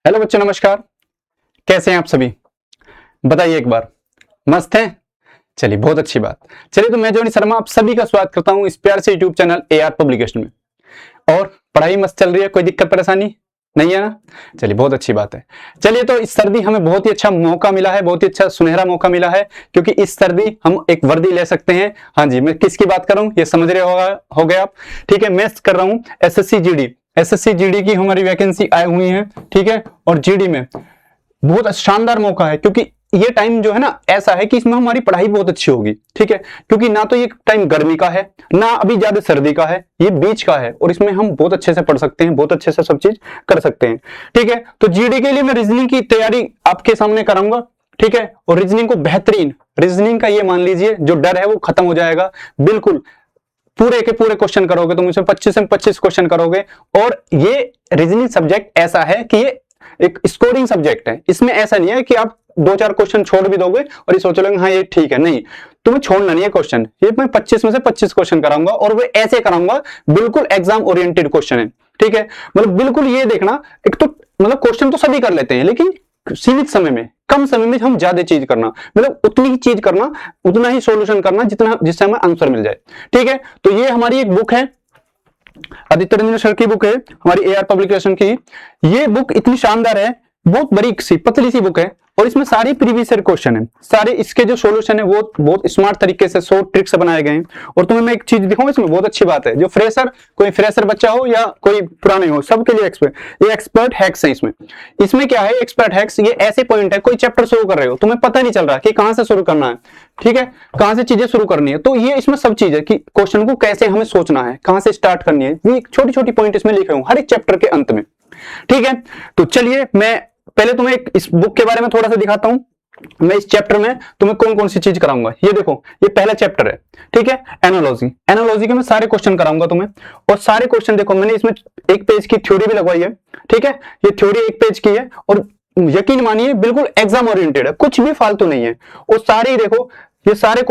Hello बच्चों, नमस्कार। कैसे हैं आप सभी? बताइए एक बार। मस्त हैं? चलिए, बहुत अच्छी बात। चलिए, तो मैं जोनी शर्मा आप सभी का स्वागत करता हूं इस प्यार से यूट्यूब चैनल एआर पब्लिकेशन में। और पढ़ाई मस्त चल रही है? कोई दिक्कत परेशानी नहीं है ना? चलिए, बहुत अच्छी बात है। चलिए, तो इस सर्दी हमें बहुत ही अच्छा मौका मिला है, बहुत ही अच्छा सुनहरा मौका मिला है, क्योंकि इस सर्दी हम एक वर्दी ले सकते हैं। हाँ जी, मैं किसकी बात कर रहा हूँ ये समझ रहे हो गए आप? ठीक है, मैं कर रहा हूँ एसएससी जीडी की हमारी वैकेंसी आई हुई है। ठीक है, और जीडी में बहुत शानदार मौका है, क्योंकि ये टाइम जो है ना ऐसा है कि इसमें हमारी पढ़ाई बहुत अच्छी होगी। ठीक है, क्योंकि ना तो ये टाइम गर्मी का है, ना अभी ज्यादा सर्दी का है, ये बीच का है, और इसमें हम बहुत अच्छे से पढ़ सकते हैं, बहुत अच्छे से सब चीज कर सकते हैं। ठीक है, तो जीडी के लिए मैं रीजनिंग की तैयारी आपके सामने कराऊंगा। ठीक है, और रीजनिंग को बेहतरीन, रीजनिंग का ये मान लीजिए जो डर है वो खत्म हो जाएगा बिल्कुल। पूरे के पूरे क्वेश्चन करोगे तुम इसमें 25 से 25 क्वेश्चन करोगे। और ये रीजनिंग सब्जेक्ट ऐसा है कि ये एक स्कोरिंग सब्जेक्ट है। इसमें ऐसा नहीं है कि आप 2-4 क्वेश्चन छोड़ भी दोगे और ये सोच लोगे हाँ ये ठीक है, नहीं, तुम्हें छोड़ना नहीं है क्वेश्चन। ये मैं 25 में से 25 क्वेश्चन कराऊंगा, और वो ऐसे कराऊंगा बिल्कुल एग्जाम ओरिएंटेड क्वेश्चन है। ठीक है, मतलब बिल्कुल ये देखना, एक तो मतलब क्वेश्चन तो सभी कर लेते हैं, लेकिन सीमित समय में, कम समय में हम ज्यादा चीज करना, मतलब उतनी ही चीज करना, उतना ही सॉल्यूशन करना जितना जिससे हमें आंसर मिल जाए। ठीक है, तो ये हमारी एक बुक है, आदित्य रंजन सर की बुक है, हमारी एआर पब्लिकेशन की। ये बुक इतनी शानदार है, बहुत बारीक सी पतली सी बुक है, और इसमें सारी प्रीवियस ईयर क्वेश्चन है, सारे इसके जो सॉल्यूशन है वो बहुत स्मार्ट तरीके से 100 ट्रिक से बनाए गए हैं। और तुम्हें मैं एक चीज दिखाऊं, इसमें बहुत अच्छी बात है, जो कोई फ्रेशर बच्चा हो या कोई पुराने हो, सबके लिए ये एक्सपर्ट हैक्स है। इसमें क्या है, एक्सपर्ट हैक्स ये ऐसे पॉइंट है, कोई चैप्टर शुरू कर रहे हो, तुम्हें पता नहीं चल रहा कि कहां से शुरू करना है। ठीक है, कहां से चीजें शुरू करनी है, तो ये इसमें सब चीज है कि क्वेश्चन को कैसे हमें सोचना है, कहां से स्टार्ट करनी है, ये छोटी छोटी पॉइंट इसमें लिखे हूं हर एक चैप्टर के अंत में। ठीक है, तो चलिए मैं पहले तुम्हें इस बुक के बारे में थोड़ा सा दिखाता हूं। मैं इस चैप्टर में तुम्हें कौन कौन सी चीज कराऊंगा, ये देखो, ये पहला चैप्टर है। ठीक है, एनालॉजी के मैं सारे क्वेश्चन कराऊंगा तुम्हें। और सारे क्वेश्चन देखो, मैंने इसमें एक पेज की थ्योरी भी लगवाई है। ठीक है, ये थ्योरी एक पेज की है, और यकीन मानिए बिल्कुल एग्जाम ओरिएंटेड है, कुछ भी फालतू नहीं है। और सारे देखो, ये सारे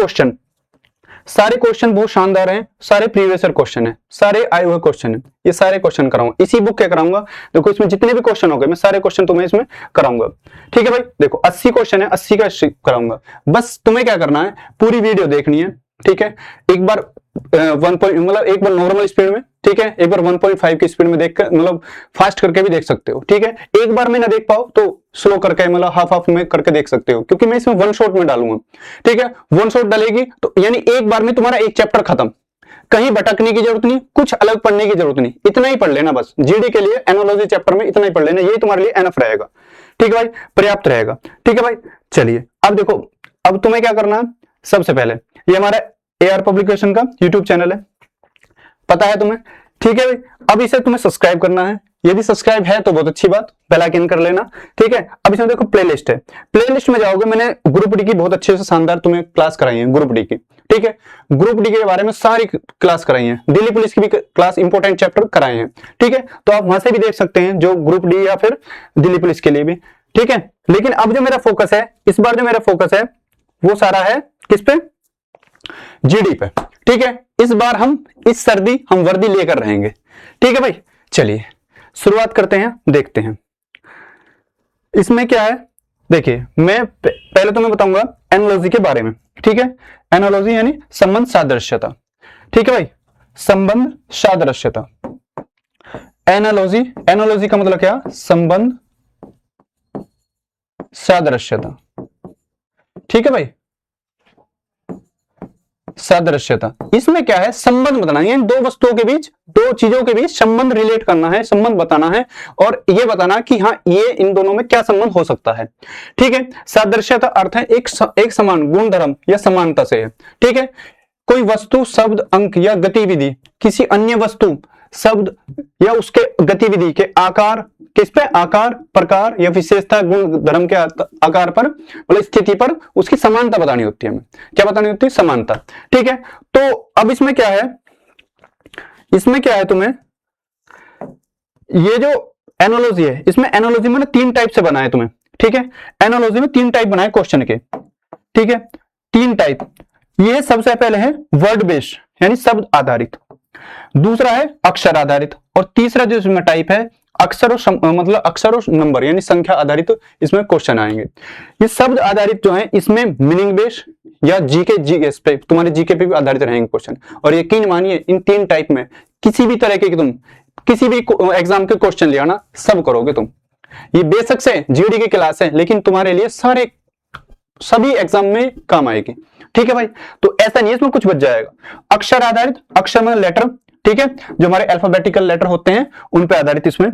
क्वेश्चन बहुत शानदार हैं, सारे प्रीवियस ईयर क्वेश्चन है, सारे आए हुए क्वेश्चन है। ये सारे क्वेश्चन कराऊंगा, इसी बुक के कराऊंगा। देखो, इसमें जितने भी क्वेश्चन हो गए मैं सारे क्वेश्चन तुम्हें इसमें कराऊंगा। ठीक है भाई, देखो 80 क्वेश्चन है, 80 का कराऊंगा। बस तुम्हें क्या करना है, पूरी वीडियो देखनी है। ठीक है, एक बार मतलब एक बार नॉर्मल स्पीड में, ठीक है, एक बार 1.5 की स्पीड में देखकर, मतलब फास्ट करके भी देख सकते हो। ठीक है, एक बार में ना देख पाओ तो स्लो करके, मतलब हाफ में करके देख सकते हो, क्योंकि मैं इसमें वन शॉट में डालूंगा। ठीक है, वन शॉट डालेगी तो यानी एक बार में तुम्हारा एक चैप्टर खत्म, कहीं भटकने की जरूरत नहीं, कुछ अलग पढ़ने की जरूरत नहीं, इतना ही पढ़ लेना बस। जीडी के लिए एनालॉजी चैप्टर में इतना ही पढ़ लेना, ये तुम्हारे लिए एनफ रहेगा। ठीक है भाई, पर्याप्त रहेगा। ठीक है भाई, चलिए अब देखो, अब तुम्हें क्या करना है, सबसे पहले ये हमारा एआर पब्लिकेशन का यूट्यूब चैनल है, पता है तुम्हें। ठीक है भाई, अब इसे तुम्हें सब्सक्राइब करना है, यदि सब्सक्राइब है तो बहुत अच्छी बात, बेल आइकन कर लेना। ठीक है, अब इसमें देखो प्लेलिस्ट है, प्लेलिस्ट में जाओगे, मैंने ग्रुप डी की बहुत अच्छे से शानदार तुम्हें क्लास कराई है, ग्रुप डी की। ठीक है, ग्रुप डी के बारे में सारी क्लास कराई है, दिल्ली पुलिस की भी क्लास इंपॉर्टेंट चैप्टर कराए हैं। ठीक है, तो आप वहां से भी देख सकते हैं, जो ग्रुप डी या फिर दिल्ली पुलिस के लिए भी। ठीक है, लेकिन अब जो मेरा फोकस है, इस बार जो मेरा फोकस है वो सारा है किस पे, जीडी पे। ठीक है, इस बार हम इस सर्दी हम वर्दी लेकर रहेंगे। ठीक है भाई, चलिए शुरुआत करते हैं, देखते हैं इसमें क्या है। देखिए, मैं पहले तो मैं बताऊंगा एनालॉजी के बारे में। ठीक है, एनालॉजी यानी संबंध सादृश्यता। ठीक है भाई, संबंध सादृश्यता, एनालॉजी का मतलब क्या, संबंध सादृश्यता। ठीक है भाई, सादृश्यता, इसमें क्या है, संबंध बताना, यानी दो वस्तुओं के बीच, दो चीजों के बीच संबंध रिलेट करना है, संबंध बताना है, और ये बताना कि हाँ ये इन दोनों में क्या संबंध हो सकता है। ठीक है, सादृश्यता अर्थ है एक समान गुण-धर्म या समानता से है। ठीक है, कोई वस्तु, शब्द, अंक या गतिविधि किसी अन्य वस्तु, शब्द या उसके गतिविधि के आकार, किस पे, आकार, प्रकार या विशेषता, गुण धर्म के आकार पर, मतलब स्थिति पर उसकी समानता बतानी होती है हमें। क्या बतानी होती है, समानता। ठीक है, तो अब इसमें क्या है, तुम्हें ये जो एनालॉजी है, इसमें एनालॉजी में 3 टाइप से बना है तुम्हें। ठीक है, एनालॉजी में 3 टाइप बनाए क्वेश्चन के। ठीक है, 3 टाइप, ये सबसे पहले है वर्ड बेस्ड यानी शब्द आधारित, दूसरा है अक्षर आधारित, और तीसरा जो इसमें टाइप है अक्षर और मतलब अक्षर और नंबर यानी संख्या आधारित तो इसमें क्वेश्चन आएंगे। ये शब्द आधारित जो है इसमें मीनिंग बेस्ड या जीके जीएस पे तुम्हारे जीके पे भी आधारित रहेंगे क्वेश्चन। और यकीन मानिए इन 3 टाइप में किसी भी तरह के तुम किसी भी एग्जाम के क्वेश्चन ले आना, सब करोगे तुम। ये बेशक से जीडी की क्लास है लेकिन तुम्हारे लिए सभी एग्जाम में काम आएगी। ठीक है भाई, तो ऐसा नहीं है इसमें कुछ बच जाएगा। अक्षर आधारित, अक्षर में लेटर, ठीक है, जो हमारे अल्फाबेटिकल लेटर होते हैं उन पे आधारित इसमें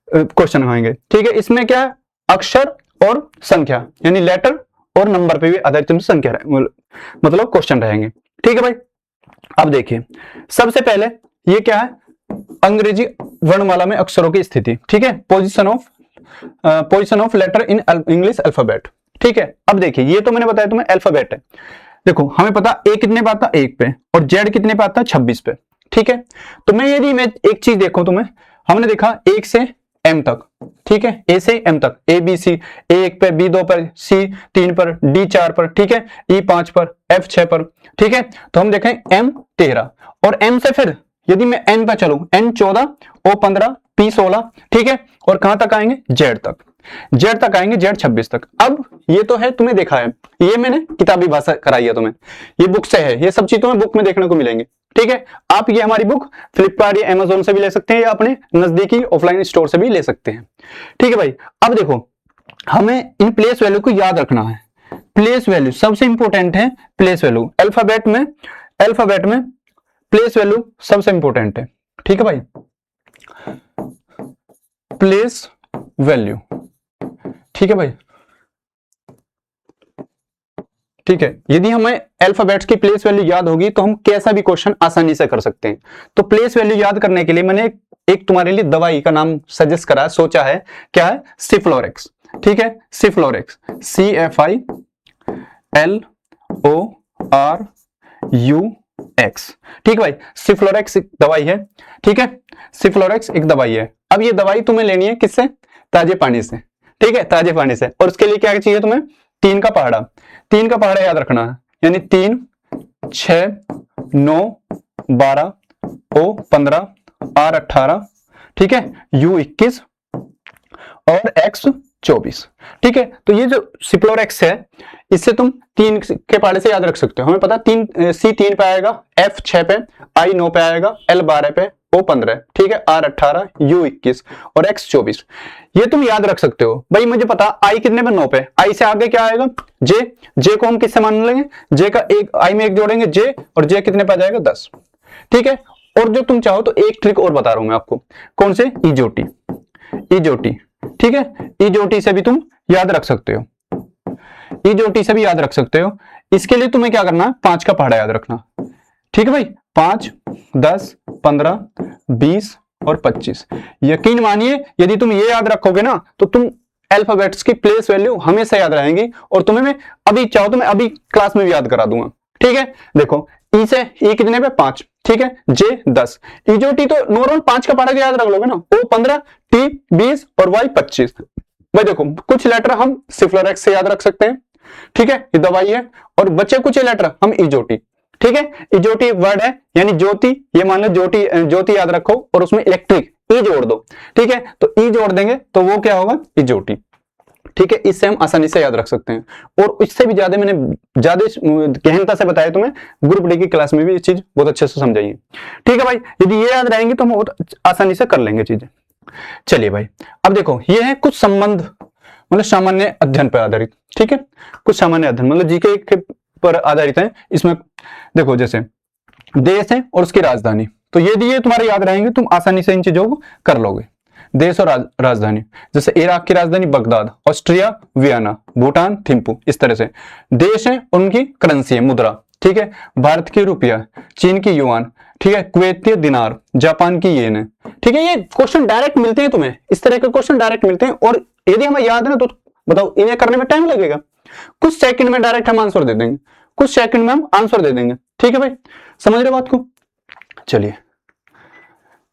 क्वेश्चन आएंगे। ठीक है, इसमें क्या है, अक्षर और संख्या यानी लेटर और नंबर पे भी आधारित संख्या मतलब क्वेश्चन रहेंगे। ठीक है भाई, अब देखिए सबसे पहले ये क्या है, अंग्रेजी वर्णमाला में अक्षरों की स्थिति। ठीक है, position of letter in English alphabet. ठीक है, अब देखिए ये तो मैंने बताया तुम्हें अल्फाबेट है। देखो हमें पता ए कितने पे आता है, 1 पे, और जेड कितने पे आता है, 26 पे। ठीक है, तो मैं एक चीज देखो तुम्हें, हमने देखा 1 से एम तक। ठीक है, ए से एम तक, ए बी सी, ए 1 पर, बी 2 पर, सी 3 पर, डी 4 पर, ठीक है, ई 5 पर, एफ 6 पर। ठीक है, तो हम देखें एम 13 और एम से फिर यदि मैं एन पर चलूं, एन 14, ओ 15, पी 16। ठीक है, और कहां तक आएंगे, जेड तक, जेड तक आएंगे, जेड 26 तक। अब ये तो है तुम्हें देखा है, ये मैंने किताबी भाषा कराई है तुम्हें, ये बुक से है, ये सब चीज तुम्हें बुक में देखने को मिलेंगे। ठीक है, आप ये हमारी बुक फ्लिपकार्ट या अमेजोन से भी ले सकते हैं या अपने नजदीकी ऑफलाइन स्टोर से भी ले सकते हैं। ठीक है भाई, अब देखो हमें इन प्लेस वैल्यू को याद रखना है। प्लेस वैल्यू सबसे इंपॉर्टेंट है, प्लेस वैल्यू अल्फाबेट में प्लेस वैल्यू सबसे इंपॉर्टेंट है। ठीक है भाई, प्लेस वैल्यू, ठीक है भाई, ठीक है, यदि हमें अल्फाबेट्स की प्लेस वैल्यू याद होगी तो हम कैसा भी क्वेश्चन आसानी से कर सकते हैं। तो प्लेस वैल्यू याद करने के लिए मैंने एक तुम्हारे लिए दवाई का नाम सजेस्ट करा, सोचा है, क्या है, सिफ्लोरेक्स। ठीक है, सिफ्लोरेक्स, CFILORUX। ठीक है भाई, सिफ्लोरेक्स एक दवाई है। ठीक है, सिफ्लोरेक्स एक दवाई है। अब ये दवाई तुम्हें लेनी है किससे, ताजे पानी से। ठीक है, ताजे पानी से। और उसके लिए क्या चाहिए तुम्हें, 3 का पहाड़ा, 3 का पहाड़ा याद रखना है, यानी 3, 6, 9, 12, O 15, R 18। ठीक है, U 21 और X 24। ठीक है, तो ये जो सिप्लोरेक्स है इससे तुम 3 के पहाड़े से याद रख सकते हो। हमें पता C 3 पे आएगा, F 6 पे, I 9 पे आएगा, L 12 पे, O 15, ठीक है, R 18, U 21 और X 24। ये तुम याद रख सकते हो। भाई मुझे पता I कितने पे, 9 पे, I से आगे क्या आएगा, J को हम किससे मान लेंगे, J का एक I में एक जोड़ेंगे J, और J कितने पे आ जाएगा, 10। ठीक है, और जो तुम चाहो तो एक ट्रिक और बता रहा हूं मैं आपको, कौन से, इजोटी। ठीक है, इजोटी से भी तुम याद रख सकते हो, इजोटी से भी याद रख सकते हो। इसके लिए तुम्हें क्या करना है, 5 का पहाड़ा याद रखना। ठीक है भाई, 5, 10, 15, 20 और 25। यकीन मानिए यदि तुम ये याद रखोगे ना तो तुम अल्फाबेट्स की प्लेस वैल्यू हमेशा याद रहेंगी। और तुम्हें मैं अभी चाहो तो मैं अभी क्लास में भी याद करा दूंगा। ठीक है, देखो ई से ई कितने पे, 5। ठीक है, J 10, इजोटी तो नॉर्मल 5 का पहाड़ा याद रख लोगे ना, O 15, T 20 और Y 25। भाई देखो कुछ लेटर हम सिफ्लोरेक्स से याद रख सकते हैं। ठीक है, ये दवाई है, और बचे कुछ लेटर हम इजोटी। ठीक है, इजोटी वर्ड है यानी ज्योति, ये मान लो ज्योति याद रखो और उसमें इलेक्ट्रिक ई जोड़ दो। ठीक है, तो ई जोड़ देंगे तो वो क्या होगा, इजोटी। ठीक है, इससे हम आसानी से याद रख सकते हैं। और इससे भी ज्यादा मैंने गहनता से बताया तुम्हें, ग्रुप डी की क्लास में भी ये चीज बहुत अच्छे से समझाइए। ठीक है भाई, यदि ये याद रहेंगे तो हम बहुत आसानी से कर लेंगे चीजें। चलिए भाई, अब देखो ये है कुछ संबंध, मतलब सामान्य अध्ययन पर आधारित। ठीक है, कुछ सामान्य अध्ययन मतलब जीके के पर आधारित है। इसमें देखो जैसे देश है और उसकी राजधानी, तो यदि ये तुम्हारे याद रहेंगे तुम आसानी से इन चीजों को कर लोगे। देश और राजधानी, जैसे इराक की राजधानी Baghdad, Austria Vienna, Bhutan Thimphu, इस तरह से देश है, उनकी करेंसी है, मुद्रा। ठीक है, भारत की रुपया, चीन की युआन, ठीक है, कुवैती दिनार, जापान की येन है। ठीक है, ये क्वेश्चन डायरेक्ट मिलते हैं तुम्हें, इस तरह के क्वेश्चन डायरेक्ट मिलते हैं। और यदि हमें याद है ना तो बताओ इन्हें करने में टाइम लगेगा, कुछ सेकंड में डायरेक्ट हम आंसर दे देंगे, कुछ सेकंड में हम आंसर दे देंगे। ठीक है भाई, समझ रहे बात को। चलिए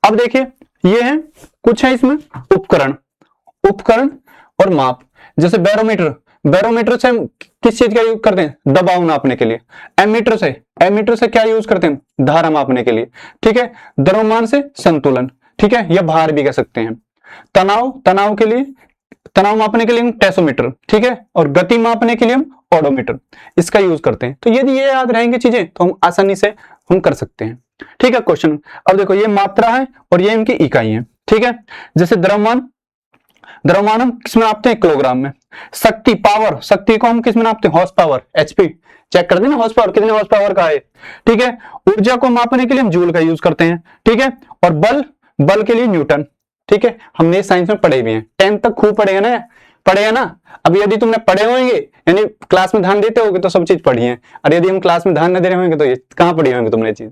अब देखिए ये है कुछ है इसमें उपकरण और माप, जैसे बैरोमीटर से हम किस चीज का यूज करते हैं, दबाव नापने के लिए। एमीटर से क्या यूज करते हैं, धारा मापने के लिए। ठीक है, द्रव्यमान से संतुलन, ठीक है, या भार भी कह सकते हैं। तनाव के लिए, तनाव मापने के लिए हम टेसोमीटर, ठीक है, और गति मापने के लिए हम ओडोमीटर इसका यूज करते हैं। तो यदि ये याद रहेंगे चीजें तो हम आसानी से हम कर सकते हैं। ठीक है, क्वेश्चन अब देखो, ये मात्रा है और ये इनकी इकाई है। ठीक है, जैसे द्रव्यमान हम किसमें नापते हैं? किलोग्राम में। शक्ति, पावर, शक्ति को हम किसमें नापते हैं? Horse power, HP. चेक कर देना हॉर्स पावर कितने हॉर्स पावर का है। ठीक है, ऊर्जा को मापने के लिए हम जूल का यूज करते हैं। ठीक है, और बल के लिए न्यूटन। ठीक है, हमने साइंस में पढ़े भी हैं, 10 तक खूब पढ़ेगा ना। अब यदि तुमने पढ़े होंगे यानी क्लास में ध्यान देते होगे तो सब चीज पढ़ी है, और यदि हम क्लास में ध्यान न दे रहे होंगे तो ये कहां पढ़ी होंगे तुमने चीज।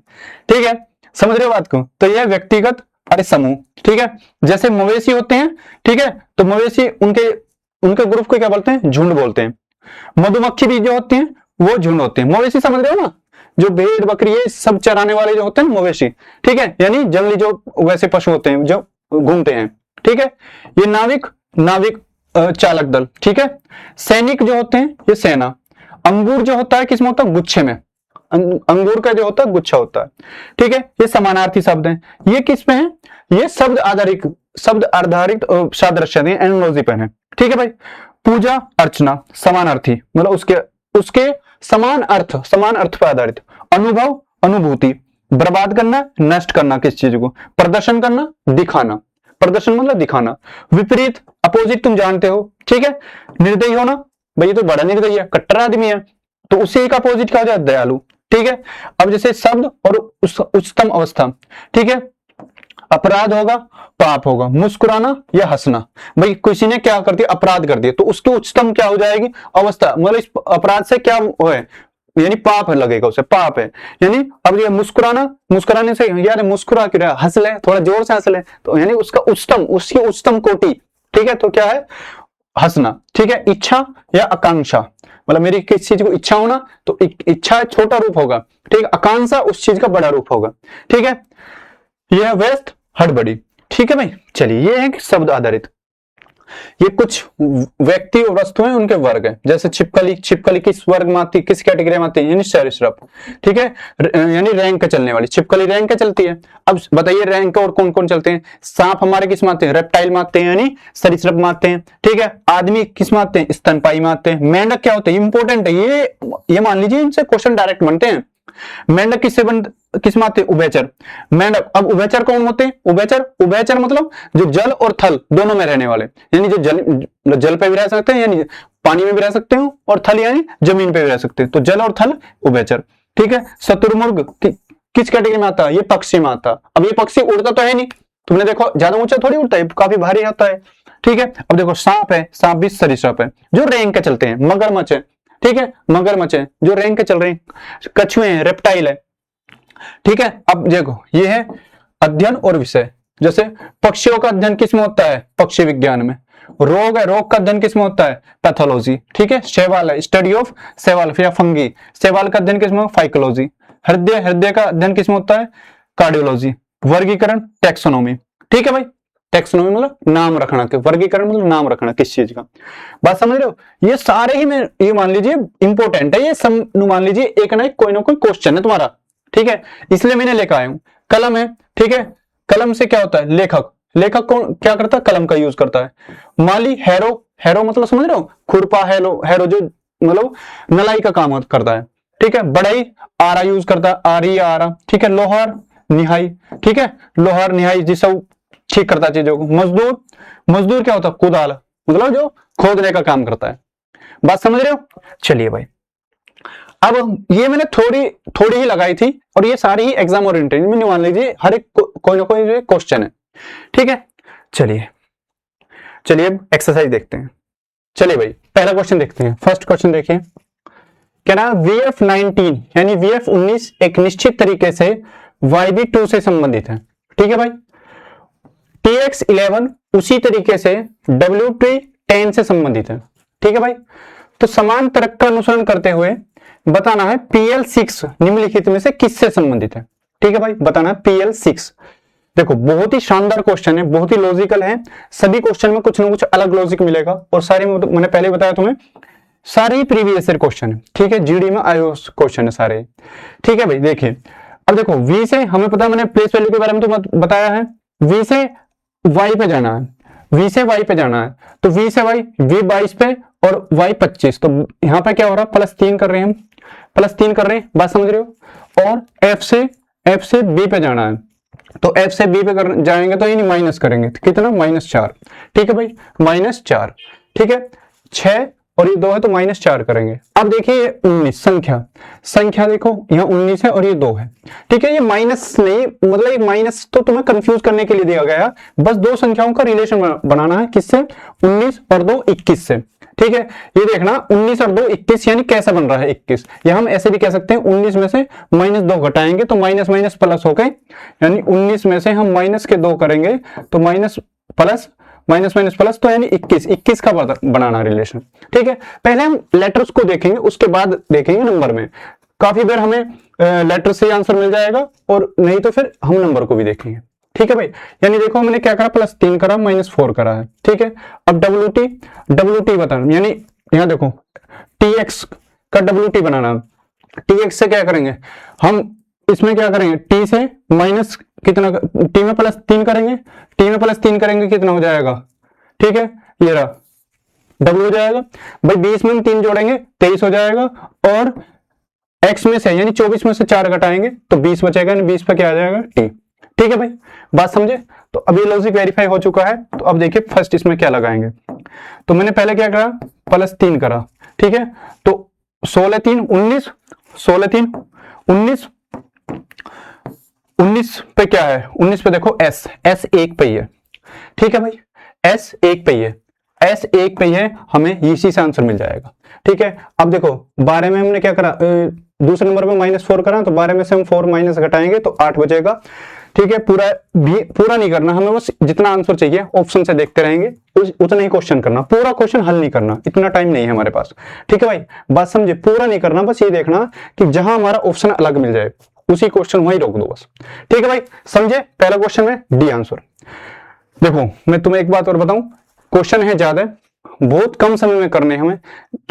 ठीक है, समझ रहे हो बात को? तो यह व्यक्तिगत अरे समूह। ठीक है, जैसे मवेशी होते हैं, ठीक है, तो मवेशी उनके ग्रुप को क्या बोलते हैं? झुंड बोलते हैं। मधुमक्खी भी जो होते हैं वो झुंड होते हैं। मवेशी समझ रहे हो ना, जो भेड़ बकरी ये सब चराने वाले जो होते हैं मवेशी। ठीक है, यानी जंगली जो वैसे पशु होते हैं जो घूमते हैं। ठीक है, ये नाविक चालक दल। ठीक है, सैनिक जो होते हैं ये सेना। अंगूर जो होता है किसमें होता है? गुच्छे में। अंगूर का जो होता है गुच्छा होता है। ठीक है, ये समानार्थी शब्द हैं। ये किस पे हैं? ये शब्द आधारित सादृश्य एनालॉजी पे है। ठीक है भाई, पूजा अर्चना समानार्थी, मतलब उसके समान अर्थ पर आधारित। अनुभव अनुभूति, बर्बाद करना नष्ट करना किस चीज को, प्रदर्शन करना दिखाना, प्रदर्शन मतलब दिखाना। विपरीत अपोजिट तुम जानते हो। ठीक है, निर्दयी होना, भाई ये तो बड़ा निर्दयी है, कट्टर आदमी है, तो उसी का अपोजिट क्या हो जाए? दयालु। ठीक है, अब जैसे शब्द और उच्चतम अवस्था। ठीक है, अपराध होगा पाप होगा, मुस्कुराना या हंसना। भाई किसी ने क्या कर दिया? अपराध कर दिया, तो उसकी उच्चतम क्या हो जाएगी? अवस्था, मतलब इस अपराध से क्या है? यानी पाप है, लगेगा उसे पाप है। यानी अब ये मुस्कुराने से यार मुस्कुरा क्यों रहा, हंस ले, थोड़ा जोर से हंस ले, तो यानी उसकी उच्चतम कोटि। ठीक है, तो क्या है? हंसना। ठीक है, इच्छा या आकांक्षा, मतलब मेरी किस चीज को इच्छा होना, तो इच्छा छोटा रूप होगा। ठीक है, आकांक्षा उस चीज का बड़ा रूप होगा। ठीक है, यह व्यस्त हड़बड़ी। ठीक है भाई, चलिए ये है शब्द आधारित। ये कुछ व्यक्ति और वस्तुएं उनके वर्ग है। जैसे छिपकली किस वर्ग में आती है? किस कैटेगरी में आती है? यानी सरीसृप। ठीक है, यानी रैंक चलने वाली छिपकली रैंक के चलती है। अब बताइए रैंक और कौन कौन चलते हैं? सांप हमारे किस में आते हैं? रेप्टाइल में आते हैं, यानी सरीसृप में आते हैं। ठीक है, आदमी किस में आते हैं? स्तनपायी में आते हैं। मेंढक क्या होते हैं? इंपॉर्टेंट है ये मान लीजिए, इनसे क्वेश्चन डायरेक्ट बनते हैं। मेंढक किस में आते हैं? उभयचर। मेंढक, अब उभयचर कौन होते हैं? उभयचर मतलब जो जल और थल दोनों में रहने वाले, यानी जो जल पे भी रह सकते हैं, यानी पानी में भी रह सकते हो, और थल यानी जमीन पे भी रह सकते हैं, तो जल और थल उभयचर। ठीक है, शुतुरमुर्ग किस कैटेगरी में आता है? ये पक्षी में आता है। अब ये पक्षी उड़ता तो है नहीं, तुमने देखो ज्यादा ऊंचा थोड़ी उड़ता है, काफी भारी होता है। ठीक है, अब देखो सांप है, सांप भी सरीसृप है जो रैंक के चलते हैं। मगरमच्छ है, ठीक है, मगरमच्छ है जो रैंक के चल रहे हैं। कछुए हैं, रेप्टाइल है। ठीक है, अब देखो ये है अध्ययन और विषय। जैसे पक्षियों का अध्ययन किसमें होता है? पक्षी विज्ञान में। रोग है, रोग का अध्ययन किसमें होता है? पैथोलॉजी। ठीक है, शैवाल है, स्टडी ऑफ शैवाल या फंगी, शैवाल का अध्ययन किसमें? फाइकोलॉजी। हृदय का अध्ययन किसमें होता है? कार्डियोलॉजी। वर्गीकरण टैक्सोनॉमी। ठीक है भाई, टैक्सोनॉमी मतलब नाम रखना, वर्गीकरण मतलब नाम रखना किस चीज का। बात समझ रहे हो? ये सारे ही में ये मान लीजिए इंपॉर्टेंट है, ये सब मान लीजिए एक ना एक कोई ना कोई क्वेश्चन है तुम्हारा। ठीक है, इसलिए मैंने लेकर आया हूं। कलम है, ठीक है, कलम से क्या होता है? लेखक कौन क्या करता है? कलम का यूज करता है। माली, हैरो मतलब समझ रहे हो? खुरपा, हैरो जो मतलब नलाई का काम करता है। ठीक है, बढ़ई, आरा यूज करता है, आरी आरा। ठीक है, लोहार, निहाई। ठीक है, लोहार निहाई जी सब ठीक करता है चीजों को। मजदूर क्या होता है? कुदाल, मतलब जो खोदने का काम करता है। बात समझ रहे हो? चलिए भाई, अब ये मैंने थोड़ी ही लगाई थी, और ये सारी ही एग्जाम ओरिएंटेड में मान लीजिए हर एक कोई ना कोई क्वेश्चन है। ठीक है, चलिए अब एक्सरसाइज देखते हैं। चलिए भाई, पहला क्वेश्चन देखते हैं। फर्स्ट क्वेश्चन देखिए, कह रहा VF19 यानी VF19 एक निश्चित तरीके से YB2 से संबंधित है। ठीक है भाई, TX11 उसी तरीके से WT10 से संबंधित है। ठीक है भाई, तो समान तर्क का अनुसरण करते हुए बताना है PL6 निम्नलिखित में से किससे संबंधित है। ठीक है भाई, बताना है PL6। देखो बहुत ही शानदार क्वेश्चन है, बहुत ही लॉजिकल है। सभी क्वेश्चन में कुछ ना कुछ अलग लॉजिक मिलेगा, और सारे मैंने पहले बताया तुम्हें सारे ही प्रीवियस ईयर क्वेश्चन है। ठीक है, जीडी में आए हुए क्वेश्चन है सारे। ठीक है भाई, देखिए अब देखो V से हमें पता है, मैंने प्लेस वैल्यू के बारे में तो बताया है। V से Y पे जाना है, v से y पे जाना है, तो v से y, v 22 पे और y 25, तो यहाँ पे क्या हो रहा है, +3 कर रहे हैं हम, +3 कर रहे हैं, बात समझ रहे हो। और f से b पे जाना है, तो f से b पे जाएंगे तो यानी माइनस करेंगे, तो कितना, -4, ठीक है भाई, -4, ठीक है, 6 और ये 2 है तो -4 करेंगे। अब देखिए 19 संख्या देखो यहाँ 19 है और ये 2 है, ठीक है, ये माइनस नहीं, मतलब ये माइनस तो तुम्हें कंफ्यूज करने के लिए दिया गया, बस दो संख्याओं का रिलेशन बनाना है, किससे, 19 और 2 21 से, ठीक है। ये देखना 19 और 2 21, यानी कैसा बन रहा है 21, या हम ऐसे भी कह सकते हैं 19 में से -2 घटाएंगे तो माइनस माइनस प्लस हो गए, यानी 19 में से हम माइनस के 2 करेंगे तो माइनस माइनस प्लस, तो यानी 21 का बनाना रिलेशन, ठीक है। पहले हम लेटर्स को देखेंगे, उसके बाद देखेंगे नंबर में, काफी बार हमें लेटर से आंसर मिल जाएगा और नहीं तो फिर हम नंबर को भी देखेंगे, ठीक है भाई। यानी देखो हमने क्या करा, +3 करा, -4 करा है, ठीक है। अब WT बताना, यानी यहाँ देखो TX का WT बनाना, TX से क्या करेंगे हम, इसमें क्या करेंगे, T से माइनस कितना, T में +3 करेंगे, T में +3 करेंगे कितना हो जाएगा, ठीक है, ये रहा W हो जाएगा भाई, 20 में हम 3 जोड़ेंगे 23 हो जाएगा, और X में से यानी 24 में से 4 घटाएंगे तो 20 बचेगा, यानी 20 पे क्या आ जाएगा, T, ठीक है भाई, बात समझे। तो अभी लॉजिक वेरीफाई हो चुका है, तो अब देखिए फर्स्ट इसमें क्या लगाएंगे, तो मैंने पहले क्या करा, +3 करा, ठीक है, तो 16 3 19, 16 3 19, 19 पे क्या है, 19 पे देखो S 1 पे ही है, ठीक है भाई, S 1 पे ही है, S 1 पे ही है, हमें इसी से आंसर मिल जाएगा, ठीक है। अब देखो 12 में हमने क्या करा, दूसरे नंबर में -4 करा, तो 12 में से हम 4 माइनस घटाएंगे तो 8 बचेगा, ठीक है। पूरा नहीं करना हमें, बस जितना आंसर चाहिए ऑप्शन से देखते रहेंगे, उतना ही क्वेश्चन करना, पूरा क्वेश्चन हल नहीं करना, इतना टाइम नहीं है हमारे पास, ठीक है भाई, बात समझे, पूरा नहीं करना, बस ये देखना कि जहां हमारा ऑप्शन अलग मिल जाए उसी क्वेश्चन वहीं रोक दो बस, ठीक है भाई, समझे। पहला क्वेश्चन में डी आंसर। देखो मैं तुम्हें एक बात और बताऊं, क्वेश्चन है ज्यादा, बहुत कम समय में करने हमें,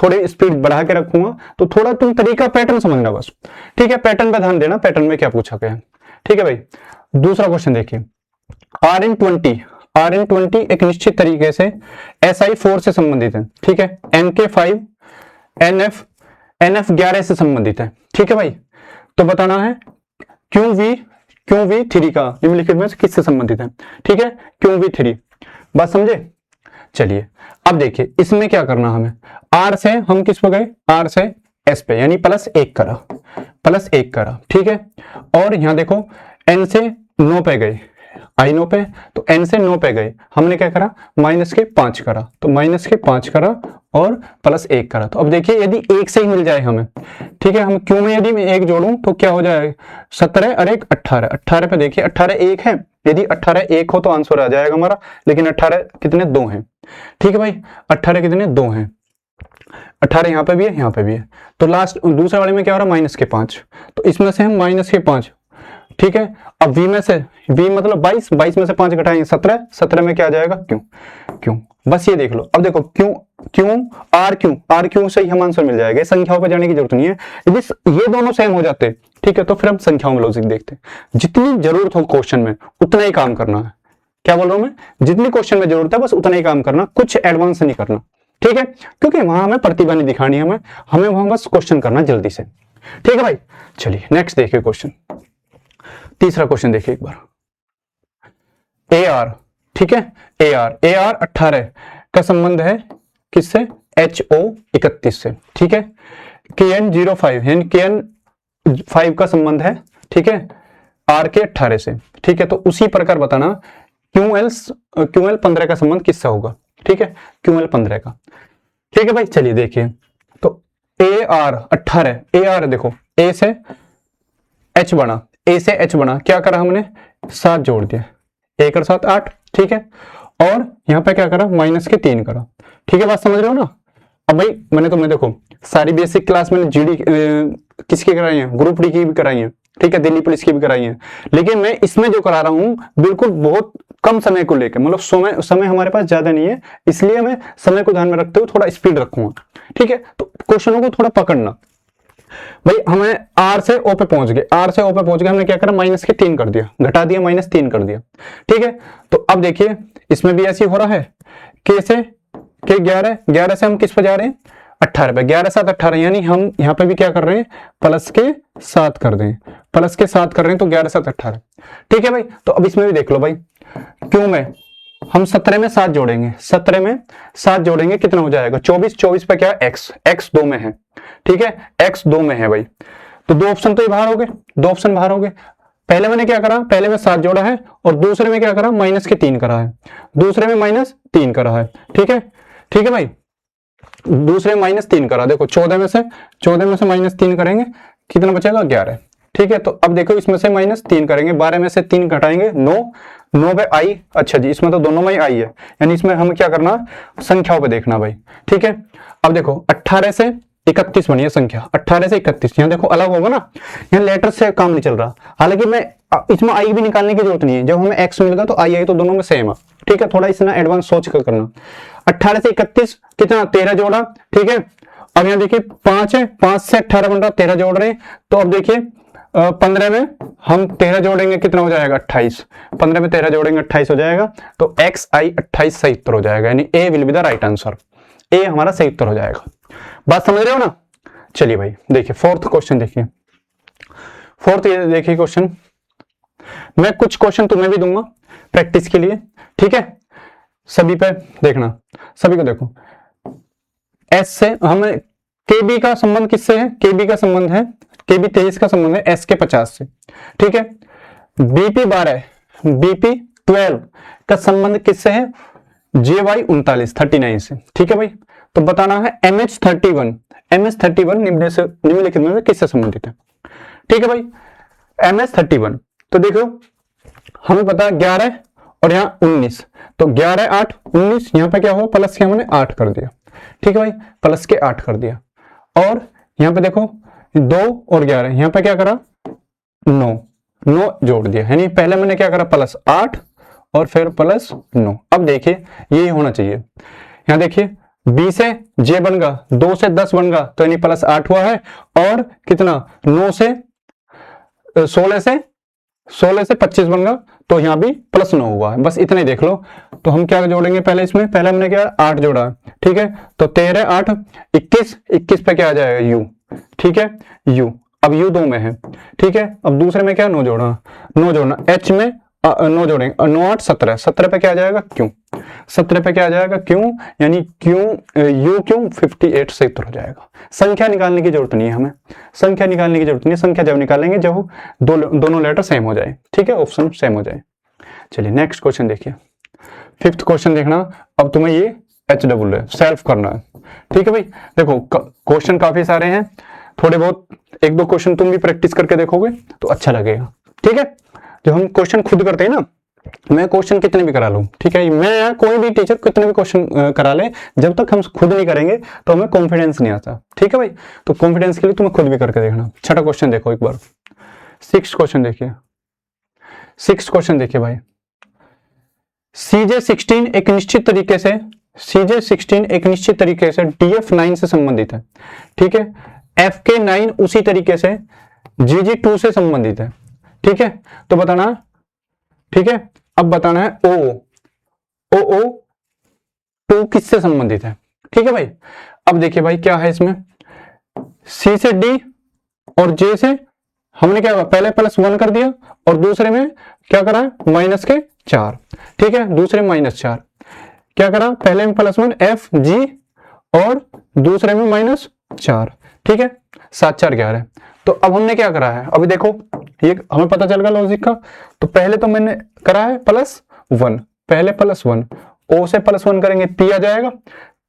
थोड़ी स्पीड बढ़ा के रखूंगा, तो थोड़ा तुम तरीका पैटर्न समझना बस, ठीक है, पैटर्न पे ध्यान देना, पैटर्न में क्या पूछा गया है, ठीक है भाई। दूसरा क्वेश्चन देखिए, Rn20 एक निश्चित तरीके से SI4 से संबंधित है, ठीक है, NK5 NF 11 से संबंधित है, ठीक है भाई। तो बताना है QV3 का निम्नलिखित में से किससे संबंधित है, ठीक है, QV3, बात समझे। चलिए अब देखिए इसमें क्या करना हमें, R से हम किस पे गए, R से S पे, यानी +1 करा, ठीक है। और यहां देखो N से 9 पे गए, I 9 पे, तो N से 9 पे गए, हमने क्या करा, -5 करा, तो -5 करा और +1 करा। तो अब देखिए यदि 1 से ही मिल जाए हमें, ठीक है, हम क्यों में यदि मैं 1 जोड़ूं तो क्या हो जाएगा, 17 और 1 18, 18 पे देखिए 18 1 है, यदि 18 1 हो तो आंसर आ जाएगा हमारा, लेकिन 18 कितने 2 हैं, ठीक है भाई, 18 कितने 2 हैं, 18 यहाँ पे भी है, यहाँ पे भी है, तो लास्ट दूसरे वाले में क्या हो रहा है, -5, तो इसमें से हम -5, ठीक है। अब V में से, V मतलब 22 में से 5 घटाएंगे 17 में क्या आ जाएगा, क्यों, बस ये देख लो। अब देखो क्यों से ही हम आंसर मिल जाएगा, संख्याओं पे जाने की जरूरत नहीं है, यदि ये दोनों सेम हो जाते, ठीक है, तो फिर हम संख्याओं में लॉजिक देखते, जितनी जरूरत हो क्वेश्चन में उतना ही काम करना है, क्या बोल रहा हूं मैं, जितनी क्वेश्चन में जरूरत है बस उतना ही काम करना, कुछ एडवांस नहीं करना, ठीक है, क्योंकि वहां हमें प्रतिभा नहीं दिखानी है, हमें वहां बस क्वेश्चन करना जल्दी से, ठीक है भाई। चलिए नेक्स्ट देखिए क्वेश्चन, तीसरा क्वेश्चन देखिए एक बार, AR, ठीक है, AR 18 का संबंध है किससे, HO 31 से, ठीक है। KN 05 यानी KN 5 का संबंध है, ठीक है, R के 18 से, ठीक है। तो उसी प्रकार बताना QL 15 का संबंध किससे होगा, ठीक है, QL 15 का, ठीक है भाई। चलिए देखिए, तो AR 18, AR देखो A से H बना, A से H बना, क्या करा हमने, 7 जोड़ दिया, 1 और 7 8, ठीक है, और यहाँ पे क्या करा, -3 करा, ठीक है, बात समझ रहे हो ना। अब भाई मैंने तुम्हें देखो सारी बेसिक क्लास मैंने GD किसकी कराई है, ग्रुप डी की भी कराई है, ठीक है, दिल्ली पुलिस की भी कराई है, लेकिन मैं इसमें जो करा रहा हूं बिल्कुल बहुत कम समय को लेकर, मतलब समय हमारे पास ज्यादा नहीं है, इसलिए मैं समय को ध्यान में रखते हुए थोड़ा स्पीड रखूंगा, ठीक है। तो क्वेश्चनों को थोड़ा पकड़ना, भाई हमें आर से ओ पे पहुंच गए, आर से ओ पे पहुंच गए, हमने क्या करा, माइनस के 3 कर दिया, घटा दिया, -3 कर दिया। ठीक है, तो अब देखिए इसमें भी ऐसे ही हो रहा है, के से के 11, 11 से हम किस पे जा रहे हैं, 18 पे, 11 7 18, यानी हम यहाँ पे भी क्या कर रहे हैं, प्लस के 7 कर दें, प्लस के 7 कर रहे हैं, तो 11 7 18। ठीक है भाई, तो अब इसमें भी देख लो भाई, क्यों में हम 17 में 7 जोड़ेंगे, 17 में 7 जोड़ेंगे, कितना हो जाएगा 24, 24 पे क्या एक्स, एक्स 2 में है। ठीक है, एक्स 2 में है भाई, तो 2 ऑप्शन तो ये बाहर हो गए, 2 ऑप्शन बाहर हो गए। पहले मैंने क्या करा, पहले में 7 जोड़ा है और दूसरे में क्या करा, माइनस के 3 करा है, दूसरे में -3 करा है। ठीक है, ठीक है भाई, दूसरे में -3 करा, देखो 14 में से -3 करेंगे, कितना बचेगा 11। ठीक है, तो अब देखो इसमें से -3 करेंगे, 12 में से 3 घटाएंगे 9, 9 पे आई, अच्छा जी इसमें तो दोनों में ही आई है, यानी इसमें हमें क्या करना, संख्याओं पे देखना भाई। ठीक है, अब देखो 18 से 31 बनी है संख्या, 18 से 31, यहाँ देखो अलग होगा ना, यहाँ लेटर से काम नहीं चल रहा, हालांकि मैं इसमें आई भी निकालने की जरूरत नहीं है, जब हमें एक्स मिलेगा तो आई तो दोनों में सेम है। ठीक है, थोड़ा इसमें एडवांस सोच कर करना। 18 से 31 कितना, 13 जोड़ा। ठीक है, अब यहाँ देखिए 5 है, 5 से 18 बन रहा, 13 जोड़ रहे हैं, तो अब देखिए 15 में हम 13 जोड़ेंगे, कितना हो जाएगा 28, 15 में 13 जोड़ेंगे 28 हो जाएगा, तो एक्स आई 28 सही उत्तर हो जाएगा, यानी A will be the right answer, A हमारा सही उत्तर हो जाएगा। बात समझ रहे हो ना। चलिए भाई देखिए फोर्थ क्वेश्चन, देखिए फोर्थ, ये देखिए क्वेश्चन, मैं कुछ क्वेश्चन तुम्हें भी दूंगा प्रैक्टिस के लिए। ठीक है, सभी पे देखना, सभी को देखो। एस से हमें केबी का संबंध किससे है, केबी का संबंध है, केबी 23 का संबंध है एस के 50 से। ठीक है, बीपी 12, बीपी 12 का संबंध किससे है, जेवाई 39 से। ठीक है भाई, तो बताना है MH31, MH31 निम्नलिखित में किससे संबंधित है। ठीक है भाई, MH31, तो देखो हमें पता है 11 और यहाँ 19, तो 11 8 19, यहाँ पे क्या हुआ, प्लस के हमने 8 कर दिया। ठीक है भाई, प्लस के 8 कर दिया, और यहाँ पे देखो 2 और 11, यहाँ पे क्या करा 9, 9 जोड़ दिया, यानी पहले मैंने क्या करा, +8 और फिर +9। अब देखिए ये होना चाहिए, यहाँ देखिए B से J बन गया, 2 से 10 बन गया, तो यानी +8 हुआ है, और कितना 9 से 16 से 25 बन गया, तो यहाँ भी +9 हुआ है, बस इतना ही देख लो। तो हम क्या जोड़ेंगे पहले, इसमें पहले हमने क्या 8 जोड़ा। ठीक है, तो 13 8 21, 21 पे क्या आ जाएगा U। ठीक है, U, अब U 2 में है। ठीक है, अब दूसरे में क्या 9 जोड़ना, 9 जोड़ना, H में 9 जोड़ेंगे, 9 8 17, 17 पे क्या आ जाएगा Q, 17 पे क्या आ जाएगा Q, यानी Q U Q 58 सही उत्तर हो जाएगा। संख्या निकालने की जरूरत नहीं है हमें, संख्या निकालने की जरूरत नहीं है, संख्या जब निकालेंगे जब दोनों लेटर सेम हो जाए। ठीक है, ऑप्शन सेम हो जाए। चलिए नेक्स्ट क्वेश्चन देखिए, फिफ्थ क्वेश्चन देखना, अब तुम्हें ये HW है, सेल्फ करना है। ठीक है भाई, देखो क्वेश्चन काफी सारे हैं, थोड़े बहुत 1-2 क्वेश्चन तुम भी प्रैक्टिस करके देखोगे तो अच्छा लगेगा। ठीक है, जब हम क्वेश्चन खुद करते हैं ना, मैं क्वेश्चन कितने भी करा लूं, ठीक है, मैं कोई भी टीचर कितने भी क्वेश्चन करा ले, जब तक हम खुद नहीं करेंगे तो हमें कॉन्फिडेंस नहीं आता। ठीक है भाई, तो कॉन्फिडेंस के लिए तुम्हें खुद भी करके देखना। छठा क्वेश्चन देखो एक बार, 6th क्वेश्चन देखिए, 6th क्वेश्चन देखिए भाई, CJ16 एक निश्चित तरीके से, CJ16 एक निश्चित तरीके से DF9 से संबंधित है। ठीक है, FK9 उसी तरीके से GG2 से संबंधित है। ठीक है, तो बताना, ठीक है, अब बताना है OO2 किससे संबंधित है। ठीक है भाई, अब देखिए भाई क्या है इसमें, C से D और J से हमने क्या पहले +1 कर दिया, और दूसरे में क्या करा -4। ठीक है, दूसरे में -4 क्या करा, पहले में +1 F G और दूसरे में -4। ठीक है, 7 4 11। तो अब हमने क्या करा है, अभी देखो ये हमें पता चल गया लॉजिक का। तो पहले तो मैंने करा है +1, पहले +1, O से +1 करेंगे P आ जाएगा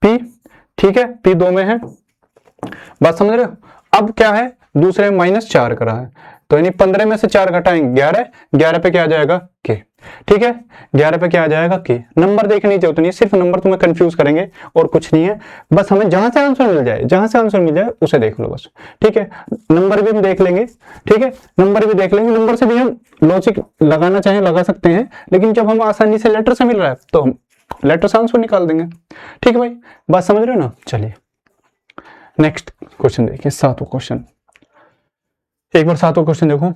P। ठीक है, P 2 में है, बात समझ रहे हो। अब क्या है, दूसरे में -4 करा है, तो यानी 15 में से 4 घटाएंगे 11, 11 पे क्या आ जाएगा K। ठीक है, 11 पे क्या आ जाएगा K। नंबर देखने की जरूरत नहीं, सिर्फ नंबर तुम्हें कंफ्यूज करेंगे और कुछ नहीं है, बस हमें जहां से आंसर मिल जाए, जहां से आंसर मिल जाए उसे देख लो बस। ठीक है, नंबर भी हम देख लेंगे। ठीक है, नंबर भी देख लेंगे, नंबर से भी हम लॉजिक लगाना चाहें लगा सकते हैं, लेकिन जब हम आसानी से लेटर से मिल रहा है तो हम लेटर से आंसर निकाल देंगे। ठीक है भाई, बात समझ रहे हो ना। चलिए नेक्स्ट क्वेश्चन देखिए, 7वां क्वेश्चन, एक बार 7वां क्वेश्चन देखो।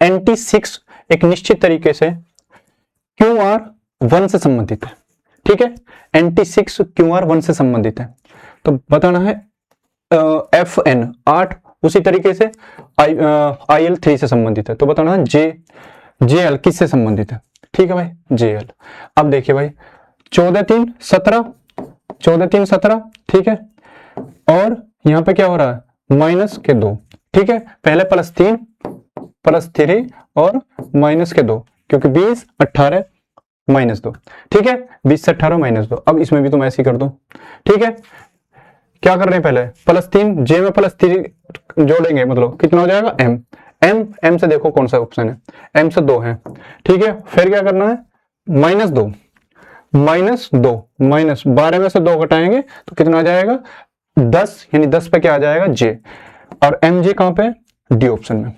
NT6 एक निश्चित तरीके से QR1 से संबंधित है, ठीक है। NT6 QR1 से संबंधित है, तो बताना है FN 8 उसी तरीके से IL3 से संबंधित है, तो बताना है JL किससे संबंधित है, ठीक है भाई, JL। अब देखिए भाई 14 3 17, ठीक है, और यहां पे क्या हो रहा है -2, ठीक है। पहले +3 और -2, क्योंकि 20 18 -2, ठीक है, 20 से 18 -2। अब इसमें भी तुम ऐसे ही कर दो, ठीक है। क्या कर रहे हैं, पहले +3 J में +3 जोड़ेंगे, मतलब कितना हो जाएगा M से देखो कौन सा ऑप्शन है, M से 2 है, ठीक है। फिर क्या करना है -2 12 में से 2 घटाएंगे तो कितना आ जाएगा 10, यानी 10 पे क्या आ जाएगा J, और MJ कहां पे, D ऑप्शन में,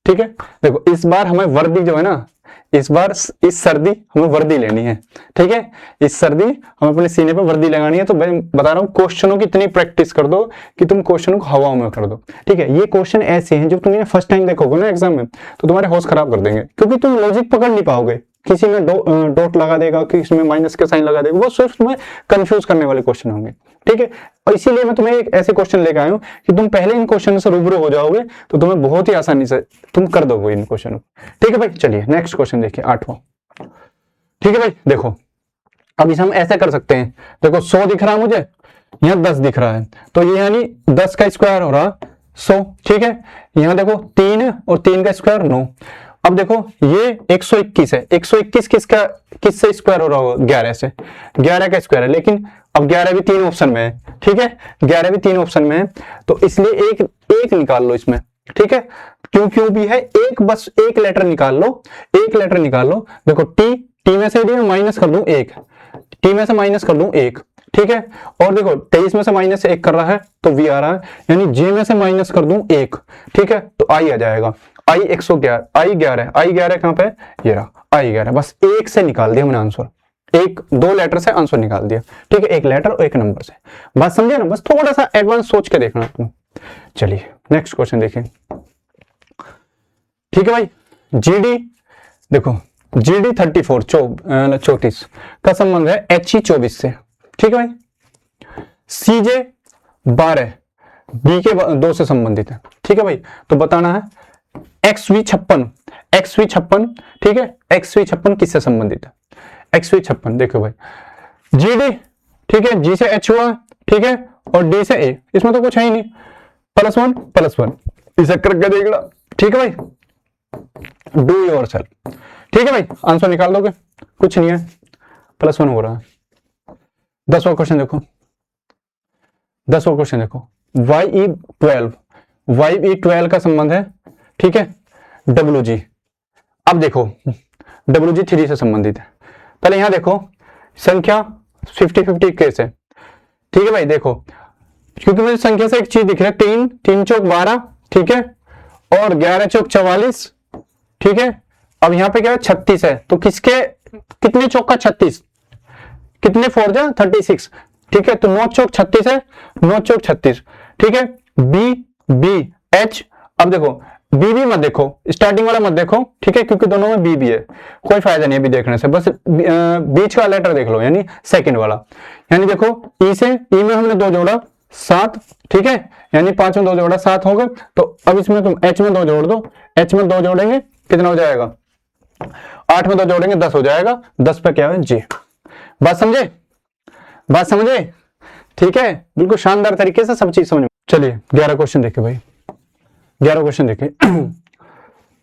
ठीक है। देखो इस बार हमें वर्दी जो है ना, इस बार इस सर्दी हमें वर्दी लेनी है, ठीक है। इस सर्दी हमें अपने सीने पे वर्दी लगानी है, तो मैं बता रहा हूँ क्वेश्चनों की इतनी प्रैक्टिस कर दो कि तुम क्वेश्चनों को हवा में कर दो, ठीक है। ये क्वेश्चन ऐसे हैं जब तुम फर्स्ट टाइम देखोगे ना एग्जाम में, तो तुम्हारे होश खराब कर देंगे, क्योंकि तुम लॉजिक पकड़ नहीं पाओगे। किसी में डॉट लगा देगा, किसी में माइनस के साइन लगा देगा, वो सिर्फ तुम्हें कंफ्यूज करने वाले क्वेश्चन होंगे, ठीक है। और इसीलिए मैं तुम्हें एक ऐसे क्वेश्चन लेकर आया हूं कि तुम पहले इन क्वेश्चन से रूबरू हो जाओगे, तो तुम्हें बहुत ही आसानी से तुम कर दोगे इन क्वेश्चनों को, ठीक है भाई। चलिए नेक्स्ट क्वेश्चन देखिए 8वां, ठीक है भाई। देखो अब इसे हम ऐसे कर सकते हैं, देखो 100 दिख रहा है मुझे, यहाँ 10 दिख रहा है, तो ये यानी 10 का स्क्वायर हो रहा 100, ठीक है। यहाँ देखो 3 है और 3 का स्क्वायर 9। अब देखो ये 121 है, 121 किससे स्क्वायर हो रहा होगा, 11 से, 11 का स्क्वायर है, लेकिन अब 11 भी 3 ऑप्शन में है, ठीक है, 11 भी 3 ऑप्शन में है, तो इसलिए एक निकाल लो इसमें, ठीक है। क्यों भी है, बस एक लेटर निकाल लो, देखो टी में से माइनस कर दूं 1, टी में से माइनस कर दूं 1, ठीक है। और देखो 23 में से -1 कर रहा है तो V आ रहा है, यानी J में से माइनस कर दूं 1, ठीक है, तो I आ जाएगा, I 111, I 11 कहां पे, ये रहा I 11, बस एक से निकाल दिया मैंने आंसर, 2 लेटर से आंसर निकाल दिया, ठीक है, एक लेटर और एक नंबर से। बात समझे ना, बस थोड़ा सा एडवांस सोच के देखना तुम। चलिए नेक्स्ट क्वेश्चन देखिए, ठीक है भाई। GD देखो, GD 34 का संबंध है HE 24 से, ठीक है भाई। CJ 12 B के 2 से संबंधित है, ठीक है भाई। तो बताना है XV 56, ठीक है, XV 56 किससे संबंधित है, XV 56 देखो भाई, GD, ठीक है, G से H हुआ, ठीक है, और D से A, इसमें तो कुछ है ही नहीं, +1 इसे करके देख लो, ठीक है भाई, डू योर सेल्फ, ठीक है भाई, आंसर निकाल दोगे, कुछ नहीं है, +1 हो रहा है। 10वां क्वेश्चन देखो, YE12 का संबंध है, ठीक है, WG। अब देखो WG 3 से संबंधित है, पहले यहां देखो संख्या 50-50 केस है, ठीक है भाई। देखो क्योंकि मुझे संख्या से एक चीज दिख रही है, 3 चौक 12, ठीक है, और 11 चौक 44, ठीक है। अब यहाँ पे क्या है 36 है, तो कितने चौक का 36, कितने 4 जा 36, ठीक है, तो 9 चौक 36 है, 9 चौक 36, ठीक है। B H, अब देखो B मत देखो, स्टार्टिंग वाला मत देखो, ठीक है, क्योंकि दोनों में B है, कोई फायदा नहीं है B देखने से, बस बीच का लेटर देख लो, यानी सेकंड वाला, यानी देखो E में हमने 2 जोड़ा 7, ठीक है, यानी 5 में 2 जोड़ा 7 होगा। तो अब इसमें तुम H में 2 जोड़ दो, H में 2 जोड़ेंगे कितना हो जाएगा, 8 में 2 जोड़ेंगे 10 हो जाएगा, 10 पे क्या है J। बात समझे, ठीक है, बिल्कुल शानदार तरीके से सब चीज समझ। चलिए 11 क्वेश्चन देखिए भाई, 11 क्वेश्चन देखिए।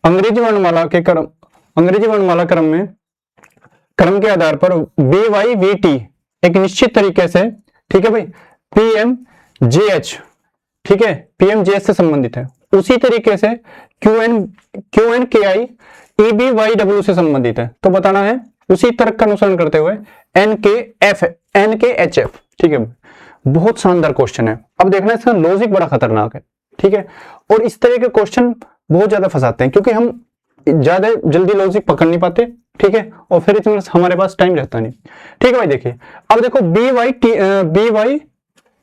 अंग्रेजी वर्णमाला क्रम के आधार पर BYVT एक निश्चित तरीके से, ठीक है भाई, PMJH, ठीक है, PMJH से संबंधित है, उसी तरीके से QNKI EBYW से संबंधित है, तो बताना है उसी तर्क का अनुसरण करते हुए NKHF, ठीक है। बहुत शानदार क्वेश्चन है, अब देखना इसका लॉजिक बड़ा खतरनाक है, ठीक है, और इस तरह के क्वेश्चन बहुत ज्यादा फंसाते हैं, क्योंकि हम ज्यादा जल्दी लॉजिक पकड़ नहीं पाते, ठीक है, और फिर इतना हमारे पास टाइम रहता नहीं, ठीक है भाई। देखिए अब देखो BY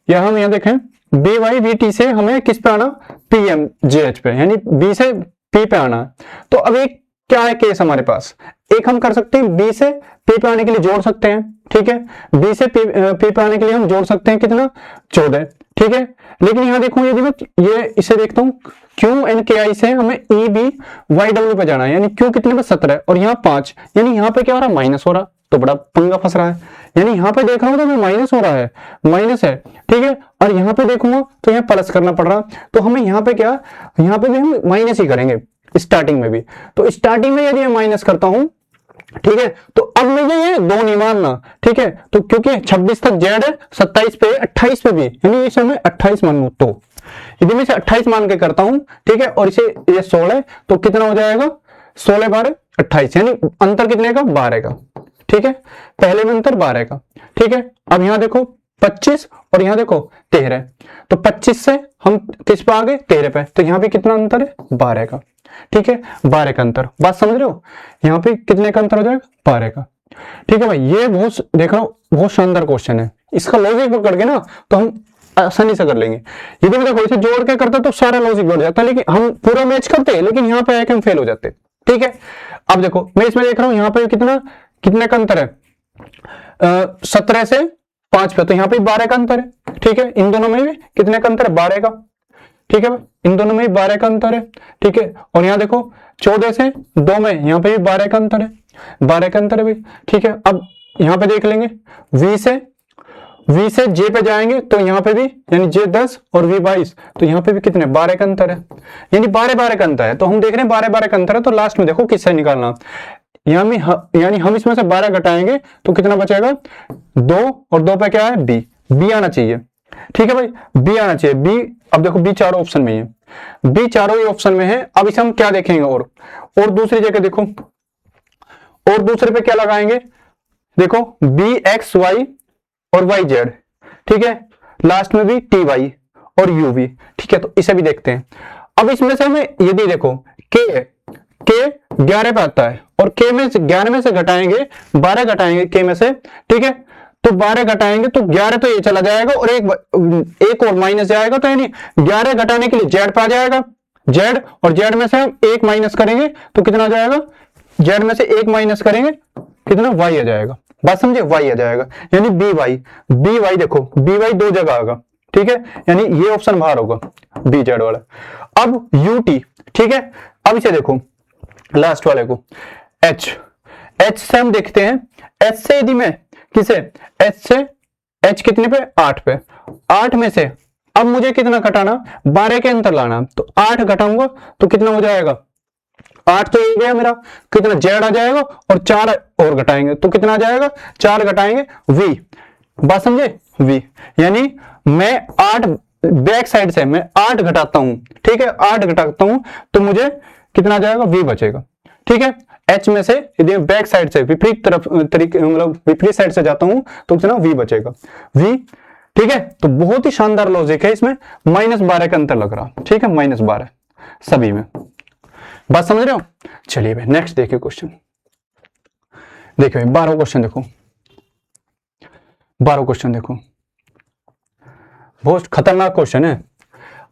या हम यहाँ देखें बी वाई वी टी से हमें किस पे आना, पी एम जे एच पे, यानी बी से पी पे आना है। तो अब एक क्या है केस हमारे पास, एक हम कर सकते हैं बी से पी पे आने के लिए जोड़ सकते हैं, ठीक है, बी से पी पे आने के लिए हम जोड़ सकते हैं कितना, 14, ठीक है। लेकिन यहां देखो यदि मैं ये इसे देखता हूं, क्यू एन के आई से हमें ई बी वाई डब्ल्यू पे जाना है, यानी क्यू कितने पे 17 और यहाँ 5, यानी यहाँ पे क्या हो रहा है, माइनस हो रहा, तो बड़ा पंगा फंस रहा है। यानी यहाँ पे देख रहा हूं तो मैं माइनस हो रहा है, माइनस है, ठीक है, और यहाँ पे देखूंगा तो यहाँ प्लस करना पड़ रहा, तो हमें यहाँ पे क्या, यहाँ पे भी हम माइनस ही करेंगे स्टार्टिंग में भी। तो स्टार्टिंग में यदि मैं माइनस करता हूं, ठीक है, तो अब मुझे ये दो नहीं मानना, ठीक है, तो क्योंकि 26 तक जेड है, 27 पे 28 पे भी, यानी इसे मैं 28 मान लूं, तो यदि मैं इसे 28 मान के करता हूं, ठीक है, और इसे ये 16, तो कितना हो जाएगा, 16 12 28, यानी अंतर कितने का, 12 का, ठीक है, पहले में अंतर 12 का, ठीक है। अब यहां देखो 25 और यहां देखो 13, तो 25 से हम किस पे आ गए, 13 पे, तो यहां भी कितना अंतर है, 12 का, ठीक है, 12 का अंतर, बात समझ रहे हो, यहाँ पे कितने का अंतर हो जाएगा, 12 का, ठीक है भाई। ये बहुत देख रहा हूँ, बहुत शानदार क्वेश्चन है, इसका लॉजिक पकड़ के ना तो हम आसानी से कर लेंगे। यदि मैं देखो इसे जोड़ के करते तो सारा लॉजिक बढ़ जाता, लेकिन हम पूरा मैच करते, लेकिन यहाँ पे आके हम फेल हो जाते, ठीक है। अब देखो मैं इसमें देख रहा हूँ, यहाँ पे कितना, कितने का अंतर है, 17 से 5 पे, तो यहाँ पे 12 का अंतर है, ठीक है, इन दोनों में भी कितने का अंतर है, 12 का, ठीक है, इन दोनों में 12 का अंतर है, ठीक है, और यहाँ देखो 14 से 2 में, यहाँ पे भी 12 का अंतर है, 12 का अंतर है भाई, ठीक है। अब यहाँ पे देख लेंगे V से J पे जाएंगे तो यहाँ पे भी, यानी J 10 और V 22, तो यहाँ पे भी कितने, 12 का अंतर है, यानी 12 का अंतर है। तो हम देख रहे हैं 12 का अंतर है, तो लास्ट में देखो किससे निकालना, यानी हम इसमें से 12 घटाएंगे तो कितना बचेगा, 2 और 2 पे क्या है, बी आना चाहिए, ठीक है भाई, बी आना चाहिए, बी। अब देखो बी चारों ऑप्शन में है, बी चारों ही ऑप्शन में है। अब इसे हम क्या देखेंगे, और दूसरी जगह देखो, और दूसरे पे क्या लगाएंगे, देखो बी एक्स वाई और वाई जेड, ठीक है, लास्ट में भी टी वाई और यू वी, ठीक है, तो इसे भी देखते हैं। अब इसमें से हमें यदि देखो के 11 पे आता है, और के में से 11 में से घटाएंगे, 12 घटाएंगे के में से, ठीक है, तो 12 घटाएंगे तो 11 तो ये चला जाएगा, और एक और माइनस जाएगा, तो यानी 11 घटाने के लिए जेड पे आ जाएगा, जेड, और जेड में से हम एक माइनस करेंगे तो कितना आ जाएगा, जेड में से एक माइनस करेंगे कितना, वाई आ जाएगा, बात समझे, वाई आ जाएगा, यानी बी वाई देखो, बी वाई 2 जगह आएगा, ठीक है, यानी ये ऑप्शन बाहर होगा, बी जेड वाला। अब यू टी, ठीक है, अब इसे देखो लास्ट वाले को, एच से हम देखते हैं, एच से यदि मैं किसे, एच कितने पे, 8 पे, 8 में से अब मुझे कितना घटाना, 12 के अंतर लाना, तो 8 घटाऊंगा तो कितना हो जाएगा, 8 तो ये गया मेरा, कितना जेड आ जाएगा, और 4 और घटाएंगे तो कितना आ जाएगा, 4 घटाएंगे वी, बात समझे, वी, यानी मैं 8 बैक साइड से मैं 8 घटाता हूं, ठीक है, 8 घटाता हूं तो मुझे कितना आ जाएगा, वी बचेगा, ठीक है। एच में से यदि बैक साइड से विपरीत तरफ तरीके, मतलब विपरीत साइड से जाता हूं तो कितना वी बचेगा, वी, ठीक है। तो बहुत ही शानदार लॉजिक है इसमें, -12 का अंतर लग रहा, ठीक है, -12 सभी में, बात समझ रहे हो। चलिए भाई नेक्स्ट देखिए क्वेश्चन, देखिए भाई 12 क्वेश्चन देखो, 12 क्वेश्चन देखो, बहुत खतरनाक क्वेश्चन है।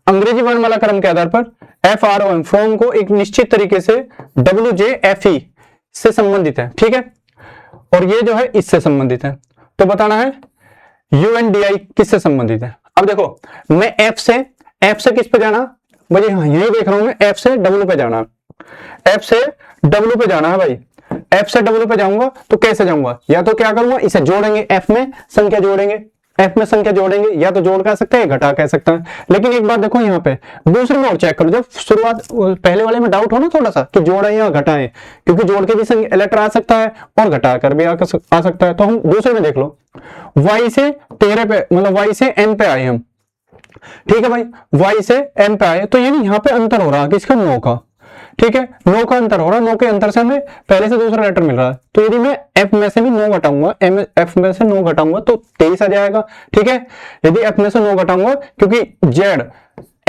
अंग्रेजी वर्णमाला क्रम के आधार पर FROM फॉर्म को एक निश्चित तरीके से WJFE से संबंधित है, ठीक है, और ये जो है इससे संबंधित है, तो बताना है UNDI किससे संबंधित है। अब देखो मैं F से किस पे जाना, मुझे यही देख रहा हूं मैं, F से W पे जाना, F से W पे जाना है भाई, F से W पे जाऊंगा तो कैसे जाऊंगा, या तो क्या करूंगा, इसे जोड़ेंगे, F में संख्या जोड़ेंगे, F में संख्या जोड़ेंगे, या तो जोड़ कह सकते हैं, घटा कह सकते हैं। लेकिन एक बात देखो यहाँ पे दूसरे में और चेक करो, जब शुरुआत पहले वाले में डाउट हो ना थोड़ा सा कि जोड़े या घटाएं, क्योंकि जोड़ के भी लेटर आ सकता है और घटा कर भी आ सकता है, तो हम दूसरे में देख लो, Y से 13 पे, मतलब Y से N पे आए हम, ठीक है भाई, Y से M पे आए, तो यानी यहाँ पे अंतर हो रहा है किसका, 9 का, ठीक है, 9 का अंतर हो रहा है, 9 के अंतर से हमें पहले से दूसरा लेटर मिल रहा है, तो यदि मैं F में से भी 9 घटाऊंगा, F में से 9 घटाऊंगा तो 23 आ जाएगा, ठीक है। यदि F में से 9 घटाऊंगा, क्योंकि Z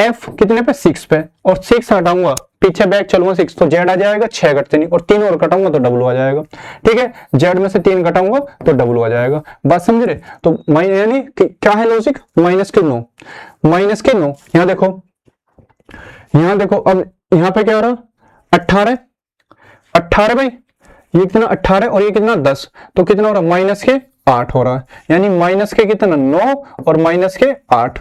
F कितने पे, 6 पे, और 6 हटाऊंगा पीछे बैक चलूंगा 6 तो जेड आ जाएगा, 6 घटते नहीं, और 3 और घटाऊंगा तो डब्लू आ जाएगा। ठीक है, जेड में से 3 घटाऊंगा तो डब्लू आ जाएगा। बात समझ रहे? तो यानी क्या है लॉजिक, माइनस के 9, माइनस के 9। यहां देखो, यहां देखो, अब यहां पे क्या हो रहा, 18, 18 भाई, ये कितना 18 और ये कितना 10, तो कितना हो रहा, माइनस के 8 हो रहा है, यानी माइनस के कितना 9 और माइनस के 8।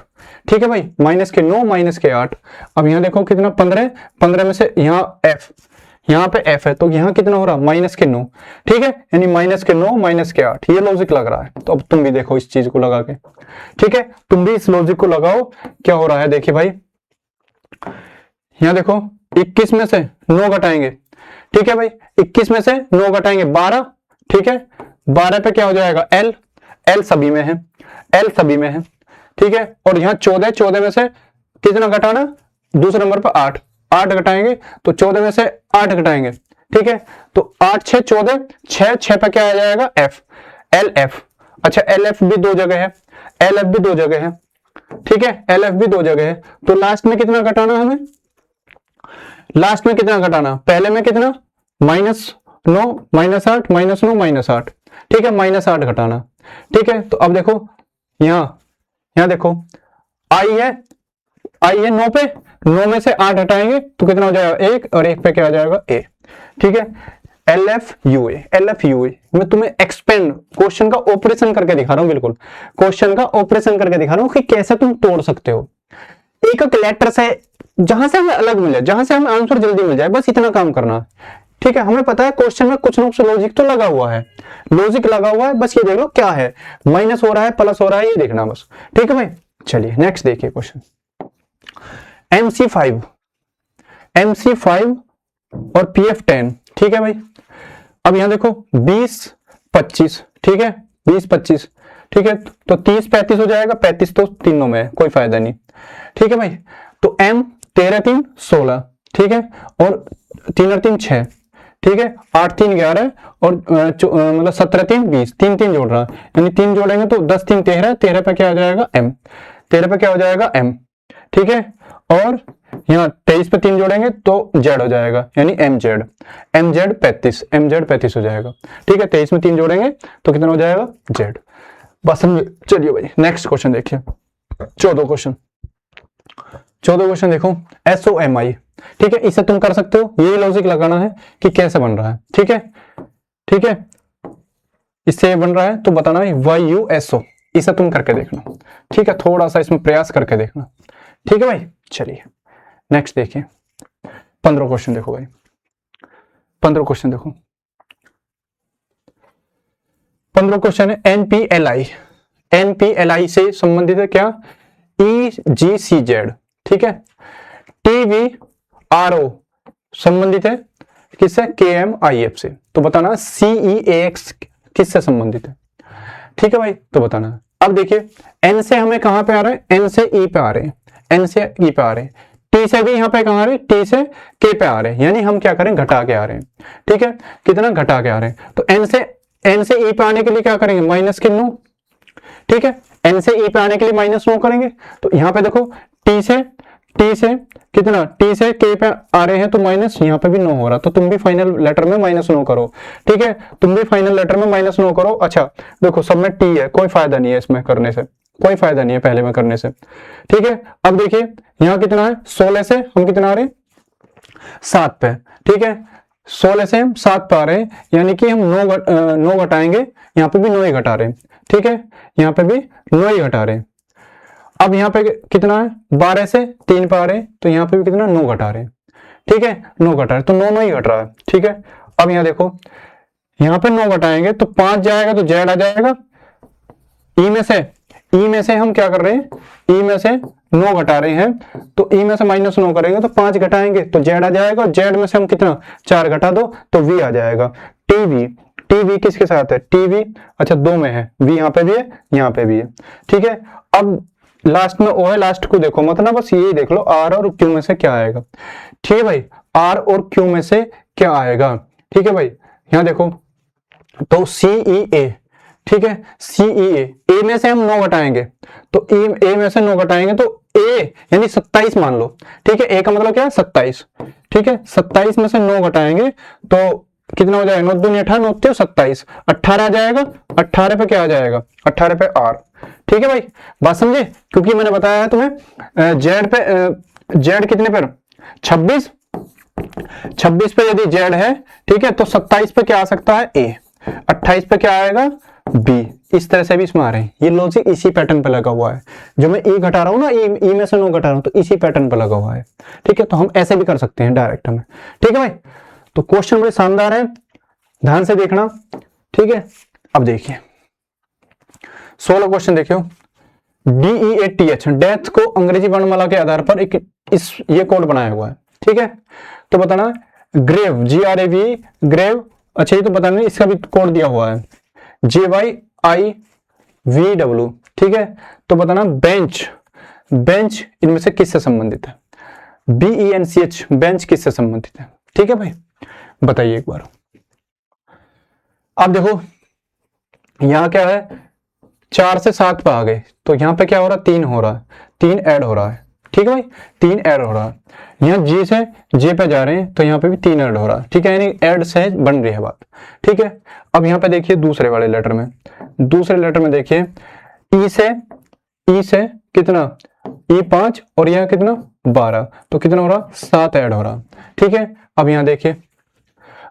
ठीक है भाई, माइनस के 9 माइनस के 8। अब यहां देखो कितना 15, 15 में से यहाँ f, यहाँ पे f है, तो यहाँ कितना हो रहा, माइनस के 9। ठीक है, यानी माइनस के 9 माइनस के 8, ये लॉजिक लग रहा है। तो अब तुम भी देखो इस चीज को लगा के। ठीक है, तुम भी इस लॉजिक को लगाओ, क्या हो रहा है। देखिए भाई, यहां देखो 21 में से 9 घटाएंगे। ठीक है भाई, 21 में से 9 घटाएंगे 12। ठीक है, 12 पे क्या हो जाएगा, l, l सभी में है, l सभी में है। ठीक है, और यहाँ 14, 14 में से कितना घटाना, दूसरे नंबर पर 8, 8 घटाएंगे, तो 14 में से 8 घटाएंगे। ठीक है, तो 8 6 14, 6 6 पे क्या आ जाएगा, f, lf। अच्छा, lf भी 2 जगह है, lf भी 2 जगह है। ठीक है, lf भी 2 जगह है, तो लास्ट में कितना घटाना हमें, लास्ट में कितना घटाना, पहले में कितना, -9 -8 -9 -8। ठीक है, -8 घटाना। ठीक है, तो अब देखो यहां देखो आई है, 9 पे, 9 में से 8 हटाएंगे तो कितना हो जाएगा, 1, और 1 पे क्या आ जाएगा, a। ठीक है, LFUA, LFUA मैं तुम्हें एक्सपेंड क्वेश्चन का ऑपरेशन करके दिखा रहा हूं, बिल्कुल क्वेश्चन का ऑपरेशन करके दिखा रहा हूं कि कैसे तुम तोड़ सकते हो एक एक लेटर से, जहां से हमें अलग मिले, जहां से हमें आंसर जल्दी मिल जाए, बस इतना काम करना है। ठीक है, हमें पता है क्वेश्चन में कुछ ना कुछ लॉजिक तो लगा हुआ है, लॉजिक लगा हुआ है, बस ये देख लो क्या है, माइनस हो रहा है प्लस हो रहा है, ये देखना बस। ठीक है भाई, चलिए नेक्स्ट देखिए क्वेश्चन, MC5, MC5 और PF10। ठीक है भाई, अब यहां देखो 20 25। ठीक है, 20 25। ठीक है, तो 30 35 हो जाएगा, 35 तो तीनों में है, कोई फायदा नहीं। ठीक है भाई, तो M 13 3 16। ठीक है, और 3 और 3 6। ठीक है, 8 3 11 और मतलब 17 3 20, 3 3 जोड़ रहा है, यानी 3 जोड़ेंगे तो 10 3 13, 13 पे क्या हो जाएगा, M, 13 पे क्या हो जाएगा, M। ठीक है, और यहाँ 23 पे 3 जोड़ेंगे तो Z हो जाएगा, यानी MZ, MZ 35, MZ 35 हो जाएगा। ठीक है, 23 में 3 जोड़ेंगे तो कितना हो जाएगा, Z। बस समझ। चलिए भाई नेक्स्ट क्वेश्चन देखिए, 14 क्वेश्चन, 14 क्वेश्चन देखो, SOMI। ठीक है, इसे तुम कर सकते हो, ये लॉजिक लगाना है कि कैसे बन रहा है। ठीक है, ठीक है, इससे बन रहा है तो बताना है YUSO, इसे तुम करके देखना। ठीक है, थोड़ा सा इसमें प्रयास करके देखना। ठीक है भाई, चलिए नेक्स्ट देखिए, 15 क्वेश्चन देखो भाई, 15 क्वेश्चन देखो, 15 क्वेश्चन है NPLI, NPLI से संबंधित है क्या, EGCZ। ठीक है, TVRO संबंधित है किससे, KMIF से, तो बताना CEAX किससे संबंधित है। ठीक है भाई, तो बताना। अब देखिए N से हमें कहां पे आ रहा है, N से E पे आ रहे हैं, N से E पे आ रहे हैं, T से भी यहाँ पे कहां आ रहे हैं, T से K पे आ रहे हैं, यानी हम क्या करें, घटा के आ रहे हैं। ठीक है, कितना घटा के आ रहे हैं, तो N से E पे आने के लिए क्या करेंगे, माइनस के 9। ठीक है, N से E पे आने के लिए -9 करेंगे, तो यहाँ पे देखो T से कितना, T से K पे आ रहे हैं तो माइनस, यहाँ पे भी 9 हो रहा, तो तुम भी फाइनल लेटर में -9 करो। ठीक है, तुम भी फाइनल लेटर में -9 करो। अच्छा देखो, सब में T है, कोई फायदा नहीं है इसमें करने से, कोई फायदा नहीं है पहले में करने से। ठीक है, अब देखिए यहाँ कितना है, 16 से हम कितना आ रहे हैं, 7 पे। ठीक है, 16 से हम 7 पे आ रहे हैं, यानी कि हम 9 घटाएंगे, यहाँ पे भी 9 ही घटा रहे हैं। ठीक है, यहाँ पे भी 9 ही घटा रहे हैं। अब यहाँ पे कितना है, 12 से 3 पे आ रहे हैं, तो यहाँ पे भी कितना, 9 घटा रहे हैं। ठीक है, 9 घटा रहे, तो 9 ही घट रहा है। ठीक है, अब यहाँ देखो, यहाँ पे 9 घटाएंगे तो 5 जाएगा तो Z आ जाएगा। ई में से हम क्या कर रहे हैं, ई में से 9 घटा रहे हैं, तो ई में से -9 करेंगे तो 5 घटाएंगे तो Z आ जाएगा, और Z में से हम कितना, 4 घटा दो तो V आ जाएगा। टीवी किसके साथ है, टीवी, अच्छा 2 में है, V यहाँ पे भी है, यहाँ पे भी है। ठीक है, अब लास्ट में O है, लास्ट को देखो मत ना, बस यही देख लो R और Q में से क्या आएगा। ठीक है भाई, R और Q में से क्या आएगा। ठीक है भाई, यहाँ देखो तो CEA। ठीक है, CEA, A में से हम 9 घटाएंगे तो A में से 9 घटाएंगे तो ए यानी 27 मान लो, ठीक है। ए का मतलब क्या है 27, ठीक है। 27 में से 9 घटाएंगे तो कितना हो जाएगा, 9 दूनी 18, 9 त्रिक 27, 18 आ जाएगा। 18 पे क्या आ जाएगा, 18 पे आर, ठीक है भाई, बात समझे। क्योंकि मैंने बताया है तुम्हें जेड पे, जेड कितने पर 26, 26 पे यदि जेड है, ठीक है, तो 27 पे क्या आ सकता है ए, 28 पे क्या आएगा बी। इस तरह से भी इसमें आ रहे हैं। ये लॉजिक इसी पैटर्न पे लगा हुआ है, जो मैं ई घटा रहा हूं ना, ई में से 9 घटा रहा हूं, तो इसी पैटर्न पे लगा हुआ है, ठीक है। तो हम ऐसे भी कर सकते हैं डायरेक्ट में, ठीक है भाई। तो क्वेश्चन बड़े शानदार है, ध्यान से देखना, ठीक है। अब देखिए 16 क्वेश्चन देखियो। DEATH डेथ को अंग्रेजी वर्णमाला के आधार पर एक ये कोड बनाया हुआ है, ठीक है। तो बताना ग्रेव, GRAV ग्रेव, अच्छा ये तो पता नहीं, इसका भी कोड दिया हुआ है JYIVW, ठीक है। तो बताना बेंच, बेंच इनमें से किससे संबंधित है, BENCH बेंच किससे संबंधित है, ठीक है भाई, बताइए एक बार। अब देखो यहां क्या है, 4 से 7 पे आ गए, तो यहां पे क्या हो रहा है, 3 हो रहा है, 3 ऐड हो रहा है, ठीक है भाई, 3 ऐड हो रहा है। यहाँ जी से जे पे जा रहे हैं तो यहाँ पे भी 3 ऐड हो रहा है, ठीक है, यानी ऐड से बन रही है बात, ठीक है। अब यहाँ पे देखिए दूसरे वाले लेटर में, दूसरे लेटर में देखिए ई से कितना, E5 और यहाँ कितना 12, तो कितना हो रहा 7 ऐड हो रहा, ठीक है। अब यहाँ देखिए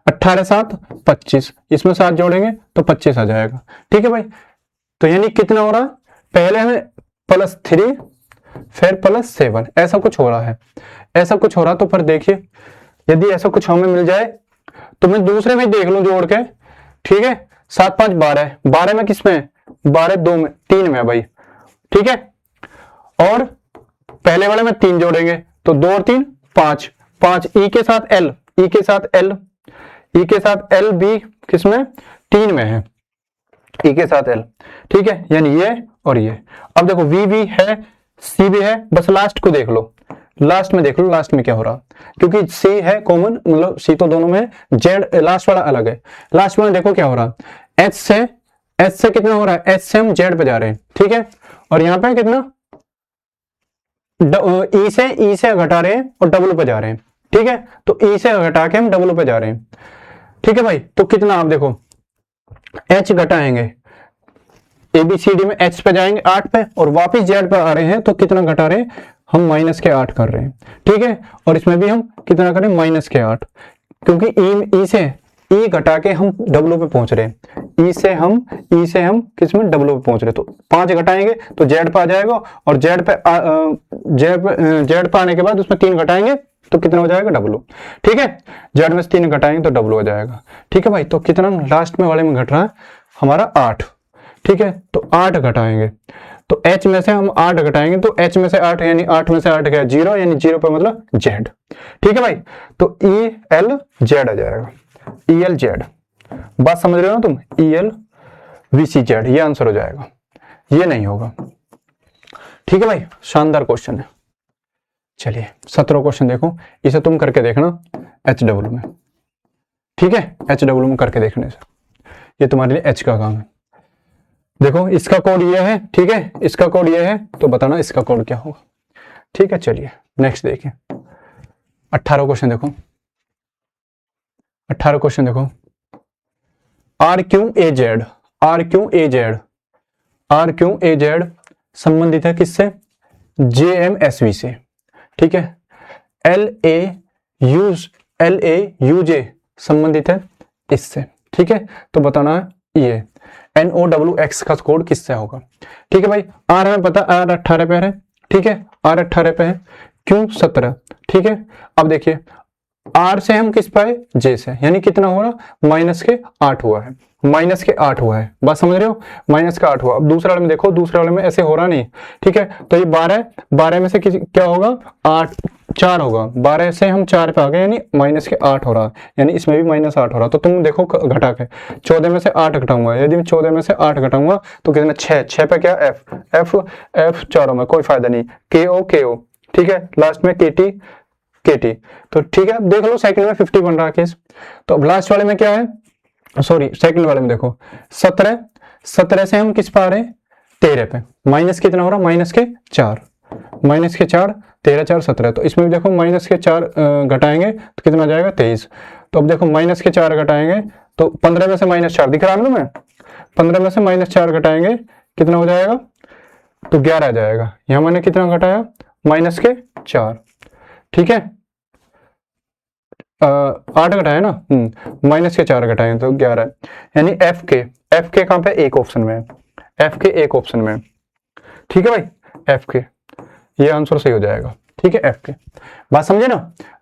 18 7 25, इसमें 7 जोड़ेंगे तो 25 आ जाएगा, ठीक है भाई। तो यानी कितना हो रहा, पहले हमें +3 फिर +7, ऐसा कुछ हो रहा है, ऐसा कुछ हो रहा। तो फिर देखिए यदि ऐसा कुछ हमें मिल जाए तो मैं दूसरे में देख लूं जोड़ के, ठीक है। 7 5 12, 12 में किसमें, 12 2 में 3 में भाई, ठीक है। और पहले वाले में 3 जोड़ेंगे तो 2 और 3 5, 5 ई के साथ एल, ई के साथ एल, ई के साथ एल बी किसमें 3 में है, ई के साथ एल, ठीक है, यानी ये और ये। अब देखो वी भी है, सी भी है, बस लास्ट को देख लो, लास्ट में देख लो लास्ट में क्या हो रहा, क्योंकि सी है कॉमन, मतलब सी तो दोनों में है, जेड लास्ट वाला अलग है। लास्ट में देखो क्या हो रहा, एच से कितना हो रहा है, एच से हम जेड पे जा रहे हैं, ठीक है। और यहाँ पे कितना ई से घटा रहे हैं और डब्ल्यू पे जा रहे हैं, ठीक है। तो ई से घटा के हम डब्ल्यू पे जा रहे हैं, ठीक है भाई। तो कितना आप देखो एच घटाएंगे, ABCD में एच पे जाएंगे 8 पे और वापस जेड पे आ रहे हैं, तो कितना घटा रहे हैं हम -8 कर रहे हैं, ठीक है। और इसमें भी हम कितना करें -8, क्योंकि ई से ई घटा के हम डब्ल्यू पे पहुंच रहे हैं, ई से हम किस में डब्ल्यू पे पहुंच रहे हैं। तो 5 घटाएंगे तो जेड पे आ जाएगा और जेड पे आने के बाद उसमें 3 घटाएंगे तो कितना हो जाएगा डब्ल्यू, ठीक है। जेड में से 3 घटाएंगे तो डब्ल्यू हो जाएगा, ठीक है भाई। तो कितना लास्ट में वाले में घट रहा है हमारा 8, ठीक है। तो 8 घटाएंगे तो H में से हम 8 घटाएंगे तो H में से 8 यानी 8 में से 8 गया 0, यानी 0 पे मतलब Z, ठीक है भाई। तो ELZ आ जाएगा, ELZ, बात समझ रहे हो ना तुम, ELVCZ ये आंसर हो जाएगा, ये नहीं होगा, ठीक है भाई। शानदार क्वेश्चन है। चलिए 17 क्वेश्चन देखो, इसे तुम करके देखना HW में, ठीक है। HW में करके देखने से ये तुम्हारे लिए H का काम है। देखो इसका कोड ये है, ठीक है, इसका कोड ये है, तो बताना इसका कोड क्या होगा, ठीक है। चलिए नेक्स्ट देखिए 18 क्वेश्चन देखो, 18 क्वेश्चन देखो, RQAZ, RQAZ, RQAZ संबंधित है किससे, JMSV से, ठीक है। LAUJ संबंधित है इससे, ठीक है। तो बताना है ये NOWX का कोड किससे होगा, ठीक है भाई। R हमें पता, R 18 पे है, ठीक है, R 18 पे है, Q 17, ठीक है। अब देखिए R से हम किस पाए, J से, यानी कितना हो रहा -8 हुआ है, -8 हुआ है, बात समझ रहे हो, -8 हुआ। अब दूसरे वाले में देखो, दूसरे वाले में ऐसे हो रहा नहीं, ठीक है। तो ये 12 में से क्या होगा 8 4 होगा, 12 से हम 4 पे आ गए यानी -8 हो रहा, यानी इसमें भी -8 हो रहा। तो तुम देखो घटा के 14 में से 8 घटाऊंगा, यदि मैं 14 में से 8 घटाऊंगा तो कितना 6 पे क्या F चारों में कोई फायदा नहीं, KO, ठीक है, लास्ट में KT, तो ठीक है। देख लो सेकंड में 50 बन रहा है केस। तो अब लास्ट वाले में क्या है, सॉरी सेकंड वाले में देखो 17 से हम किस पा रहे हैं 13 पे, माइनस कितना हो रहा, -4, माइनस के 4, 13 4 17। तो इसमें भी देखो माइनस के 4 घटाएंगे तो कितना आ जाएगा 23। तो अब देखो माइनस के 4 घटाएंगे तो 15 में से माइनस 4 दिख रहा है ना मैं, 15 में से माइनस 4 घटाएंगे कितना हो जाएगा, तो 11 आ जाएगा। यहां मैंने कितना घटाया, माइनस के 4, ठीक है, 8 घटाया ना, माइनस के 4 घटाएंगे तो 11 है। यानी एफ के कहां पे, एक ऑप्शन में है, एफ के एक ऑप्शन में है, ठीक है भाई, एफ के ये आंसर सही हो जाएगा, ठीक है, एफ के। बात समझे ना।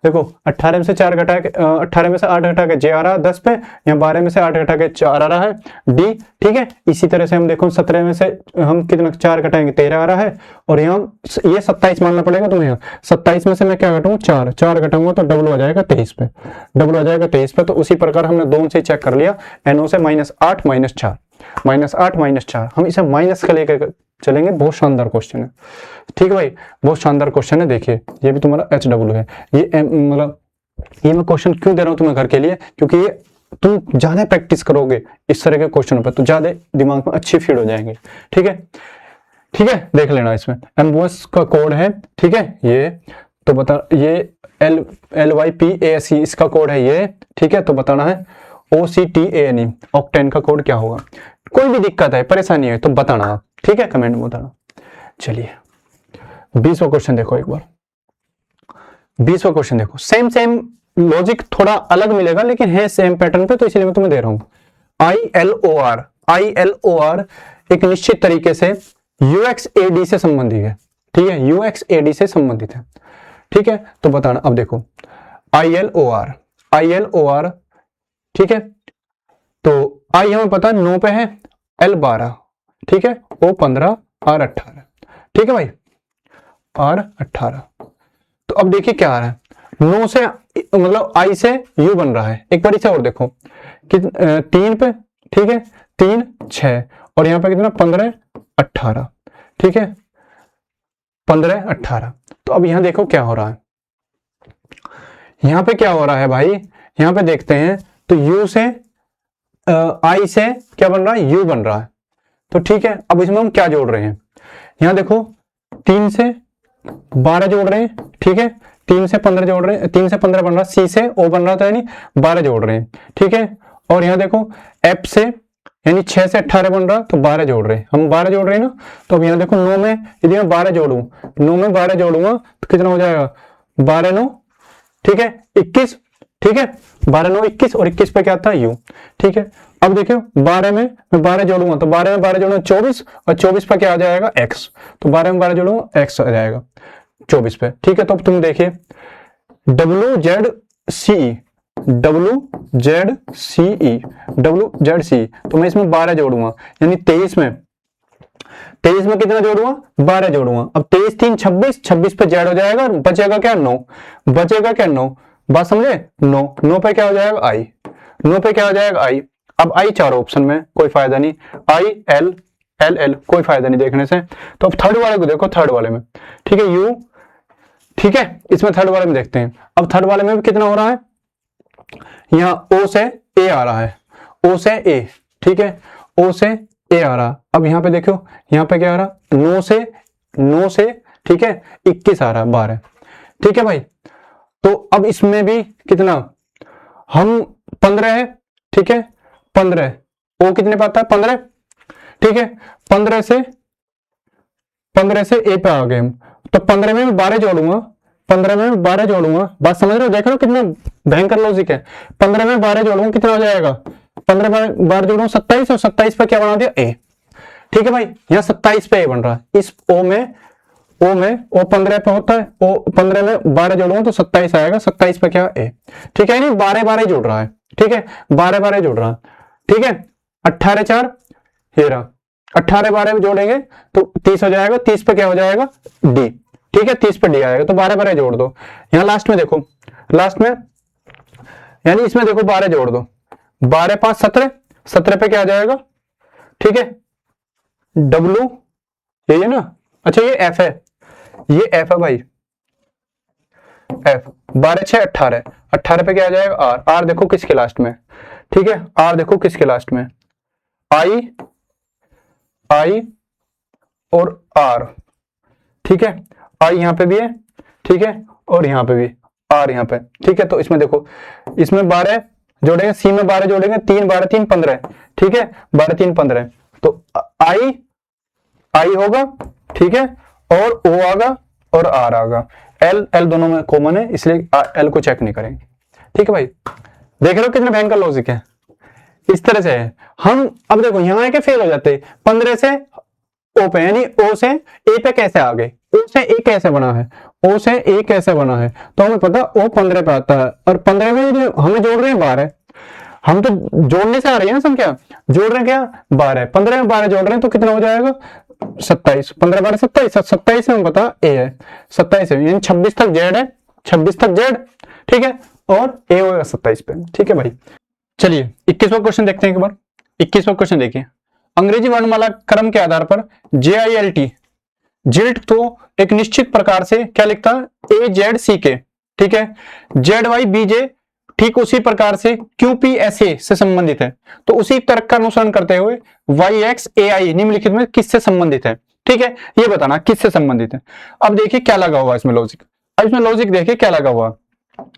देखो 18 में से 4 घटा के 18 में से 8 घटा के जे आ रहा है 10 पे, यहाँ 12 में से 8 घटा के 4 आ रहा है डी, ठीक है। इसी तरह से हम देखो 17 में से हम कितना 4 घटाएंगे 13 आ रहा है, और यहाँ ये 27 मानना पड़ेगा तुम्हें। यहाँ 27 में से मैं क्या घटाऊंगा, 4 घटाऊंगा तो डबल हो जाएगा 23 पे, डबल हो जाएगा 23 पे। तो उसी प्रकार हमने दोनों से चेक कर लिया, एनओ से -8 -4, -8 -4, हम इसे माइनस का लेकर चलेंगे। बहुत शानदार क्वेश्चन है, ठीक है भाई, बहुत शानदार क्वेश्चन है। देखिए ये भी तुम्हारा HW है, ये मतलब ये मैं क्वेश्चन क्यों दे रहा हूं तुम्हें घर के लिए, क्योंकि ये तुम ज्यादा प्रैक्टिस करोगे इस तरह के क्वेश्चनों पर तो ज्यादा दिमाग में अच्छी फीड हो जाएंगे, ठीक है, ठीक है। देख लेना इसमें एमबॉस का कोड है, ठीक है, ये तो बता, ये LYPASE इसका कोड है ये, ठीक है। तो बताना है OCTANE ऑक्टेन का कोड क्या होगा। कोई भी दिक्कत है, परेशानी है तो बताना आप, ठीक है, कमेंट में बताना। चलिए 20वां क्वेश्चन देखो एक बार, 20वां क्वेश्चन देखो, सेम लॉजिक थोड़ा अलग मिलेगा लेकिन है सेम पैटर्न पे, तो इसलिए मैं तुम्हें दे रहा हूं। ILOR एक निश्चित तरीके से UXAD से संबंधित है, ठीक है, UXAD से संबंधित है, ठीक है। तो बताना, अब देखो ILOR, ठीक है। तो I हमें पता है 9 पे है, L 12, ठीक है, O 15, R 18, ठीक है भाई, R 18। तो अब देखिए क्या आ रहा है, 9 से मतलब I से U बन रहा है। एक बार इसे और देखो कि 3 पे, ठीक है, 3 6, और यहाँ पे कितना 15 18, ठीक है, 15 18। तो अब यहाँ देखो क्या हो रहा है, यहाँ पे क्या हो रहा है भाई, यहाँ पे देखते हैं तो U से I से क्या बन रहा है, U बन रहा है। तो ठीक है, अब इसमें हम क्या जोड़ रहे हैं, यहाँ देखो 3 से 12 जोड़ रहे हैं, ठीक है, 3 से 15 जोड़ रहे हैं, 3 से 15 बन रहा, C से O बन रहा था यानी 12 जोड़ रहे हैं, ठीक है। और यहाँ देखो F से यानी 6 से 18 बन रहा तो 12 जोड़ रहे हैं, हम 12 जोड़ रहे हैं ना। तो अब यहाँ देखो 9 में यदि मैं 12 जोड़ूं, 9 में 12 जोड़ूंगा तो कितना हो जाएगा, 12 9, ठीक है, 21, ठीक है, 12 9 21, और 21 पे क्या था U, ठीक है। अब देखियो 12 में मैं 12 जोड़ूंगा तो 12 में 12 जोड़ूंगा 24, और 24 पे क्या आ जाएगा X, तो 12 में 12 जोड़ूंगा X आ जाएगा 24 पे, ठीक है। तो अब तुम देखिए WZCE, तो मैं इसमें 12 जोड़ूंगा यानी 23 में कितना जोड़ूंगा, 12 जोड़ूंगा। अब 23 3 26, 26 पे Z हो जाएगा, बचेगा क्या 9, बचेगा क्या 9, बात समझे, 9 पे क्या हो जाएगा I, 9 पे क्या हो जाएगा I। अब I 4 ऑप्शन में, कोई फायदा नहीं, IL कोई फायदा नहीं देखने से। तो अब थर्ड वाले को देखो, थर्ड वाले में, ठीक है, U, ठीक है, इसमें थर्ड वाले में देखते हैं। अब थर्ड वाले में भी कितना हो रहा है, यहाँ O से A आ रहा है, O से A, ठीक है, O से A आ रहा। अब यहाँ पे देखो, यहाँ पे क्या आ रहा, 9 से, ठीक है, 21 आ रहा है, 12, ठीक है भाई। तो अब इसमें भी कितना, हम 15 है, ठीक है, 15, O कितने पे आता है 15, ठीक है, 15 से A पे आ गए हम। तो 15 में मैं 12 जोड़ूंगा, 15 में 12 जोड़ूंगा, बात समझ रहे हो, देख रहे हो कितना भयंकर लॉजिक है। 15 में 12 जोड़ूंगा कितना हो जाएगा, 15 में 12 जोड़ूंगा 27, और 27 पे क्या बना दिया A, ठीक है भाई। यहाँ 27 पे A बन रहा है, इस O में O 15 पे होता है, O 15 में 12 जोड़ूंगा तो 27 आएगा, 27 पे क्या A, ठीक है, नहीं 12 जोड़ रहा है, ठीक है, 12 जोड़ रहा है, ठीक है। 18 4 ये रहा, 18 12 में जोड़ेंगे तो 30 हो जाएगा, 30 पे क्या हो जाएगा D, ठीक है, 30 पे D आएगा, तो 12 जोड़ दो। यहाँ लास्ट में देखो, लास्ट में यानी इसमें देखो 12 जोड़ दो, 12 5 17, 17 पे क्या आ जाएगा, ठीक है, W ये है ना, अच्छा ये F है, ये F है भाई, F 12 6 18, 18 पे क्या आ जाएगा R, R देखो किसके लास्ट में, ठीक है, R देखो किसके लास्ट में, I और R, ठीक है, आई यहाँ पे भी है, ठीक है, और यहाँ पे भी आर यहाँ पे, ठीक है। तो इसमें देखो, इसमें 12 जोड़ेंगे, सी में 12 जोड़ेंगे, 3 12 3 15, ठीक है, 12 3 15, तो आई आई होगा, ठीक है, और ओ आगा और आर आगा, एल एल दोनों में कॉमन है इसलिए एल को चेक नहीं करेंगे, ठीक है भाई। देख रहे हो कितना भयंकर लॉजिक है, इस तरह से है। हम अब देखो यहाँ आके फेल हो जाते, 15 से ओ पे, यानी ओ से ए पे कैसे आ गए, ओ से ए कैसे बना है, ओ से ए कैसे बना है, तो हमें पता ओ 15 पे आता है, और 15 में हमें जोड़ रहे हैं 12, हम तो जोड़ने से आ रही है ना संख्या, जोड़ रहे हैं क्या 12, 15 में 12 जोड़ रहे हैं तो कितना हो जाएगा 27, 15 12 27, 27 में पता ए है, 27 है, यानी 26 तक जेड है, 26 तक जेड, ठीक है, और ए होगा 27 पे, ठीक है भाई। चलिए 21वां क्वेश्चन देखते हैं एक बार। 21वां क्वेश्चन देखिए, अंग्रेजी वर्णमाला क्रम के आधार पर JILT जिल्ट तो एक निश्चित प्रकार से क्या लिखता है AZCK, ठीक है, ZYBJ ठीक उसी प्रकार से QPSA से संबंधित है, तो उसी तर्क का अनुसरण करते हुए YXAI निम्नलिखित में किससे संबंधित है, ठीक है, ये बताना किससे संबंधित है। अब देखिए क्या लगा हुआ इसमें लॉजिक, अब इसमें लॉजिक देखिए क्या लगा हुआ,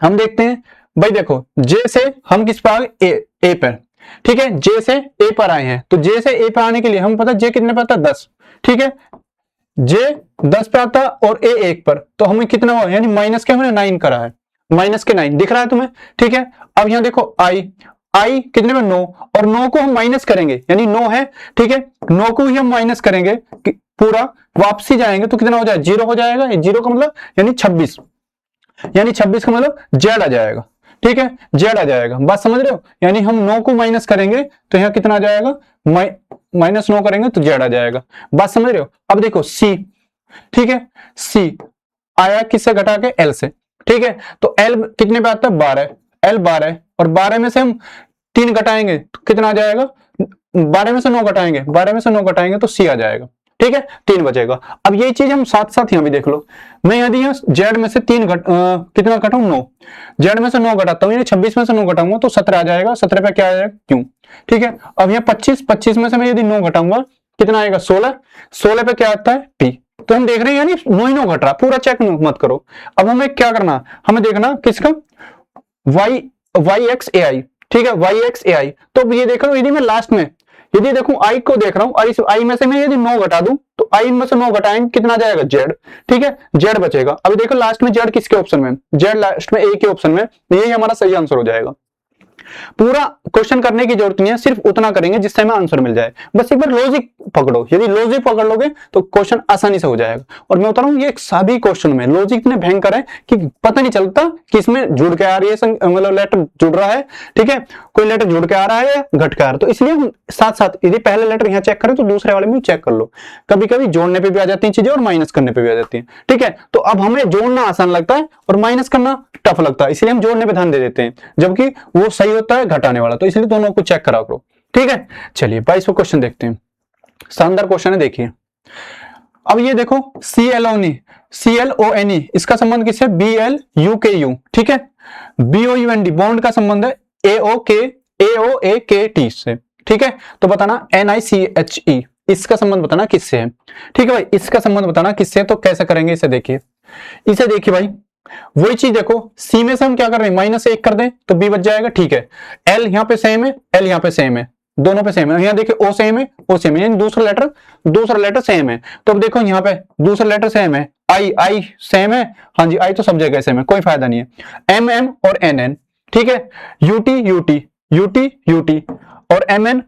हम देखते हैं भाई। देखो जे से हम किस पर ए पर, ठीक है, जे से ए पर आए हैं, तो जे से ए पर आने के लिए हम पता जे कितने पे आता 10, ठीक है, जे 10 पे आता और ए 1 पर, तो हमें कितना हुआ, यानी माइनस के हमने 9 करा है, माइनस के 9 दिख रहा है तुम्हें, ठीक है। अब यहाँ देखो आई आई कितने में 9, और 9 को हम माइनस करेंगे, यानी 9 है, ठीक है, 9 को ही हम माइनस करेंगे पूरा, वापसी जाएंगे तो कितना हो जाएगा 0 हो जाएगा, 0 का मतलब यानी 26, यानी 26 का मतलब जेड आ जाएगा, ठीक है, जेड आ जाएगा, बात समझ रहे हो, यानी हम 9 को माइनस करेंगे तो यहाँ कितना आ जाएगा, माइनस 9 करेंगे तो जेड आ जाएगा, बात समझ रहे हो। अब देखो सी, ठीक है, सी आया किससे घटा के एल से, ठीक है, तो एल कितने पे आता है 12, एल 12, और 12 में से हम 3 घटाएंगे तो कितना आ जाएगा, 12 में से 9 घटाएंगे, 12 में से 9 घटाएंगे तो सी आ जाएगा, ठीक है, 3 बचेगा। अब यही चीज हम साथ साथ यहाँ भी देख लो, मैं यदि यहाँ जेड में से 3 कितना घटाऊं 9, जेड में से 9 घटाता हूँ, यानी 26 में से 9 घटाऊंगा तो 17 आ जाएगा, 17 पे क्या आ जाएगा क्यों, ठीक है। अब यहाँ 25 में से मैं यदि 9 घटाऊंगा कितना आएगा 16, 16 पे क्या आता है पी, तो हम देख रहे हैं यानी 9 ही 9 घट रहा, पूरा चेक मत करो। अब हमें क्या करना, हमें देखना किसका YXAI, ठीक है, YXAI, तो ये देख रहा हूं यदि मैं लास्ट में यदि देखूं आई को देख रहा हूं, आई में से मैं यदि 9 घटा दूं तो आई में से 9 घटाएंगे कितना जाएगा जेड, ठीक है, जेड बचेगा। अभी देखो लास्ट में जेड किसके ऑप्शन में, जेड लास्ट में ए के ऑप्शन में, यही हमारा सही आंसर हो जाएगा। पूरा क्वेश्चन करने की जरूरत नहीं है, सिर्फ उतना करेंगे जिससे हमें आंसर मिल जाए, बस एक बार लॉजिक पकड़ो, यदि लॉजिक पकड़ लोगे तो क्वेश्चन आसानी से हो जाएगा। और मैं बता रहा हूं ये सभी क्वेश्चन में लॉजिक इतने भयंकर है कि पता नहीं चलता कि इसमें जुड़ के आ रही है, मतलब लेटर जुड़ रहा है, ठीक है, कोई लेटर जुड़ के आ रहा है या घट के आ रहा है, तो इसलिए हम साथ साथ यदि पहले लेटर यहाँ चेक करें तो दूसरे वाले में चेक कर लो, कभी कभी जोड़ने पे भी आ जाती है चीजें और माइनस करने पे भी आ जाती है, ठीक है। तो अब हमें जोड़ना आसान लगता है और माइनस करना टफ लगता है, इसलिए हम जोड़ने पे ध्यान दे देते हैं, जबकि वो सही होता है घटाने वाला, तो इसलिए दोनों को चेक करा करो, ठीक है। चलिए 22वां क्वेश्चन देखते हैं, शानदार क्वेश्चन है, देखिए। अब ये देखो CLONE इसका संबंध किससे, BLUKU, ठीक है, BOUND बॉन्ड का संबंध है AOAKT से, ठीक है, तो बताना NICHE इसका संबंध बताना किससे है, ठीक है भाई, इसका संबंध बताना किससे है, तो कैसे करेंगे इसे देखिए, इसे देखिए भाई, वही चीज देखो, सी में से हम क्या कर रहे हैं -1 कर दें तो बी बच जाएगा, ठीक है, एल यहाँ पे सेम है, एल यहाँ पे सेम है, दोनों पे सेम है, यहाँ देखिए ओ सेम है, ओ सेम है, यानी दूसरा लेटर सेम है, तो अब देखो यहाँ पे दूसरा लेटर सेम है, आई सेम है, हाँ जी आई तो सब जगह सेम है, कोई फायदा नहीं है, MM और NN, ठीक है, UT और MM,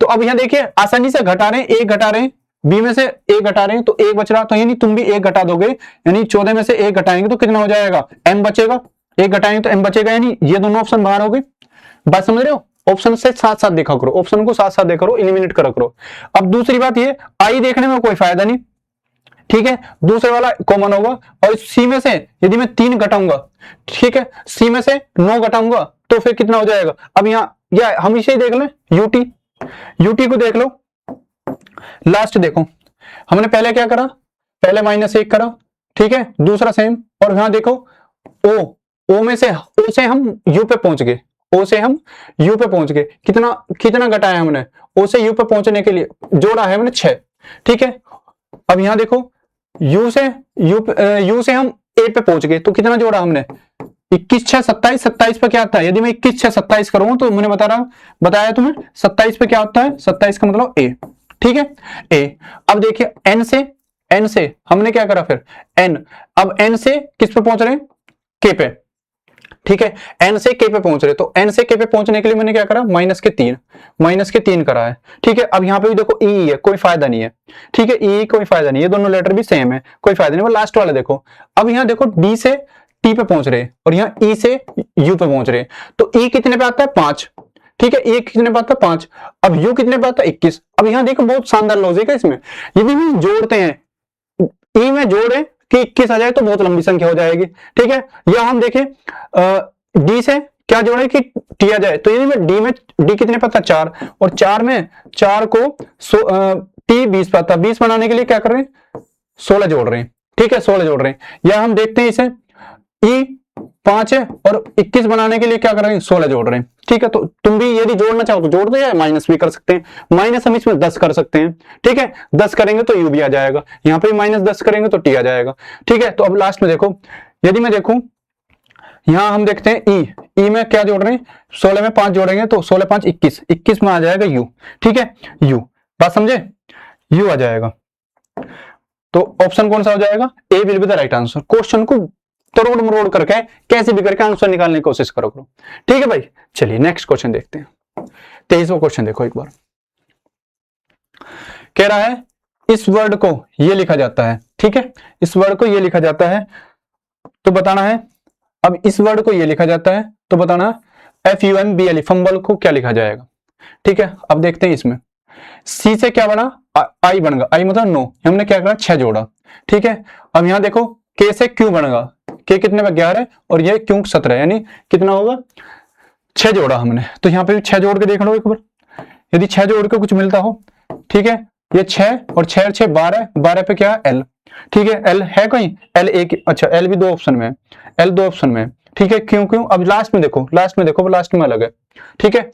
तो अब यहाँ देखिए आसानी से घटा रहे हैं, एक घटा रहे हैं, बी में से एक घटा रहे हैं तो एक बच रहा, तो यानी तुम भी एक घटा दोगे, यानी 14 में से एक घटाएंगे तो कितना हो जाएगा, M बचेगा, एक घटाएंगे तो M बचेगा, यानी ये दोनों ऑप्शन बाहर हो गए, बात समझ रहे हो, ऑप्शन से साथ साथ देखा करो, ऑप्शन को साथ साथ देखा करो, एलिमिनेट करा करो। अब दूसरी बात ये आई देखने में कोई फायदा नहीं, ठीक है, दूसरे वाला कॉमन होगा, और सी में से यदि मैं 3 घटाऊंगा, ठीक है, सी में से 9 घटाऊंगा तो फिर कितना हो जाएगा, अब यहाँ या हम इसे देख लें यूटी को देख लो, लास्ट देखो हमने पहले क्या करा, पहले -1 करा, ठीक है, दूसरा सेम, और यहां देखो ओ में से ओ से हम यू पे पहुंच गए, ओ से हम यू पे पहुंच गए, कितना घटाया हमने, ओ से यू पे पहुंचने के लिए जोड़ा है हमने 6, ठीक है। अब यहां देखो यू से हम ए पे पहुंच गए, तो कितना जोड़ा हमने 21 6 27, 27 पे क्या आता है, यदि मैं 21 6 27 करूं तो मैंने बताया तुम्हें 27 पे क्या होता है, 27 का मतलब ए, ठीक है ए। अब देखिए एन से हमने क्या करा फिर एन, अब एन से किस पे पहुंच रहे हैं, के पे, ठीक है एन से के पे पहुंच रहे, तो एन से के पे पहुंचने के लिए मैंने क्या करा माइनस के तीन करा है, ठीक है। अब यहाँ पे भी देखो ई है, कोई फायदा नहीं है, ठीक है ई कोई फायदा नहीं है, दोनों लेटर भी सेम है, कोई फायदा नहीं। वो लास्ट वाला देखो, अब यहाँ देखो डी से टी पे पहुंच रहे और यहाँ ई से यू पे पहुंच रहे, तो ई कितने पे आता है 5, ठीक है ई कितने पे आता है 5, अब यू कितने पे आता है 21। अब यहाँ देखो बहुत शानदार लॉजिक है इसमें, यदि हम जोड़ते हैं ई में जोड़े कि 21 आ जाए तो बहुत लंबी संख्या हो जाएगी, ठीक है। या हम देखें डी से क्या जोड़े कि टी आ जाए, तो यदि मैं डी कितने पता 4, और 4 में 4 को टी 20 पाता, 20 बनाने के लिए क्या कर रहे हैं 16 जोड़ रहे हैं, ठीक है 16 जोड़ रहे हैं। या हम देखते हैं इसे ई 5 है और 21 बनाने के लिए क्या कर रहे हैं 16 जोड़ रहे हैं, ठीक है। तो तुम भी यदि जोड़ना चाहो तो जोड़ दो या माइनस भी कर सकते हैं, माइनस हम इसमें 10 कर सकते हैं, ठीक है 10 करेंगे तो यू भी आ जाएगा, यहाँ पे माइनस 10 करेंगे तो टी आ जाएगा, ठीक है। तो अब लास्ट में देखो, यदि मैं देखूं यहां हम देखते हैं ई में क्या जोड़ रहे हैं 16 में 5 जोड़ेंगे तो 16 5 21, 21 में आ जाएगा यू, ठीक है यू, बात समझे यू आ जाएगा। तो ऑप्शन कौन सा हो जाएगा, A will be the right answer. Question को तोड़ मरोड़ करके कैसे भी करके आंसर निकालने की कोशिश करो, ठीक है भाई। चलिए नेक्स्ट क्वेश्चन देखते हैं, 23वां क्वेश्चन देखो एक बार, कह रहा है इस वर्ड को ये लिखा जाता है, ठीक है इस वर्ड को ये लिखा जाता है तो बताना है, अब इस वर्ड को ये लिखा जाता है तो बताना FUMBLE फंबल को क्या लिखा जाएगा, ठीक है। अब देखते हैं इसमें सी से क्या बना आई बन गया, आई मतलब 9, हमने क्या करा 6 जोड़ा, ठीक है। अब यहां देखो के से क्यू बनेगा, के कितने में 11 और ये क्यू 17, यानी कितना होगा 6 जोड़ा हमने, तो यहाँ पे भी 6 जोड़ के देख लो एक बार, यदि 6 जोड़ के कुछ मिलता हो, ठीक है ये 6 और 6 और 6 12, 12 पे क्या एल, ठीक है एल है कहीं, एल एक, अच्छा एल भी 2 ऑप्शन में, एल 2 ऑप्शन में, ठीक है क्यों क्यों। अब लास्ट में देखो लास्ट में अलग है, ठीक है।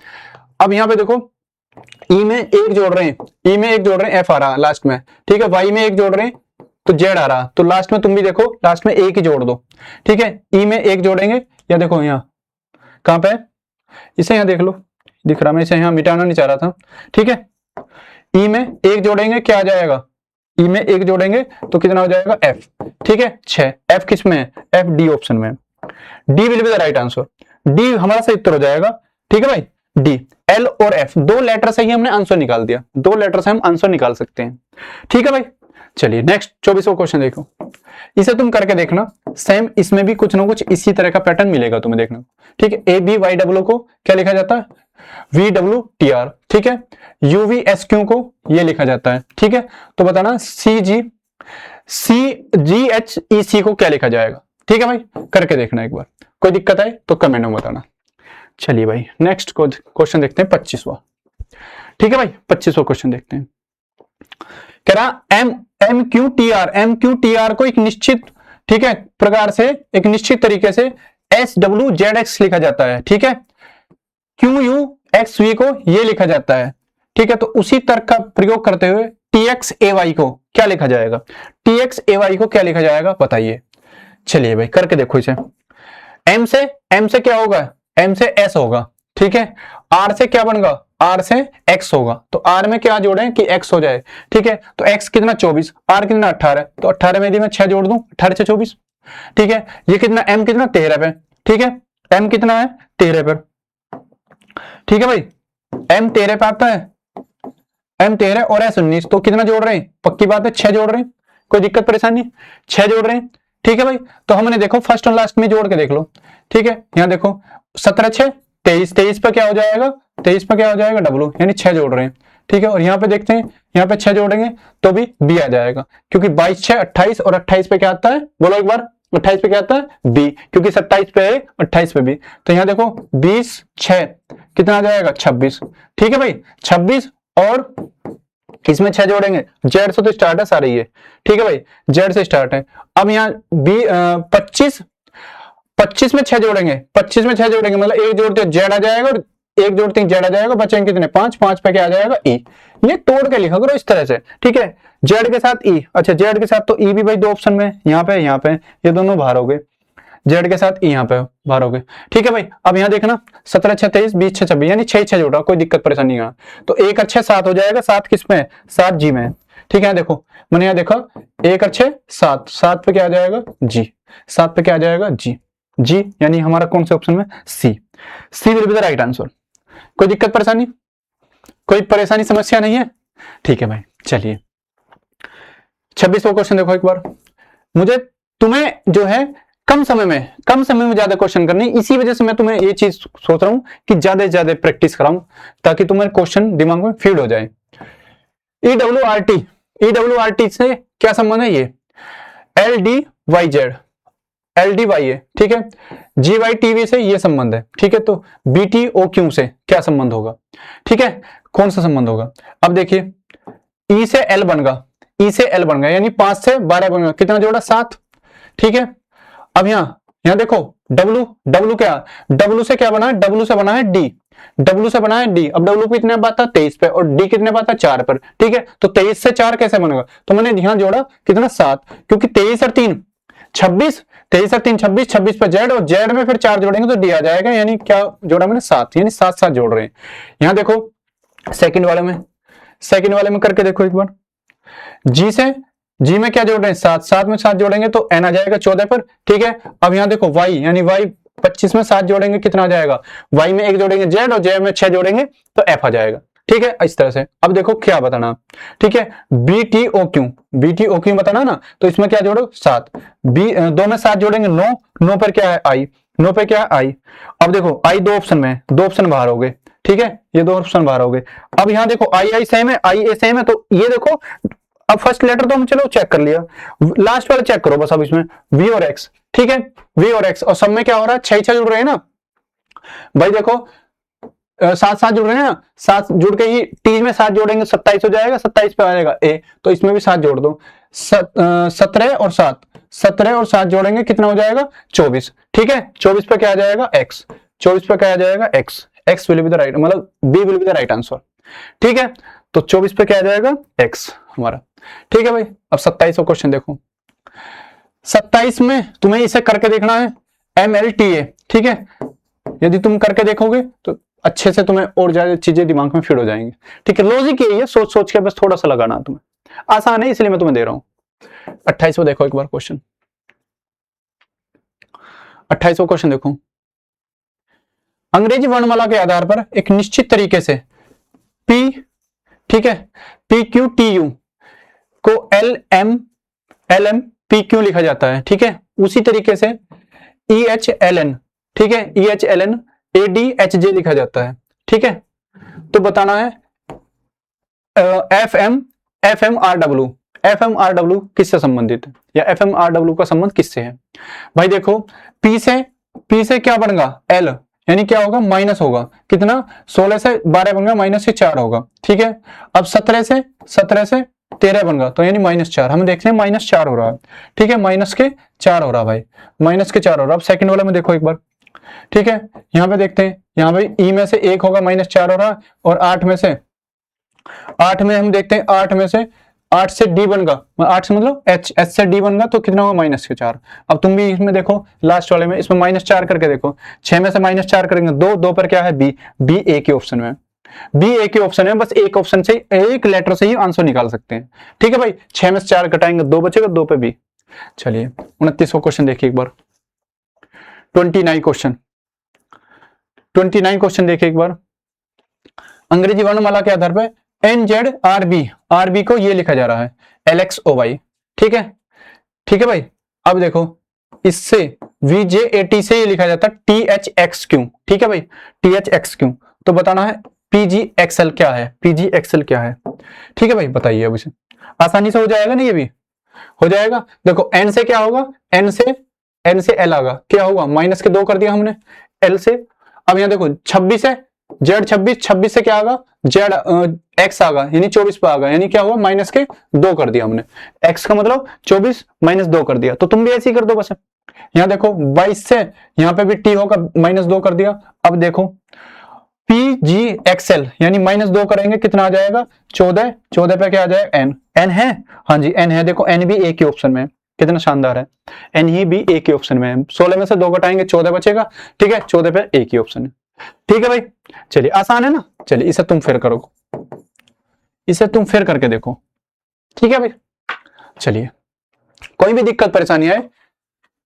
अब यहाँ पे देखो ई में एक जोड़ रहे हैं, एफ आ रहा लास्ट में, ठीक है वाई में एक जोड़ रहे हैं तो जेड आ रहा, तो लास्ट में तुम भी देखो लास्ट में एक ही जोड़ दो, ठीक है ई में एक जोड़ेंगे, या देखो यहाँ कहां पे इसे यहाँ देख लो, दिख रहा, मैं इसे यहाँ मिटाना नहीं चाह रहा था, ठीक है ई में एक जोड़ेंगे क्या आ जाएगा, ई में एक जोड़ेंगे तो कितना हो जाएगा एफ, ठीक है 6, एफ किस में है, एफ डी ऑप्शन में, D will be the right answer, D हमारा सही उत्तर हो जाएगा, ठीक है भाई डी। एल और एफ 2 लेटर से ही हमने आंसर निकाल दिया, 2 लेटर से हम आंसर निकाल सकते हैं, ठीक है भाई। चलिए नेक्स्ट 24वां क्वेश्चन देखो, इसे तुम करके देखना, सेम इसमें भी कुछ ना कुछ इसी तरह का पैटर्न मिलेगा तुम्हें देखना, ठीक है। ए बी वाई डब्ल्यू को क्या लिखा जाता है VWTR, ठीक है UVSQ को ये लिखा जाता है, ठीक है। तो बताना CGHEC को क्या लिखा जाएगा, ठीक है भाई करके देखना एक बार, कोई दिक्कत है तो कमेंट में बताना। चलिए भाई नेक्स्ट क्वेश्चन देखते हैं 25वां, ठीक है भाई 25वां क्वेश्चन देखते हैं, कह रहा MQTR को एक निश्चित, ठीक है प्रकार से एक निश्चित तरीके से SWZX लिखा जाता है, ठीक है QUXV को ये लिखा जाता है, ठीक है। तो उसी तर्क का प्रयोग करते हुए TXAY को क्या लिखा जाएगा, TXAY को क्या लिखा जाएगा बताइए। चलिए भाई करके देखो इसे, M से क्या होगा, M से S होगा, ठीक है। R से क्या बनेगा, R से X होगा, तो R में क्या जोड़ें कि X हो जाए, ठीक है। तो X कितना 24, R कितना 18, तो 18 में यदि मैं 6 जोड़ दूं 18 से 24, ठीक है। ये कितना M कितना 13 पे, ठीक है M कितना है 13 पर, ठीक है भाई M 13 पे आता है, M 13 और S 19, तो कितना जोड़ रहे हैं, पक्की बात है 6 जोड़ रहे हैं, कोई दिक्कत परेशानी 6 जोड़ रहे हैं, ठीक है भाई। तो हमने देखो फर्स्ट और लास्ट में जोड़ के देख लो, ठीक है। यहाँ देखो 17 6 23, 23 पे क्या हो जाएगा, 23 पे क्या हो जाएगा W, यानी 6 जोड़ रहे हैं, ठीक है। और यहाँ पे देखते हैं, यहाँ पे 6 जोड़ेंगे तो भी B आ जाएगा, क्योंकि 22 6 28 और 28 पे क्या आता है, बोलो एक बार 28 पे क्या आता है B, क्योंकि 27 पे है 28 पे B, तो यहाँ देखो 20 6 कितना आ जाएगा 26, ठीक है भाई 26, और इसमें 6 जोड़ेंगे, जेड से तो स्टार्ट है सारे ये, ठीक है भाई जेड से स्टार्ट है। अब यहाँ 25 में 6 जोड़ेंगे, 25 में 6 जोड़ेंगे मतलब एक जोड़ते जेड आ जाएगा और एक जोड़ 3 जेड आ जाएगा, बचेंगे कितने 5, 5 पे क्या आ जाएगा ई। ये तोड़ के लिखा करो इस तरह से, ठीक है। जेड के साथ ई, अच्छा जेड के साथ तो ई भी भाई दो ऑप्शन में, यहाँ पे ये दोनों बाहर हो गए, जेड के साथ ई यहाँ पे बाहर हो गए, ठीक है भाई। अब यहाँ देखना 17 6 23 20 6 26 यानी 6 6 जोड़ा, कोई दिक्कत परेशानी नहीं। तो 1 अच्छे 7 हो जाएगा, 7 किस में 7 जी में, ठीक है। देखो मैंने यहाँ देखो 1 अच्छे 7, 7 पे क्या आ जाएगा जी, 7 पे क्या आ जाएगा जी, जी यानी हमारा कौन से ऑप्शन में C, C will be the right answer. कोई दिक्कत परेशानी, कोई परेशानी समस्या नहीं है, ठीक है भाई। चलिए 26वां क्वेश्चन देखो एक बार। मुझे तुम्हें जो है कम समय में ज्यादा क्वेश्चन करने, इसी वजह से मैं तुम्हें ये चीज सोच रहा हूं कि ज्यादा से ज्यादा प्रैक्टिस कराऊं ताकि तुम्हारे क्वेश्चन दिमाग में फीड हो जाए। ईडब्ल्यूआरटी से क्या संबंध है, ये एल डी वाई है, ठीक है। जी वाई टीवी से ये संबंध है, ठीक है। तो बी टी ओ क्यू से क्या संबंध होगा, ठीक है, कौन सा संबंध होगा। अब देखिए ई से एल बन गया, यानी 5 से 12 बन गया, कितना जोड़ा 7, ठीक है। अब यहां देखो डब्लू से क्या बना है, डब्लू से बना है डी, अब डब्लू पे कितने बात था 23 पे, और डी कितने बात था 4 पर, ठीक है। तो 23 से 4 कैसे बनेगा, तो मैंने यहां जोड़ा कितना 7, क्योंकि 23 और 3 26, 23 और 3 26, 26 पे जेड, और जेड में फिर 4 जोड़ेंगे तो डी आ जाएगा, यानी क्या जोड़ा मैंने 7, यानी 7 7 जोड़ रहे हैं। यहां देखो सेकंड वाले में करके देखो एक बार, जी में क्या जोड़ रहे हैं 7, 7 में 7 जोड़ेंगे तो एन आ जाएगा 14 पर, ठीक है। अब यहां देखो वाई, यानी वाई 25 में 7 जोड़ेंगे कितना आ जाएगा, वाई में 1 जोड़ेंगे जेड, और जेड में 6 जोड़ेंगे तो एफ आ जाएगा, ठीक है। इस तरह से अब देखो क्या बताना, ठीक है। बी टी ओ क्यू बताना ना, तो इसमें क्या जोड़ो 7, बी 2 में 7 जोड़ेंगे 9, 9 पर क्या है आई, 9 पे क्या है आई। अब देखो आई दो ऑप्शन में, 2 ऑप्शन बाहर हो गए, ठीक है, ये 2 ऑप्शन बाहर हो गए। अब यहां देखो आई सेम है, आई ए सेम है, तो ये देखो अब फर्स्ट लेटर तो हम चलो चेक कर लिया, लास्ट वाला चेक करो बस। अब इसमें वी और एक्स, ठीक है, वी और एक्स, और सब में क्या हो रहा है 6 6 जुड़ रहे हैं ना भाई। देखो 7 7 जुड़ रहे हैं ना, 7 जुड़ के ही टी में 7 जोड़ेंगे 27 हो जाएगा, 27 पे आ जाएगा ए, तो इसमें भी 7 जोड़ दो, 17 और 7 जोड़ेंगे कितना हो जाएगा 24, ठीक है। 24 पे क्या आ जाएगा एक्स, 24 पे क्या आ जाएगा X, X will be the right, मतलब B will be the right answer, ठीक है। तो 24 पे क्या आ जाएगा एक्स हमारा, ठीक है भाई। अब 27वां क्वेश्चन देखो, 27 में तुम्हें इसे करके देखना है MLTA, ठीक है। यदि तुम करके देखोगे तो अच्छे से तुम्हें और ज्यादा चीजें दिमाग में फिट हो जाएंगी, ठीक है। लॉजिक यही है, सोच सोच के बस थोड़ा सा लगाना, तुम्हें आसान है इसलिए मैं तुम्हें दे रहा हूं। 28वां देखो एक बार क्वेश्चन, 28वां क्वेश्चन देखो। अंग्रेजी वर्णमाला के आधार पर एक निश्चित तरीके से P, ठीक है, PQTU को LM PQ लिखा जाता है, ठीक है। उसी तरीके से EHLN, ठीक है, EHLN ADHJ लिखा जाता है, ठीक है। तो बताना है FMRW किससे संबंधित है, या FMRW का संबंध किससे है भाई। देखो P से क्या बनेगा L, यानी क्या होगा माइनस होगा, कितना 16 से 12 बनेगा, माइनस से 4 होगा, ठीक है। अब 17 से 13 बनेगा, तो यानी -4, हम देखते हैं -4 हो रहा है, ठीक है, -4 हो रहा है भाई, -4 हो रहा है। अब सेकंड वाले में देखो एक बार, ठीक है, यहाँ पे देखते हैं, यहाँ पे ई में से 1 होगा, -4 हो रहा है, और 8 में हम देखते हैं 8 से डी बनेगा, 8 से मतलब एच से डी बनेगा, तो कितना होगा -4। अब तुम भी इसमें देखो लास्ट वाले में, इसमें -4 करके देखो, 6 में से -4 करेंगे 2 पर क्या है बी ए के ऑप्शन में, बस एक ऑप्शन से एक लेटर से ही आंसर निकाल सकते हैं, ठीक है भाई। 6 में से 4 घटाएंगे 2 बचेगा, 2 पे बी। चलिए 29वां क्वेश्चन देखिए एक बार, 29 क्वेश्चन देखिए एक बार। अंग्रेजी वर्णमाला के आधार पर NZRB को ये लिखा जा रहा है LXOY, ठीक है भाई। अब देखो इससे VJAT से ये लिखा जाता है THXQ, ठीक है भाई, THXQ। तो बताना है PGXL क्या है, ठीक है भाई, बताइए। अब इसे आसानी से हो जाएगा ना, ये भी हो जाएगा। देखो N से क्या होगा, N से L आगा, क्या होगा माइनस के 2 कर दिया हमने L से। अब यहाँ देखो 26 है जेड, 26 से क्या आगा जेड एक्स आगा, यानी 24 पे आगा, यानी क्या हुआ माइनस के 2 कर दिया हमने, एक्स का मतलब 24 -2 कर दिया। तो तुम भी ऐसे ही कर दो बस। यहाँ देखो 22 से यहाँ पे भी टी होगा, -2 कर दिया। अब देखो PGXL यानी -2 करेंगे कितना आ जाएगा 14, 14 पे क्या आ जाएगा n, n है, हाँ जी n है, देखो n भी एक ही ऑप्शन में है, कितना शानदार है, n ही भी एक ही ऑप्शन में है, 16 में से 2 घटाएंगे 14 बचेगा, ठीक है 14 पे एक ही ऑप्शन है, ठीक है भाई। चलिए आसान है ना, चलिए इसे तुम फिर करो, इसे तुम फिर करके देखो, ठीक है भाई। चलिए कोई भी दिक्कत परेशानी आए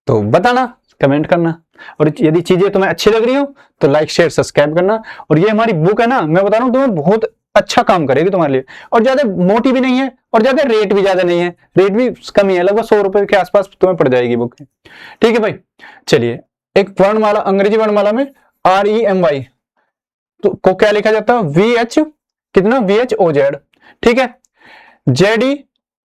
तो बताना, कमेंट करना, और यदि चीजें तुम्हें अच्छी लग रही हो तो लाइक शेयर सब्सक्राइब करना। और ये हमारी बुक है ना, मैं बता रहा हूँ तुम्हें बहुत अच्छा काम करेगी तुम्हारे लिए, और ज्यादा मोटी भी नहीं है और ज्यादा रेट भी ज्यादा नहीं है, रेट भी कम ही है, लगभग 100 रुपए के आसपास तुम्हें पड़ जाएगी बुक, ठीक है भाई। चलिए एक वर्णमाला, अंग्रेजी वर्णमाला में REMY तो को क्या लिखा जाता है VH कितना VHOZ, ठीक है।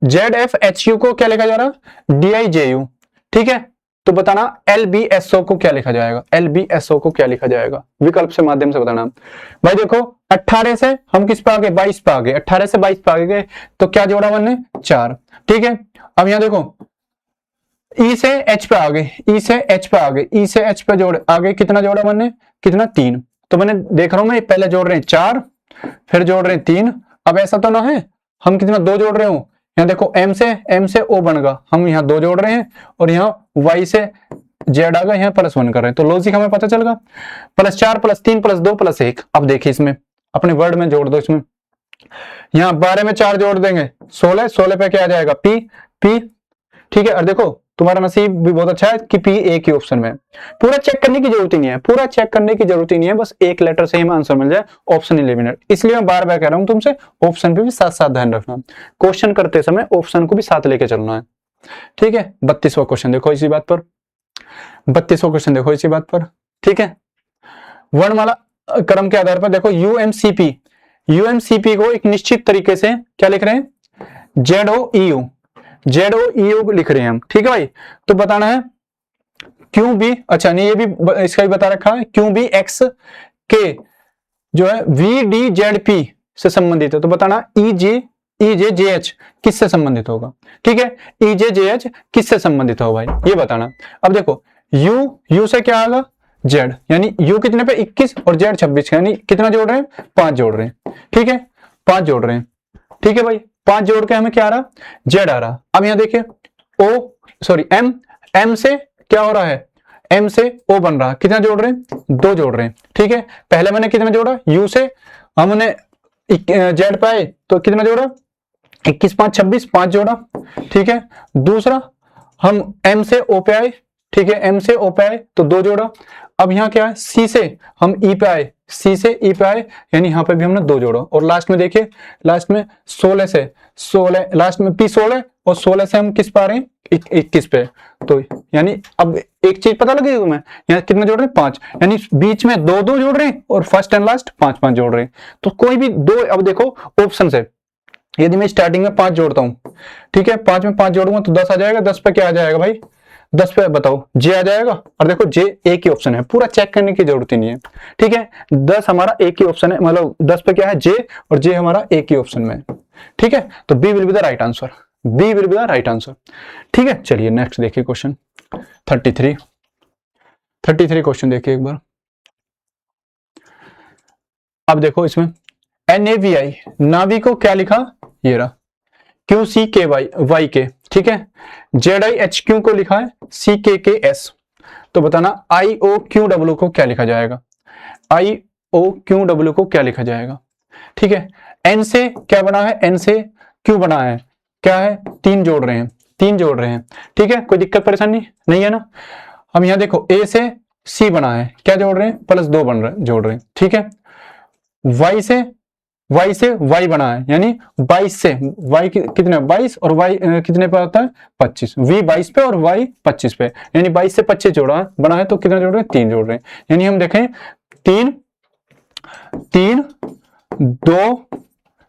ZFHU को क्या लिखा जा रहा DIJU, ठीक है। तो बताना LBSO को क्या लिखा जाएगा, LBSO को क्या लिखा जाएगा, विकल्प से माध्यम से बताना। भाई देखो 18 से हम किस पे आ गए 22 पे आ गए, 18 से 22 पे आ गए तो क्या जोड़ा हमने 4, ठीक है। अब यहां देखो E से H पे आ गए, E से H पे आ गए, E से H पे जोड़ आ गए, कितना जोड़ा मैंने कितना 3, तो मैंने देख रहा हूं मैं पहले जोड़ रहे हैं 4 फिर जोड़ रहे हैं 3, अब ऐसा तो ना है हम कितना 2 जोड़ रहे हो, यहाँ देखो M से O बनेगा, हम यहाँ 2 जोड़ रहे हैं और यहाँ Y से Z आ गया, यहाँ +1 कर रहे हैं, तो लॉजिक हमें पता चल गया, +4 +3 +2 +1। अब देखिए इसमें अपने वर्ड में जोड़ दो, इसमें यहाँ 12 में 4 जोड़ देंगे 16, 16 पे क्या आ जाएगा P, ठीक है। और देखो तुम्हारा नसीब भी बहुत अच्छा है कि P एक ही ऑप्शन में है, पूरा चेक करने की जरूरत ही नहीं है, पूरा चेक करने की जरूरत ही नहीं है, बस एक लेटर से ही हमें आंसर मिल जाए, ऑप्शन एलिमिनेट। इसलिए मैं बार बार कह रहा हूं तुमसे ऑप्शन पे भी साथ साथ ध्यान रखना, क्वेश्चन करते समय ऑप्शन को भी साथ लेके चलना है, ठीक है। 32वां क्वेश्चन देखो इसी बात पर, 32वां क्वेश्चन देखो इसी बात पर, ठीक है। वर्णमाला क्रम के आधार पर देखो UMCP को एक निश्चित तरीके से क्या लिख रहे हैं ZOEU लिख रहे हैं हम, ठीक है भाई। तो बताना है क्यों भी, अच्छा नहीं ये भी इसका भी बता रखा है, क्यों भी X के जो है VDZP से संबंधित है, तो बताना EJJH किससे संबंधित होगा, ठीक है। EJJH किससे संबंधित होगा भाई ये बताना। अब देखो U से क्या आएगा Z, यानी U कितने पे 21 और Z 26, यानी कितना जोड़ रहे हैं 5 जोड़ रहे हैं, ठीक है 5 जोड़ रहे हैं, ठीक है भाई। 5 जोड़ के हमें क्या आ रहा Z आ रहा। अब यहां देखिए M से क्या हो रहा है, M से O बन रहा, कितना जोड़ रहे हैं 2 जोड़ रहे हैं, ठीक है। पहले मैंने कितना जोड़ा U से हमने Z पे आए तो कितना जोड़ा 21 5 26 5 जोड़ा, ठीक है। दूसरा हम M से O पे आए, ठीक है M से O पे आए तो 2 जोड़ा। अब यहाँ क्या है C से हम E पे आए, C से E पे आए यानी यहाँ पे भी हमने 2 जोड़ा, और लास्ट में देखिए लास्ट में 16 से 16 लास्ट में P16 और 16 से हम किस पे आ रहे हैं 21 पे, तो यानी अब एक चीज पता लगी तुम्हें, यहाँ कितने जोड़ रहे हैं 5, यानी बीच में 2 2 जोड़ रहे हैं और फर्स्ट एंड लास्ट 5 5 जोड़ रहे हैं, तो कोई भी 2। अब देखो ऑप्शन से यदि मैं स्टार्टिंग में 5 जोड़ता हूं, ठीक है 5 में 5 जोड़ूंगा तो 10 आ जाएगा, 10 पे क्या आ जाएगा भाई 10 पे बताओ J आ जाएगा, और देखो J एक ही ऑप्शन है, पूरा चेक करने की जरूरत ही नहीं है, ठीक है 10 हमारा एक ही ऑप्शन है, मतलब 10 पे क्या है J और J हमारा एक ही ऑप्शन में, ठीक है। तो B will be the right answer, B will be the right answer, ठीक है। चलिए नेक्स्ट देखिए क्वेश्चन 33 क्वेश्चन देखिए एक बार। अब देखो इसमें NAVI नावी को क्या लिखा, ये रहा QCKY के, ठीक है। ZIHQ को लिखा है CKKS, तो बताना IOQW को क्या लिखा जाएगा, IOQW को क्या लिखा जाएगा, ठीक है। N से क्या बना है, N से Q बना है, क्या है 3 जोड़ रहे हैं, 3 जोड़ रहे हैं, ठीक है। कोई दिक्कत परेशानी नहीं है ना। हम यहाँ देखो A से C बना है, क्या जोड़ रहे हैं +2 बन रहे जोड़ रहे हैं, ठीक है। Y से Y बना है, यानी 22 से Y कितने 22 और Y कितने पे आता है 25, V 22 पे और Y 25 पे, यानी 22 से 25 जोड़ा बना है, तो कितना जोड़ रहे हैं 3 जोड़ रहे हैं, यानी हम देखें 3 3 2,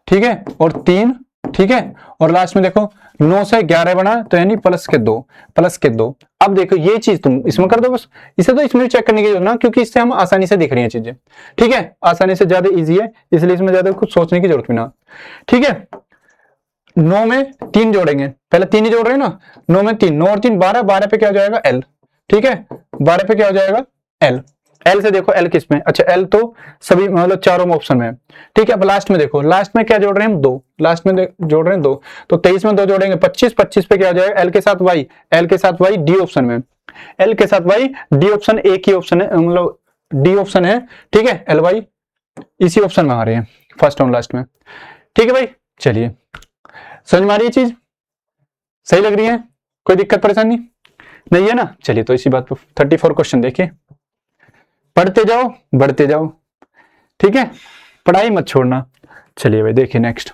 ठीक है और 3, ठीक है, और लास्ट में देखो 9 से 11 बना तो यानी +2। अब देखो ये चीज तुम इसमें कर दो बस, इसे तो इसमें चेक करने की जरूरत ना, क्योंकि इससे हम आसानी से दिख रही हैं चीजें, ठीक है आसानी से, ज्यादा इजी है इसलिए इसमें ज्यादा कुछ सोचने की जरूरत भी ना, ठीक है। 9 में 3 जोड़ेंगे, पहले 3 ही जोड़ रहे हैं ना, 9 में 3, 9 और 3 12, 12 पे क्या हो जाएगा L, ठीक है 12 पे क्या हो जाएगा L, एल से देखो, एल किस में, अच्छा एल तो सभी मतलब चारों ऑप्शन में है। ठीक है, अब लास्ट में देखो, लास्ट में क्या जोड़ रहे हैं हम, 2, लास्ट में जोड़ रहे हैं 2, तो 23 में 2 जोड़ेंगे 25, 25 पे क्या हो जाएगा, एल के साथ वाई, एल के साथ वाई डी ऑप्शन में, एल के साथ वाई डी ऑप्शन, एक ही ऑप्शन है, मतलब डी ऑप्शन है। ठीक है, एल वाई इसी ऑप्शन में आ रहे हैं फर्स्ट और लास्ट में। ठीक है भाई, चलिए समझ में आ रही है चीज, सही लग रही है, कोई दिक्कत परेशानी नहीं है ना। चलिए तो इसी बात पर 34 क्वेश्चन देखिए, पढ़ते जाओ बढ़ते जाओ, ठीक है, पढ़ाई मत छोड़ना। चलिए भाई देखिए नेक्स्ट,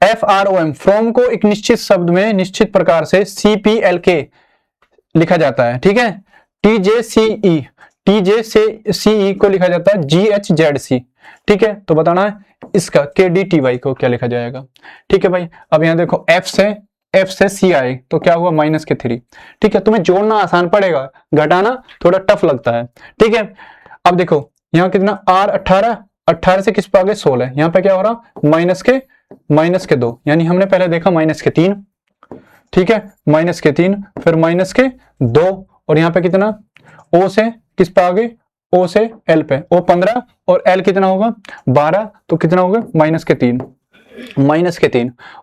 FROM फ्रॉम को एक निश्चित शब्द में निश्चित प्रकार से CPLK लिखा जाता है। ठीक है, TJCE को लिखा जाता है GHZC। ठीक है, तो बताना है इसका KDTY को क्या लिखा जाएगा। ठीक है भाई, अब यहाँ देखो F से C आए तो क्या हुआ -3। ठीक है, तुम्हें जोड़ना आसान पड़ेगा, घटाना थोड़ा टफ लगता है। ठीक है, अब देखो यहाँ कितना R 18 से किस पे आ गए 16, यहाँ पे क्या हो रहा -2, यानी हमने पहले देखा -3। ठीक है, -3 फिर -2 और यहाँ पे कितना O से किस पे आ गए, O से L पे, O 15 और L कितना होगा 12, तो कितना होगा -3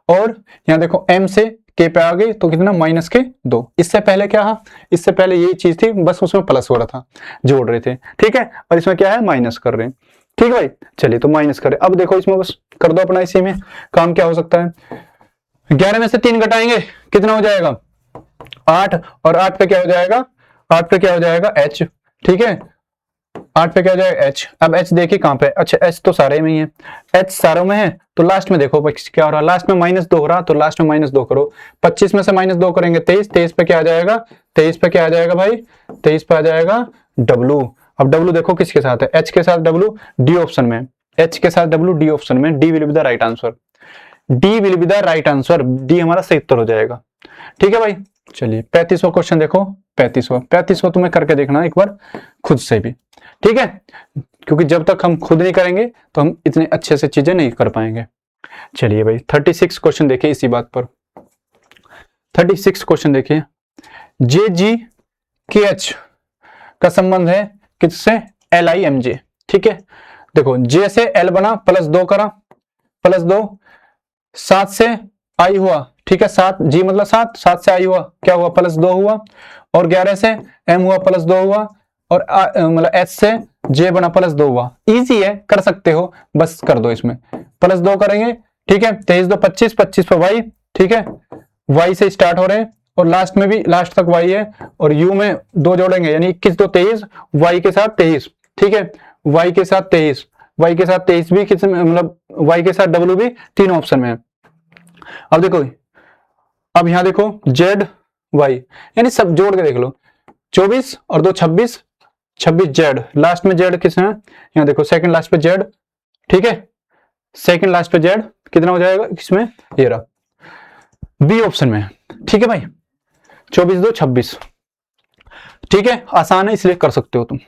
और यहाँ देखो M से K पे आ गई तो कितना -2। इससे पहले क्या है, इससे पहले यही चीज थी, बस उसमें प्लस हो रहा था, जोड़ रहे थे। ठीक है, और इसमें क्या है माइनस कर रहे हैं। ठीक है भाई, चलिए तो माइनस करें, अब देखो इसमें बस कर दो अपना, इसी में काम क्या हो सकता है, 11 में से 3 घटाएंगे कितना हो जाएगा 8, और 8 पे क्या हो जाएगा, 8 पे क्या हो जाएगा H। ठीक है, 8 पे क्या हो जाएगा H। अब H देखिए कहां पे, अच्छा H तो सारे में ही है, H सारों में है, तो लास्ट में देखो क्या हो रहा है, लास्ट में -2 हो रहा, तो लास्ट में -2 करो, 25 में से -2 करेंगे 23, 23 पे क्या आ जाएगा, 23 पे क्या आ जाएगा भाई, 23 पे आ जाएगा W। अब W देखो किसके साथ है, H के साथ W D ऑप्शन में, H के साथ W D ऑप्शन में, D will be the right answer, D will be the right answer, D हमारा सही उत्तर हो जाएगा। ठीक है भाई, चलिए 35वां क्वेश्चन देखो, 35वां तुम्हें करके देखना एक बार खुद से भी। ठीक है, क्योंकि जब तक हम खुद नहीं करेंगे तो हम इतने अच्छे से चीजें नहीं कर पाएंगे। चलिए भाई 36 क्वेश्चन देखिए इसी बात पर, 36 क्वेश्चन देखिए, JGKH का संबंध है किससे, LIMJ। ठीक है, देखो J से L बना +2 करा, +2, 7 से I हुआ, ठीक है 7, G मतलब 7, 7 से I हुआ क्या हुआ +2 हुआ, और 11 से M हुआ +2 हुआ, और मतलब H से J बना +2 हुआ। इजी है, कर सकते हो, बस कर दो इसमें +2 करेंगे। ठीक है, 23 2 25, 25 पर Y। ठीक है, Y से स्टार्ट हो रहे हैं और लास्ट में भी लास्ट तक Y है, और U में 2 जोड़ेंगे यानी 21 2 23, Y के साथ 23। ठीक है, Y के साथ 23, Y के साथ 23 भी किस मतलब Y के साथ W भी 3 ऑप्शन में है। अब देखो, अब यहां देखो Z Y यानी सब जोड़ के देख लो, 24 और 2 26, 26 Z, लास्ट में Z किस है, यहाँ देखो सेकंड लास्ट पे Z। ठीक है, सेकंड लास्ट पे Z कितना हो जाएगा किसमें, ये रहा बी ऑप्शन में। ठीक है भाई, 24 2 26। ठीक है, आसान है इसलिए कर सकते हो तुम।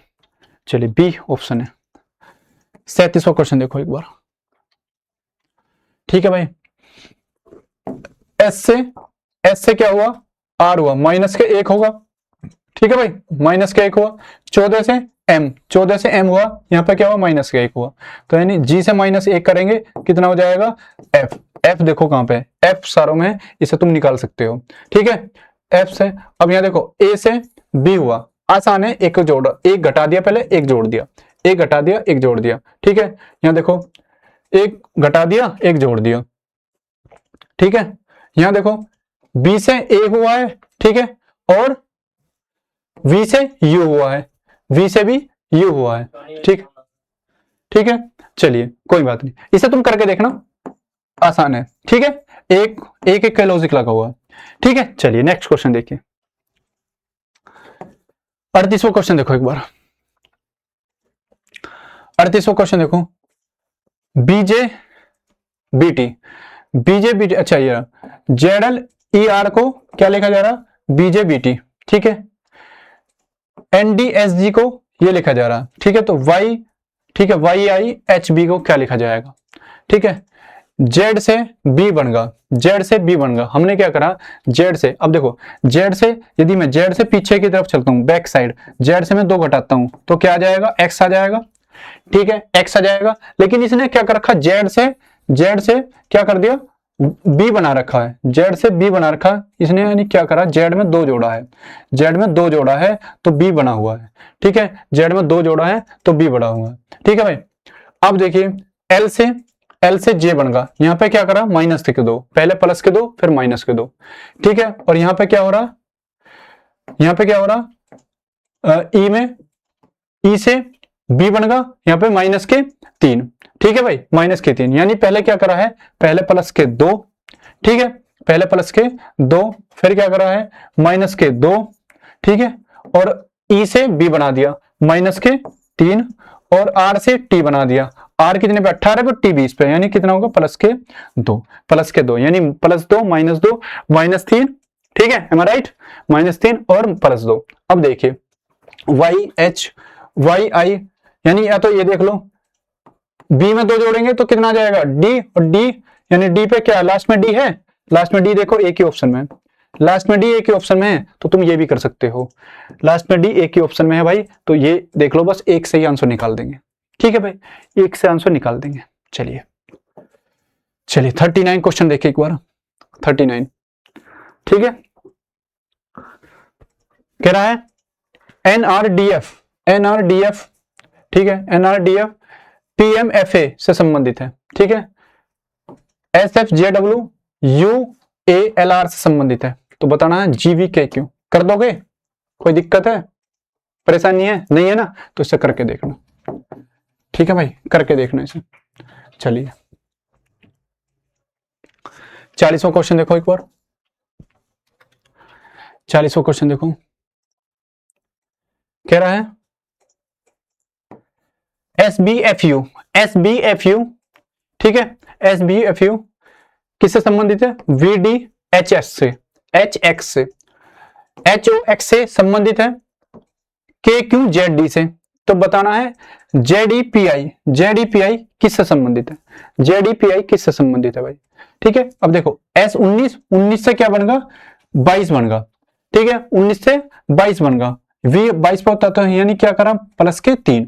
चलिए बी ऑप्शन है। 37वां क्वेश्चन देखो एक बार। ठीक है भाई, एस से क्या हुआ, R हुआ, -1 होगा। ठीक है भाई, -1 हुआ, 14 से M हुआ, यहाँ पे क्या हुआ -1 हुआ, तो यानी G से -1 करेंगे कितना हो जाएगा F देखो कहां पे, F सारों में, इसे तुम निकाल सकते हो। ठीक है, F से, अब यहाँ देखो A से B हुआ, आसान है, एक घटा दिया, पहले एक जोड़ दिया, एक घटा दिया एक जोड़ दिया। ठीक है, यहाँ देखो एक घटा दिया एक जोड़ दिया। ठीक है, यहाँ देखो B से A हुआ है, ठीक है, और V से U हुआ है, V से भी U हुआ है। ठीक, ठीक है, चलिए कोई बात नहीं, इसे तुम करके देखना, आसान है। ठीक है, एक का लॉजिक लगा हुआ है। ठीक है, चलिए नेक्स्ट क्वेश्चन देखिए, 38वां क्वेश्चन देखो एक बार। 38वां क्वेश्चन देखो, बीजे अच्छा ये ZLER को क्या लिखा जा रहा, BJBT। ठीक है, NDSG को ये लिखा जा रहा। ठीक है, तो Y, ठीक है YIHB को क्या लिखा जाएगा। ठीक है, जेड से बी बन गया, जेड से बी बन गया। हमने क्या करा, जेड से, अब देखो जेड से यदि मैं जेड से पीछे की तरफ चलता हूं, बैक साइड, जेड से मैं 2 घटाता हूं तो क्या आ जाएगा, एक्स आ जाएगा। ठीक है, एक्स आ जाएगा। लेकिन इसने क्या कर रखा, जेड से क्या कर दिया, बी बना रखा है, जेड से बी बना रखा है इसने, यानी क्या करा, जेड में 2 जोड़ा है, जेड में 2 जोड़ा है तो बी बना हुआ है। ठीक है, जेड में 2 जोड़ा है तो बी बना हुआ है। ठीक है भाई, अब देखिए एल से जे बन गया। यहां पे क्या करा, माइनस के 2, पहले प्लस के 2 फिर माइनस के 2। ठीक है, और यहां पे क्या हो रहा, यहां पे क्या हो रहा, ई में, ई से बी बन गया, यहां पे माइनस के 3। ठीक है भाई, माइनस के 3, यानी पहले क्या करा है, पहले प्लस के 2। ठीक है, पहले प्लस के 2, फिर क्या करा है, माइनस के 2। ठीक है, और ई से बी बना दिया, माइनस के 3, और आर से टी बना दिया। आर कितने पे, 18 पे, टी 20 पे, यानी कितना होगा, प्लस के 2, प्लस के 2, यानी +2 -2 -3। ठीक है, एम आई राइट, -3 और +2। अब देखिए वाई एच वाई आई, यानी या तो ये देख लो, बी में 2 जोड़ेंगे तो कितना आ जाएगा, डी, और डी यानी डी पे क्या, लास्ट में डी है, लास्ट में डी देखो एक ही ऑप्शन में, लास्ट में डी एक ही ऑप्शन में है, तो तुम ये भी कर सकते हो, लास्ट में डी एक ही ऑप्शन में है भाई, तो ये देख लो, बस एक से ही आंसर निकाल देंगे। ठीक है भाई, एक से आंसर निकाल देंगे। चलिए 39 क्वेश्चन देखिए एक बार, 39। ठीक है, कह रहा है एनआरडीएफ, ठीक है, एनआरडीएफ पीएमएफए से संबंधित है। ठीक है, एसएफजेडब्ल्यू यूएएलआर से संबंधित है, तो बताना है जीवीके क्यों। कर दोगे, कोई दिक्कत है, परेशानी है, नहीं है ना, तो इसे करके देखना। ठीक है भाई, करके देखना इसे। चलिए 40वां क्वेश्चन देखो एक बार, 40वां क्वेश्चन देखो, कह रहा है एसबीएफयू, ठीक है, एसबीएफयू किससे संबंधित है, वीडीएचएस से, एचएक्स से, एचओएक्स से संबंधित है, केक्यूजेडडी से। तो बताना है जेडीपीआई किससे संबंधित है, जेडीपीआई किससे संबंधित है भाई। ठीक है, अब देखो S19 से क्या बन गया, 22 बन गया। ठीक है, 19 से 22 बन गया, V 22 पे होता था, यानी क्या करा, प्लस के 3।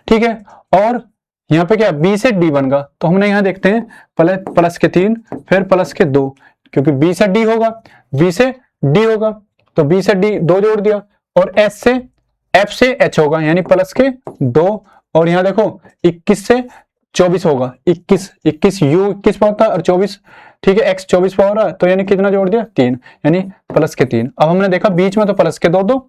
ठीक है, और यहाँ पे क्या, B से D बन गया, तो हमने यहाँ देखते हैं प्लस के 3 फिर प्लस के 2, क्योंकि B से D होगा, B से D होगा, तो B से D 2 जोड़ दिया, और F से H होगा, यानी प्लस के 2, और यहाँ देखो 21 से 24 होगा, 21 U 21 पे होता है और 24, ठीक है, X 24 पे हो रहा है, तो यानी कितना जोड़ दिया, 3, यानी प्लस के 3। अब हमने देखा बीच में तो प्लस के 2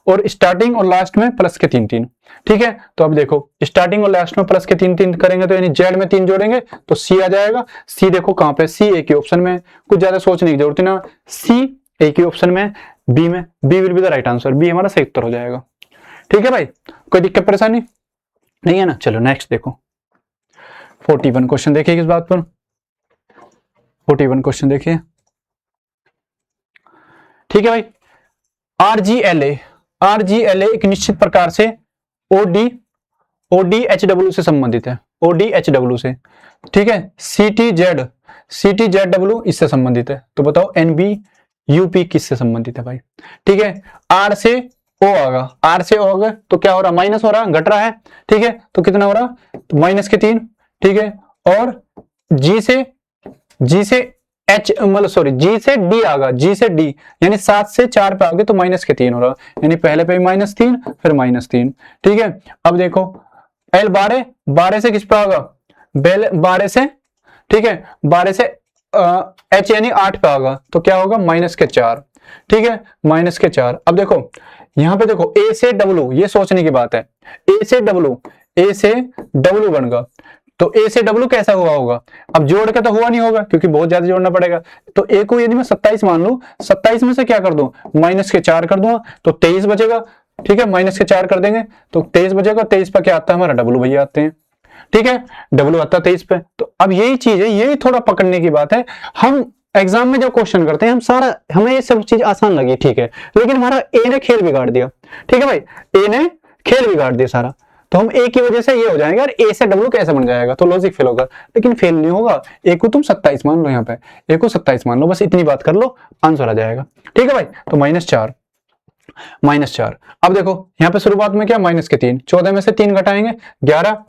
और स्टार्टिंग और लास्ट में प्लस के 3। ठीक है, तो अब देखो स्टार्टिंग और लास्ट में प्लस के 3 करेंगे, तो यानी जेड में 3 जोड़ेंगे तो सी आ जाएगा। सी देखो कहां पे, सी एक ही ऑप्शन में, कुछ ज्यादा सोचने की जरूरत ना, सी एक ही ऑप्शन में, बी में, B will be the right answer, B हमारा सही उत्तर हो जाएगा। ठीक है भाई, कोई दिक्कत परेशानी नहीं है ना। चलो नेक्स्ट देखो 41 क्वेश्चन देखिए किस बात पर, 41 क्वेश्चन देखिए। ठीक है भाई, आरजीएलए एक निश्चित प्रकार से ओडीएचडब्ल्यू से संबंधित है, ओडीएचडब्ल्यू से। ठीक है, सीटीजेडब्ल्यू इससे संबंधित है, तो बताओ एनबीयूपी किससे संबंधित है भाई। ठीक है, आर से ओ आगा, आर से ओ आगा तो क्या हो रहा, माइनस हो रहा, घट रहा है। ठीक है, तो कितना हो रहा, तो माइनस के 3। ठीक है, और जी से एच मतलब सॉरी जी से डी आगा, जी से डी यानी 7 से 4 पे आ गए तो माइनस के 3 हो रहा, यानी पहले पे -3 फिर -3। ठीक है, अब देखो एल 12 से किस पे आगा, बेल 12 से, ठीक है, 12 से एच यानी 8 पे आगा, तो क्या होगा, -4। ठीक है, -4। अब देखो यहां पे देखो ए से डब्ल्यू, ये सोचने की बात है, ए से डब्ल्यू बन गया, तो ए से डब्ल्यू कैसा हुआ होगा, अब जोड़ के तो हुआ नहीं होगा क्योंकि बहुत ज्यादा जोड़ना पड़ेगा। तो ए को यदि मैं 27 मान लूं, 27 में से क्या कर दूं, -4 कर दूंगा तो 23 बचेगा। ठीक है, -4 कर देंगे तो 23 बचेगा, 23 पे क्या आता है हमारा, डब्ल्यू भैया आते हैं। ठीक है, डब्ल्यू आता है 23 पे। तो अब यही चीज है, यही थोड़ा पकड़ने की बात है। हम एग्जाम में जब क्वेश्चन करते हैं हमें ये सब चीज आसान लगी, ठीक है, लेकिन हमारा ए ने खेल बिगाड़ दिया। ठीक है भाई, ए ने खेल बिगाड़ दिया सारा। तो हम ए की वजह से ये हो जाएगा यार, ए से डब्ल्यू कैसे बन जाएगा, तो लॉजिक फेल होगा। लेकिन फेल नहीं होगा, ए को तुम 27 मान लो, यहाँ पे ए को 27 मान लो, बस इतनी बात कर लो, आंसर आ जाएगा। ठीक है भाई, तो -4 -4। अब देखो यहाँ पे शुरुआत में क्या, -3, 14 में से 3 घटाएंगे 11,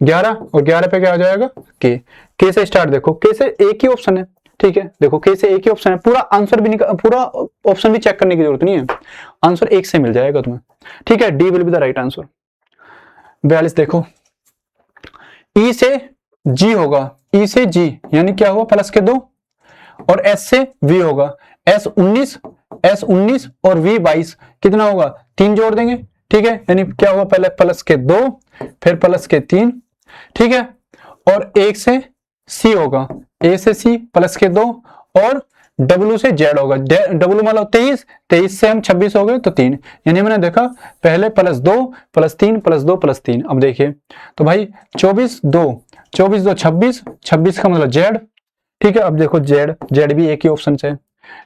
11 और 11 पे क्या हो जाएगा, के से स्टार्ट। देखो के से एक ही ऑप्शन है, ठीक है, देखो के से एक ही ऑप्शन है, पूरा आंसर भी पूरा ऑप्शन भी चेक करने की जरूरत नहीं है, आंसर एक से मिल जाएगा तुम्हें। ठीक है, D will be the right answer. 42 देखो, ई से जी होगा, ई से जी यानी क्या हुआ, +2, और एस से वी होगा, S19 और V22 कितना होगा, 3 जोड़ देंगे। ठीक है, यानी क्या हुआ, पहले +2 फिर +3, ठीक है, और एक से सी होगा, ए से सी +2 और W से Z होगा, W मान लो 23, 23 से हम 26 हो गए तो 3, यानी मैंने देखा पहले +2 +3 +2 +3। अब देखिए तो भाई 24 2 26, 26 का मतलब Z। ठीक है, अब देखो Z भी एक ही ऑप्शन से,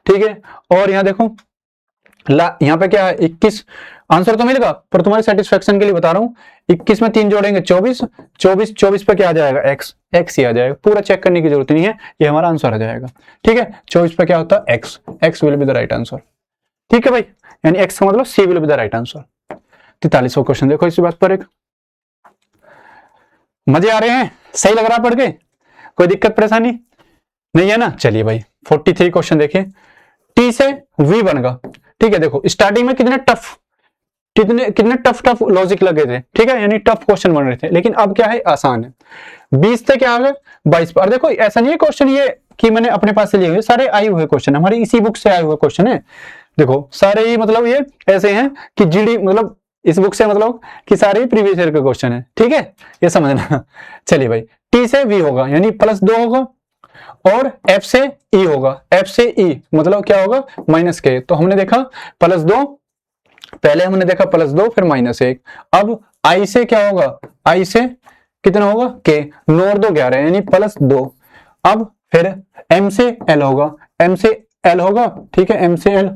ठीक है, और यहाँ देखो यहाँ पे क्या है 21, आंसर तो मिलेगा पर तुम्हारे सेटिस्फेक्शन के लिए बता रहा हूँ, 21 में 3 जोड़ेंगे 24 पे क्या आ जाएगा, x ही आ जाएगा, पूरा चेक करने की जरूरत नहीं है, ये हमारा आंसर आ जाएगा। ठीक है, 24 पे क्या होता है, x will be the right answer. ठीक है भाई, यानी x का मतलब c will be the right answer. 43वां क्वेश्चन देखो, इसी बात पर एक मजे आ रहे हैं, सही लग रहा है पढ़ के, कोई दिक्कत परेशानी नहीं है ना। चलिए भाई 43 क्वेश्चन देखिए, टी से वी बनेगा। ठीक है, देखो स्टार्टिंग में कितने टफ लॉजिक लगे थे, ठीक है, यानी टफ क्वेश्चन बन रहे थे, लेकिन अब क्या है, आसान है। 20 से क्या आ गया 22 पर। देखो ऐसा नहीं है क्वेश्चन ये कि मैंने अपने पास से लिए हुए, सारे आए हुए क्वेश्चन, हमारी इसी बुक से आए हुए क्वेश्चन है। देखो सारे ही मतलब ये ऐसे हैं कि जीडी मतलब इस बुक से मतलब कि सारे प्रीवियस ईयर के क्वेश्चन है। ठीक है, ये समझना। चलिए भाई, टी से वी होगा यानी +2 होगा, और F से E होगा, F से E मतलब क्या होगा, -k। तो हमने देखा +2, पहले हमने देखा +2 फिर -1। अब I से क्या होगा, I से कितना होगा, k, 9 और 2 11 यानी +2। अब फिर M से L होगा, M से L होगा, ठीक है, M से L,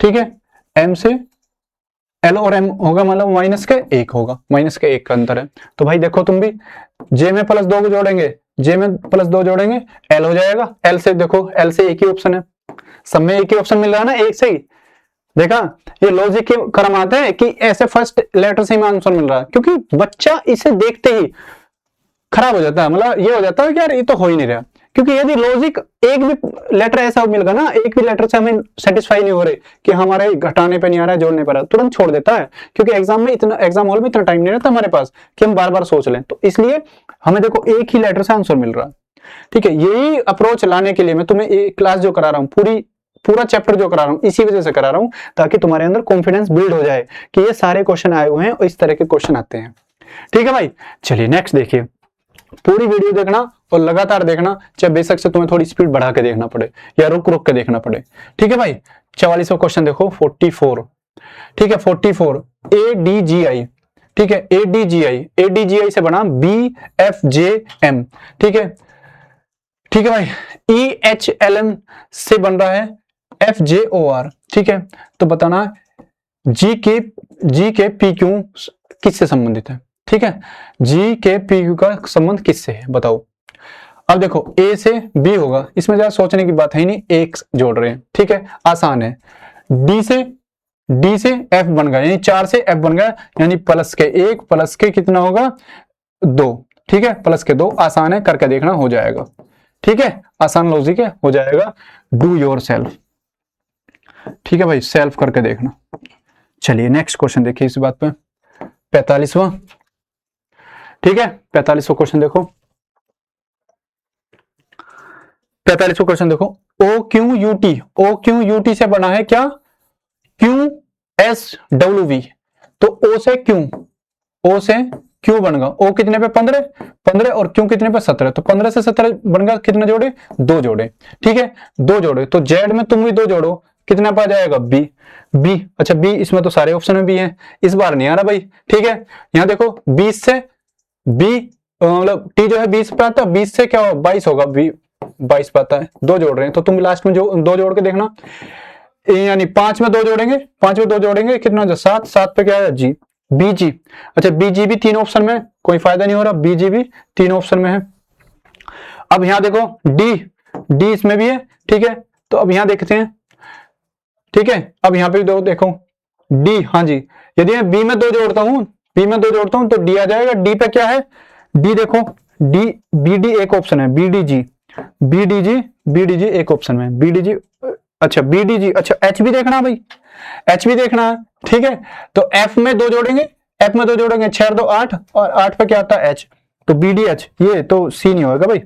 ठीक है, M से L और M होगा मतलब -1 होगा, -1 का अंतर है। तो भाई देखो तुम भी J में +2 को जोड़ेंगे, J में +2 जोड़ेंगे, L हो जाएगा, L से देखो L से एक ही ऑप्शन है, सब में एक ही ऑप्शन मिल रहा है ना, एक से ही। देखा, ये लॉजिक के क्रम आते हैं कि ऐसे फर्स्ट लेटर से ही आंसर मिल रहा है, क्योंकि बच्चा इसे देखते ही खराब हो जाता है, मतलब ये हो जाता है कि यार ये तो हो ही नहीं रहा, क्योंकि यदि लॉजिक एक भी लेटर ऐसा मिल गया ना, एक भी लेटर से हमें सेटिस्फाई नहीं हो रहे कि हमारे घटाने पे नहीं आ रहा है, जोड़ने पर तुरंत छोड़ देता है, क्योंकि एग्जाम हॉल में इतना टाइम नहीं रहता हमारे पास कि हम बार बार सोच लें। तो इसलिए हमें देखो एक ही लेटर से आंसर मिल रहा है। ठीक है, यही अप्रोच लाने के लिए मैं तुम्हें ये क्लास जो करा रहा हूँ, पूरा चैप्टर जो करा रहा हूँ, इसी वजह से करा रहा हूँ, ताकि तुम्हारे अंदर कॉन्फिडेंस बिल्ड हो जाए कि ये सारे क्वेश्चन आए हुए हैं और इस तरह के क्वेश्चन आते हैं। ठीक है भाई, चलिए नेक्स्ट देखिए, पूरी वीडियो देखना और लगातार देखना, चाहे बेशक से तुम्हें थोड़ी स्पीड बढ़ा के देखना पड़े या रुक रुक के देखना पड़े। ठीक है भाई, 44वां क्वेश्चन देखो, 44। ठीक है, 44 ADGI। ठीक है, ADGI से बना BFJM। ठीक है, ठीक है भाई, EHLM से बन रहा है FJOR। ठीक है, तो बताना जी के PQ किससे संबंधित है। ठीक है, जी के PQ का संबंध किससे है बताओ। अब देखो A से B होगा, इसमें ज्यादा सोचने की बात है ही नहीं, एक जोड़ रहे हैं। ठीक है, आसान है। D से F बन गया, यानी 4 से F बन गया, यानी +1 + कितना होगा 2। ठीक है, +2, आसान है, करके देखना, हो जाएगा। ठीक है, आसान लॉजिक है, हो जाएगा। Do your self. ठीक है भाई, सेल्फ करके देखना। चलिए नेक्स्ट क्वेश्चन देखिए इस बात पे, 45वां। ठीक है, 45वां क्वेश्चन देखो, 45वां क्वेश्चन देखो, OQUT से बना है क्या, QSWV। तो O से Q बन गया, O कितने पे 15 और Q कितने पे 17, तो 15 से 17 बन गया, कितने जोड़े, 2 जोड़े। ठीक है, 2 जोड़े, तो Z में तुम भी 2 जोड़ो, कितना पा जाएगा B। अच्छा B, इसमें तो सारे ऑप्शन में B है, इस बार नहीं आ रहा भाई। ठीक है, यहाँ देखो 20 से B मतलब T जो है 20 पे आता है, 20 से क्या होगा 22 होगा, B 22 पे आता है, 2 जोड़ रहे हैं, तो तुम लास्ट में जो 2 जोड़ के देखना, यानी 5 में 2 जोड़ेंगे, 5 में 2 जोड़ेंगे कितना, 7 पे क्या है G, बीजी, अच्छा बीजी भी 3 ऑप्शन में, कोई फायदा नहीं हो रहा, बीजी भी 3 ऑप्शन में है। अब यहां देखो डी इसमें भी है, ठीक है, तो अब यहां देखते हैं, ठीक है, अब यहां पे भी देखो डी, हाँ जी, यदि मैं बी में 2 जोड़ता हूं तो डी आ जाएगा। डी पे क्या है, डी देखो, डी बी डी एक ऑप्शन है, बी डी जी एक ऑप्शन में, बी डी जी, अच्छा बी डी जी, अच्छा एच भी देखना भाई, एच भी देखना है, ठीक है, तो एफ में 2 जोड़ेंगे, 6 2 8, और 8 पे क्या आता है एच, तो बी डी एच, ये तो सी नहीं होगा भाई,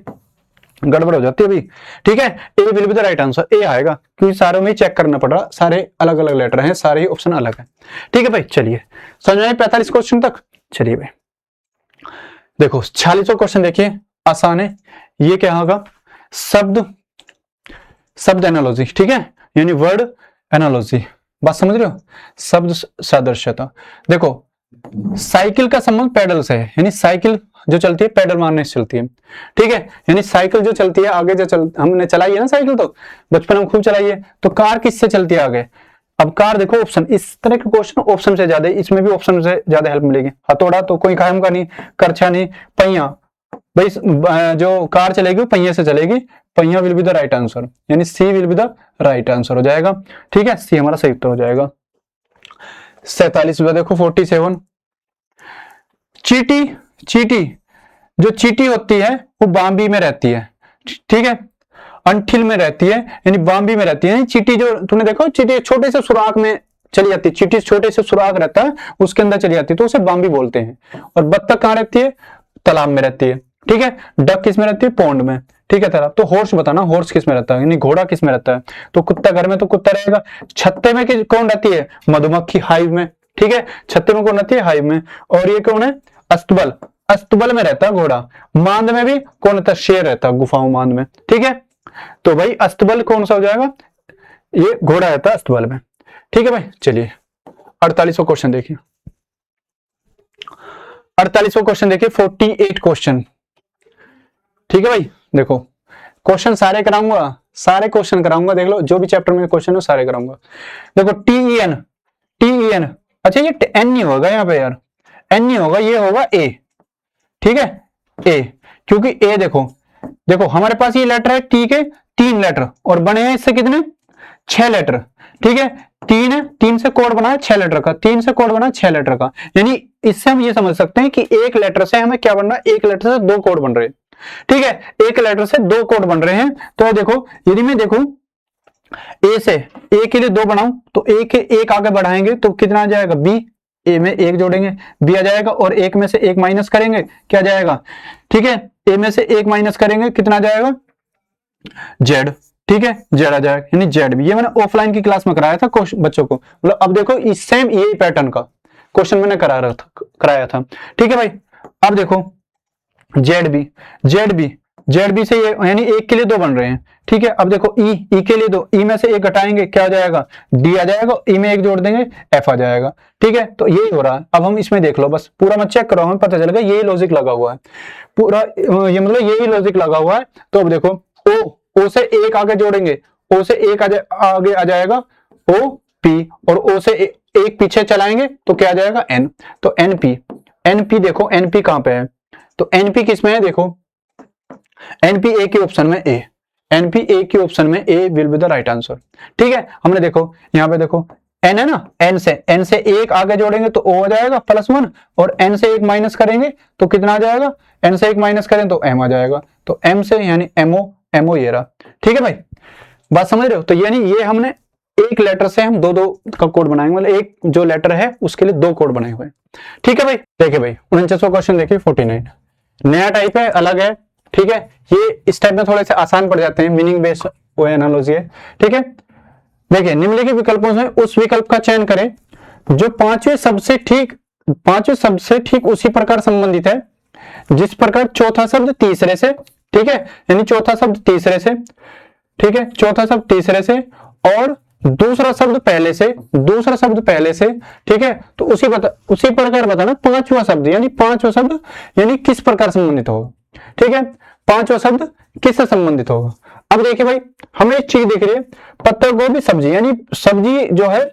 गड़बड़ हो जाती है भाई, ठीक है, A will be the right answer, A आएगा, क्योंकि सारों में चेक करना पड़ रहा, सारे अलग अलग लेटर हैं, सारे ही ऑप्शन अलग है, ठीक है भाई। चलिए समझ में 45 क्वेश्चन तक। चलिए भाई देखो 46वां क्वेश्चन देखिए, आसान है, ये क्या होगा, शब्द एनालॉजी, ठीक है, यानी वर्ड एनालॉजी, बात समझ रहे हो, शब्द सादृश्यता। देखो साइकिल का संबंध पैडल से है, यानी साइकिल जो चलती है पैडल मारने से चलती है, ठीक है, यानी साइकिल जो चलती है आगे, जो हमने चलाई है ना साइकिल, तो बचपन में खूब चलाई है, तो कार किससे चलती है आगे, अब कार देखो ऑप्शन, इस तरह के क्वेश्चन ऑप्शन से ज्यादा, इसमें भी ऑप्शन से ज्यादा हेल्प मिलेगी। हथौड़ा तो कोई कायम का नहीं, करछा नहीं, पहिया, भाई जो कार चलेगी वो पहिए से चलेगी, पहिया will be the right answer, यानी C will be the right answer हो जाएगा, ठीक है, सी हमारा सही उत्तर हो जाएगा। 47 देखो 47, चीटी जो चीटी होती है वो बाम्बी में रहती है, ठीक है, अंठिल में रहती है, यानी बाम्बी में रहती है। चीटी जो तुमने देखो, चीटी छोटे से सुराख में चली जाती है, चीटी छोटे से सुराख रहता है उसके अंदर चली जाती है, तो उसे बाम्बी बोलते हैं। और बत्तख कहाँ रहती है, तालाब में रहती है, ठीक है, डक किस में रहती है, पोंड में, ठीक है, तालाब। तो हॉर्स बताना, हॉर्स किस में रहता है, यानी घोड़ा किस में रहता है, तो कुत्ता घर में तो कुत्ता रहेगा। छत्ते में कौन रहती है, मधुमक्खी, हाइव में, ठीक है, छत्ते में कौन रहती है, हाइव में। और ये कौन है, अस्तबल में रहता है घोड़ा। मांद में भी कौन रहता है, शेर रहता है गुफाओं मांद में, ठीक है, तो भाई अस्तबल कौन सा हो जाएगा, ये घोड़ा रहता है अस्तबल में, ठीक है भाई। चलिए 48वां क्वेश्चन देखिए, 48वां क्वेश्चन देखिए, 48 क्वेश्चन, ठीक है भाई। देखो क्वेश्चन सारे कराऊंगा, सारे क्वेश्चन कराऊंगा, देख लो जो भी चैप्टर में क्वेश्चन है सारे कराऊंगा। देखो टीईएन, अच्छा ये एन नहीं होगा यहाँ पे यार, एन नहीं होगा, ये होगा ए, ठीक है, ए, क्योंकि ए देखो हमारे पास ये लेटर है, टी के 3 लेटर और बने हैं इससे कितने, 6 लेटर, ठीक है, 3 से कोड बना है 6 लेटर का, 3 से कोड बना है 6 लेटर का, यानी इससे हम ये समझ सकते हैं कि एक लेटर से हमें क्या बन रहा है, एक लेटर से 2 कोड बन रहे हैं, ठीक है, एक लेटर से 2 कोड बन रहे हैं। तो देखो यदि मैं देखूं ए से, ए के लिए 2 बनाऊं तो ए के 1 आगे बढ़ाएंगे तो कितना आ जाएगा, बी, ए में 1 जोड़ेंगे बी आ जाएगा, और 1 में से 1 माइनस करेंगे क्या जाएगा, ठीक है, ए में से 1 माइनस करेंगे कितना आ जाएगा, जेड, ठीक है, जेड आ जाएगा, यानी जेड भी। ये मैंने ऑफलाइन की क्लास में कराया था बच्चों को, मतलब अब देखो इस सेम यही पैटर्न का क्वेश्चन मैंने कराया था, ठीक है भाई। अब देखो जेड बी से ये यानी 1 के लिए 2 बन रहे हैं, ठीक है। अब देखो ई के लिए 2, ई में से 1 घटाएंगे क्या आ जाएगा, डी आ जाएगा, ई में 1 जोड़ देंगे एफ आ जाएगा, ठीक है। तो यही हो रहा है, अब हम इसमें देख लो, बस पूरा मत चेक करो, हमें पता चलेगा यही लॉजिक लगा हुआ है पूरा, ये मतलब यही लॉजिक लगा हुआ है। तो अब देखो ओ से 1 आगे जोड़ेंगे, ओ से 1 आगे आ जाएगा ओ पी, और ओ से 1 पीछे चलाएंगे तो क्या आ जाएगा एन, तो एनपी देखो एनपी कहां पे है, तो एनपी किस में है, देखो एनपी ए के ऑप्शन में, एनपी ए के ऑप्शन में A will be the right answer, ठीक है। हमने देखो यहाँ पे देखो एन है ना, एन से 1 आगे जोड़ेंगे तो ओ आ जाएगा +1, और एन से 1 माइनस करेंगे तो कितना आ जाएगा, एन से 1 माइनस करें तो एम आ जाएगा, तो एम से यानी एमओ ये रहा, ठीक है भाई, बात समझ रहे हो। तो यानी ये हमने एक लेटर से हम 2 का कोड बनाएंगे, मतलब एक जो लेटर है उसके लिए 2 कोड बनाए हुए हैं, ठीक है भाई। देखिए भाई 49वां क्वेश्चन देखिए, 49 नया टाइप है, अलग है, ठीक है, ये इस टाइप में थोड़े से आसान पड़ जाते हैं, मीनिंग बेस्ड वो एनालॉजी है, ठीक है। देखिए निम्नलिखित विकल्पों से उस विकल्प का चयन करें जो पांचवें शब्द से ठीक उसी प्रकार संबंधित है जिस प्रकार चौथा शब्द तीसरे से, ठीक है, यानी चौथा शब्द तीसरे से, ठीक है, चौथा शब्द तीसरे से और दूसरा शब्द पहले से, ठीक है। तो उसी प्रकार बताना पांचवा शब्द यानी किस प्रकार संबंधित होगा, ठीक है, पांचवा शब्द किससे संबंधित होगा। अब देखिए भाई हमें एक चीज दिख रही है, पत्ता गोभी सब्जी, यानी सब्जी जो है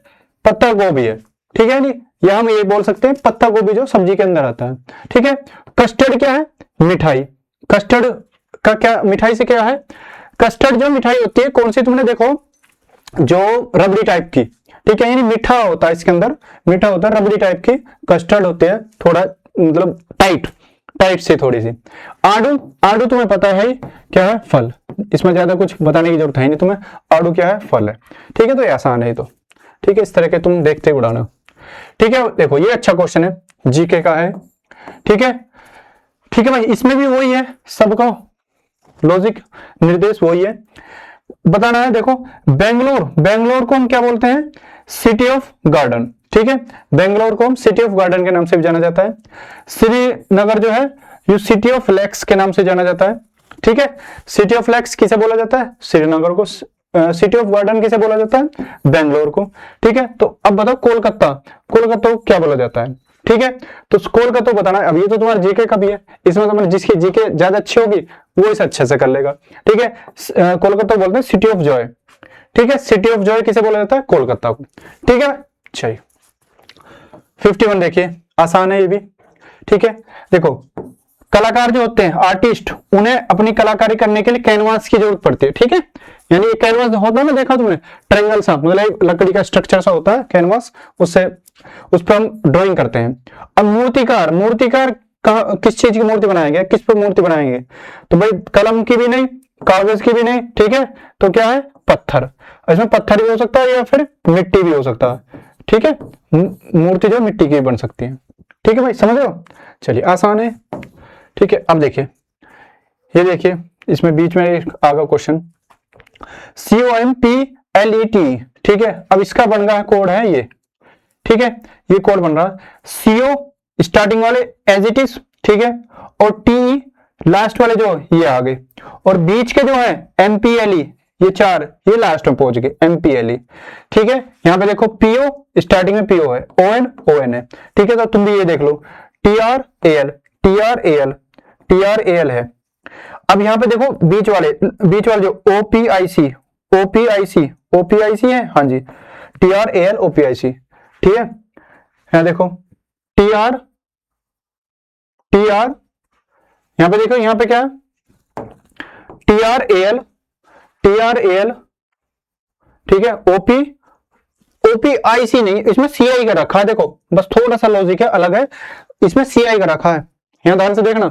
पत्ता गोभी है, ठीक है नहीं, या हम ये बोल सकते हैं पत्ता गोभी जो सब्जी के अंदर आता है। ठीक है, कस्टर्ड क्या है, मिठाई। कस्टर्ड का क्या, मिठाई से क्या है, कस्टर्ड जो मिठाई होती है कौन सी, तुमने देखो जो रबड़ी टाइप की, ठीक है, यानी मीठा होता है इसके अंदर, मीठा होता है, रबड़ी टाइप की कस्टर्ड होते हैं, थोड़ा मतलब टाइट टाइट से थोड़ी सी। आड़ू, आड़ू तुम्हें पता है क्या है, फल, इसमें ज्यादा कुछ बताने की जरूरत है नहीं तुम्हें, आड़ू क्या है, फल है। ठीक है, तो ये आसान है तो, ठीक है, इस तरह के तुम देखते उड़ाना। ठीक है, देखो ये अच्छा क्वेश्चन है, जीके का है। ठीक है, ठीक है भाई, इसमें भी वही है, सबका लॉजिक निर्देश वही है, बताना है। देखो बेंगलोर, बेंगलोर को हम क्या बोलते हैं, सिटी ऑफ गार्डन। ठीक है, बेंगलोर को हम सिटी ऑफ गार्डन के नाम से भी जाना जाता है। श्रीनगर जो है ये सिटी ऑफ लेक्स के नाम से जाना जाता है। ठीक है, सिटी ऑफ लेक्स किसे बोला जाता है, श्रीनगर को। सिटी ऑफ गार्डन किसे बोला जाता है, बेंगलोर को। ठीक है, तो अब बताओ कोलकाता, कोलकाता को क्या बोला जाता है। ठीक है, तो कोलकाता बताना है। अब ये तो तुम्हारा जीके का भी है, इसमें तुम्हारे जिसकी जीके ज्यादा अच्छी होगी वो इसे अच्छे से कर लेगा। ठीक है, कोलकाता बोलते हैं सिटी ऑफ जॉय। ठीक है, सिटी ऑफ जॉय किसे बोला जाता है, कोलकाता को। ठीक है, चलिए 51 देखिए, आसान है ये भी। ठीक है, देखो कलाकार जो होते हैं, आर्टिस्ट, उन्हें अपनी कलाकारी करने के लिए कैनवास की जरूरत पड़ती है। ठीक है, यानी ये कैनवास होता है ना, देखा तुमने, ट्रायंगल सा, मतलब लकड़ी का स्ट्रक्चर सा होता है कैनवास, उससे उस पर हम ड्राइंग करते हैं। अब मूर्तिकार, मूर्तिकार किस चीज की मूर्ति बनाएंगे, किस पर मूर्ति बनाएंगे, तो भाई कलम की भी नहीं, कागज की भी नहीं। ठीक है, तो क्या है, पत्थर। इसमें पत्थर भी हो सकता है या फिर मिट्टी भी हो सकता है। ठीक है, मूर्ति जो मिट्टी की बन सकती है। ठीक है भाई, समझ रहे हो, चलिए आसान है। ठीक है, अब देखिए, ये देखिए इसमें बीच में आगा क्वेश्चन, COMPLET। ठीक है, अब इसका बन रहा कोड है ये। ठीक है, ये कोड बन रहा CO स्टार्टिंग वाले एज इट इज। ठीक है, और TE लास्ट वाले जो ये आ गए, और बीच के जो है MPLE, ये चार ये लास्ट में पहुंच गए, MPLE। ठीक है, यहां पे देखो PO स्टार्टिंग में PO है, ON है। ठीक है, तो तुम भी ये देख लो, TRAL है। अब यहां पे देखो बीच वाले जो OPIC है, हाँ जी, TRAL OPIC। ठीक है, यहां देखो TR, यहां पे देखो, यहां पे क्या है, TRAL। ठीक है, OPIC नहीं, इसमें CI का रखा है, देखो बस थोड़ा सा लॉजिक है, अलग है, इसमें CI का रखा है, यहां ध्यान से देखना।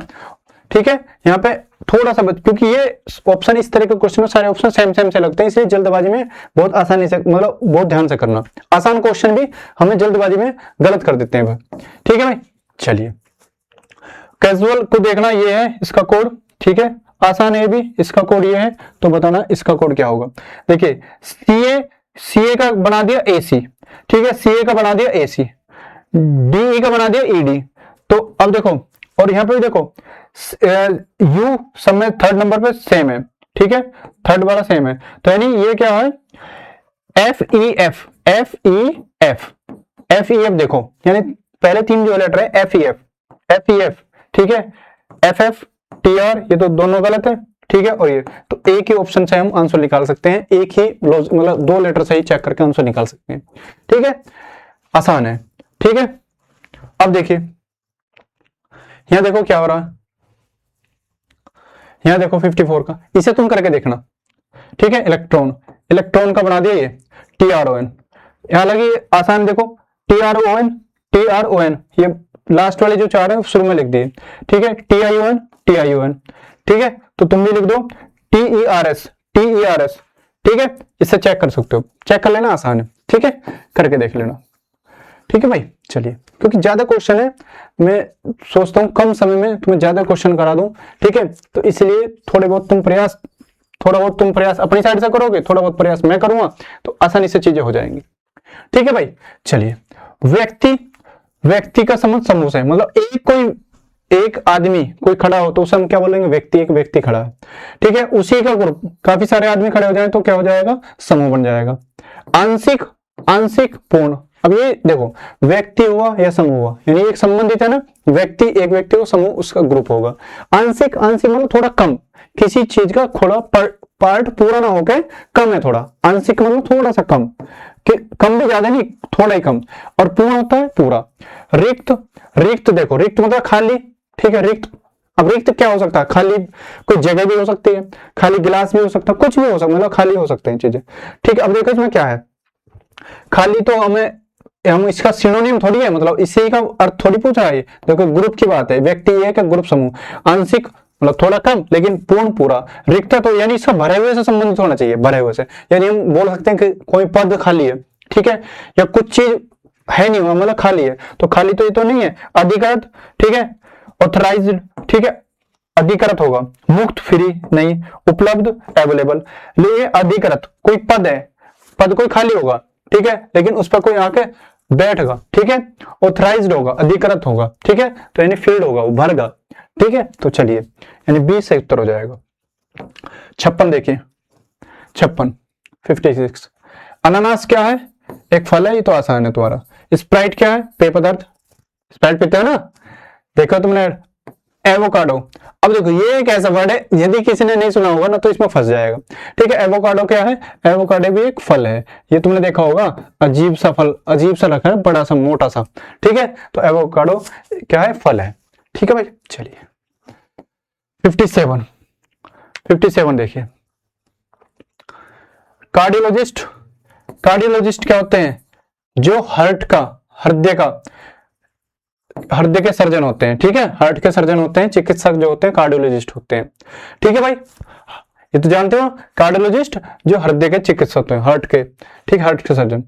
ठीक है, यहाँ पे थोड़ा सा क्योंकि ये ऑप्शन इस तरह के क्वेश्चन में सारे ऑप्शन सेम से लगते हैं, इसलिए जल्दबाजी में बहुत आसानी से, मतलब बहुत ध्यान से करना, आसान क्वेश्चन भी हमें जल्दबाजी में गलत कर देते हैं। ठीक है भाई, चलिए कैजुअल को देखना, ये है इसका कोड। ठीक है, आसान है भी, इसका कोड ये है, तो बताना इसका कोड क्या होगा। देखिए CA का बना दिया AC। ठीक है, CA का बना दिया AC, DE का बना दिया ED। तो अब देखो, और यहाँ पे भी देखो U सब में थर्ड नंबर पे सेम है। ठीक है, थर्ड वाला सेम है, तो यानी ये क्या है, FEF देखो, यानी पहले तीन जो लेटर है FEF। ठीक है, FF TR, ये तो दोनों गलत है। ठीक है, और ये तो एक ही ऑप्शन से हम आंसर निकाल सकते हैं, एक ही मतलब दो लेटर से ही चेक करके आंसर निकाल सकते हैं। ठीक है, आसान है। ठीक है, अब देखिए यहां देखो क्या हो रहा है, यहां देखो 54 का, इसे तुम करके देखना। ठीक है, इलेक्ट्रॉन का बना दिया ये TRON, यहां लगी आसान, देखो TRON, ये लास्ट वाले जो चार है शुरू में लिख दिए। ठीक है, TION। ठीक है, तो तुम भी लिख दो TERS। ठीक है, इससे चेक कर सकते हो, चेक कर लेना, आसान है। ठीक है, करके देख लेना। ठीक है भाई, चलिए क्योंकि ज्यादा क्वेश्चन है, मैं सोचता हूँ कम समय में तुम्हें ज्यादा क्वेश्चन करा दूं। ठीक है, तो इसलिए थोड़ा बहुत तुम प्रयास अपनी साइड से करोगे, थोड़ा बहुत प्रयास मैं करूंगा, तो आसानी से चीजें हो जाएंगी। ठीक है भाई, चलिए व्यक्ति का संबंध समूह से, मतलब एक आदमी कोई खड़ा हो तो उसे हम क्या बोलेंगे, व्यक्ति। एक व्यक्ति खड़ा है, ठीक है, उसी का ग्रुप काफी सारे आदमी खड़े हो जाए तो क्या हो जाएगा, समूह बन जाएगा। आंशिक पूर्ण, अब ये देखो व्यक्ति हुआ या समूह हुआ, यानी एक संबंधित है ना, व्यक्ति एक व्यक्ति को, समूह उसका ग्रुप होगा। आंशिक मतलब थोड़ा कम, किसी चीज का थोड़ा पार्ट पूरा ना होके कम है थोड़ा, आंशिक मतलब थोड़ा सा कम, कि कम भी ज्यादा नहीं, थोड़ा ही कम, और पूर्ण होता है पूरा। रिक्त, रिक्त देखो, रिक्त मतलब खाली, ठीक है, रिक्त। अब रिक्त क्या हो सकता है? खाली कोई जगह भी हो सकती है, खाली गिलास भी हो सकता है, कुछ भी हो सकता है, मतलब खाली हो सकते हैं चीजें, ठीक है। अब देखो इसमें क्या है, खाली तो हम इसका सिनोनिम थोड़ी है, मतलब इसी का अर्थ थोड़ी पूछ रहा है। देखो ग्रुप की बात है, व्यक्ति एक है, ग्रुप समूह, आंशिक मतलब थोड़ा कम लेकिन पूर्ण पूरा। रिक्त तो यानी इसका भरे हुए से संबंधित होना चाहिए, भरे हुए से, यानी हम बोल सकते हैं कि कोई पद खाली है, ठीक है, या कुछ चीज है नहीं मतलब खाली है, तो खाली तो ये तो नहीं है। अधिकृत, ठीक है, ऑथराइज्ड, ठीक है, अधिकृत होगा, मुक्त फ्री नहीं, उपलब्ध अवेलेबल। ये अधिकृत कोई पद है, पद कोई खाली होगा, ठीक है, लेकिन उस पर कोई आके बैठेगा, ठीक है। ऑथराइज्ड होगा, अधिकृत होगा, ठीक है, तो यानी फील्ड होगा, वो भरगा, ठीक है। तो चलिए यानी 20 से उत्तर हो जाएगा। 56 देखिए, 56 56। अनानास क्या है? एक फल है, ये तो आसान है तुम्हारा। स्प्राइट क्या है? पेय पदार्थ, स्प्राइट पीते हो ना, देखो तुमने। एवोकाडो, अब देखो ये एक ऐसा वर्ड है, यदि किसी ने नहीं सुना होगा ना तो इसमें फंस जाएगा, ठीक है। एवोकाडो क्या है? एवोकाडो भी एक फल है, ये तुमने देखा होगा, अजीब सा फल, अजीब सा रखा है, बड़ा सा मोटा सा, ठीक है। तो एवोकाडो क्या है? फल है, ठीक है भाई। चलिए 57 57 देखिए, कार्डियोलॉजिस्ट, कार्डियोलॉजिस्ट क्या होते हैं? जो हृदय के सर्जन होते हैं, ठीक है, हार्ट के सर्जन होते हैं, चिकित्सक जो होते हैं कार्डियोलॉजिस्ट होते हैं, ठीक है भाई। ये तो जानते हो, कार्डियोलॉजिस्ट जो हृदय के चिकित्सक होते हैं, हार्ट के, ठीक, हार्ट के सर्जन।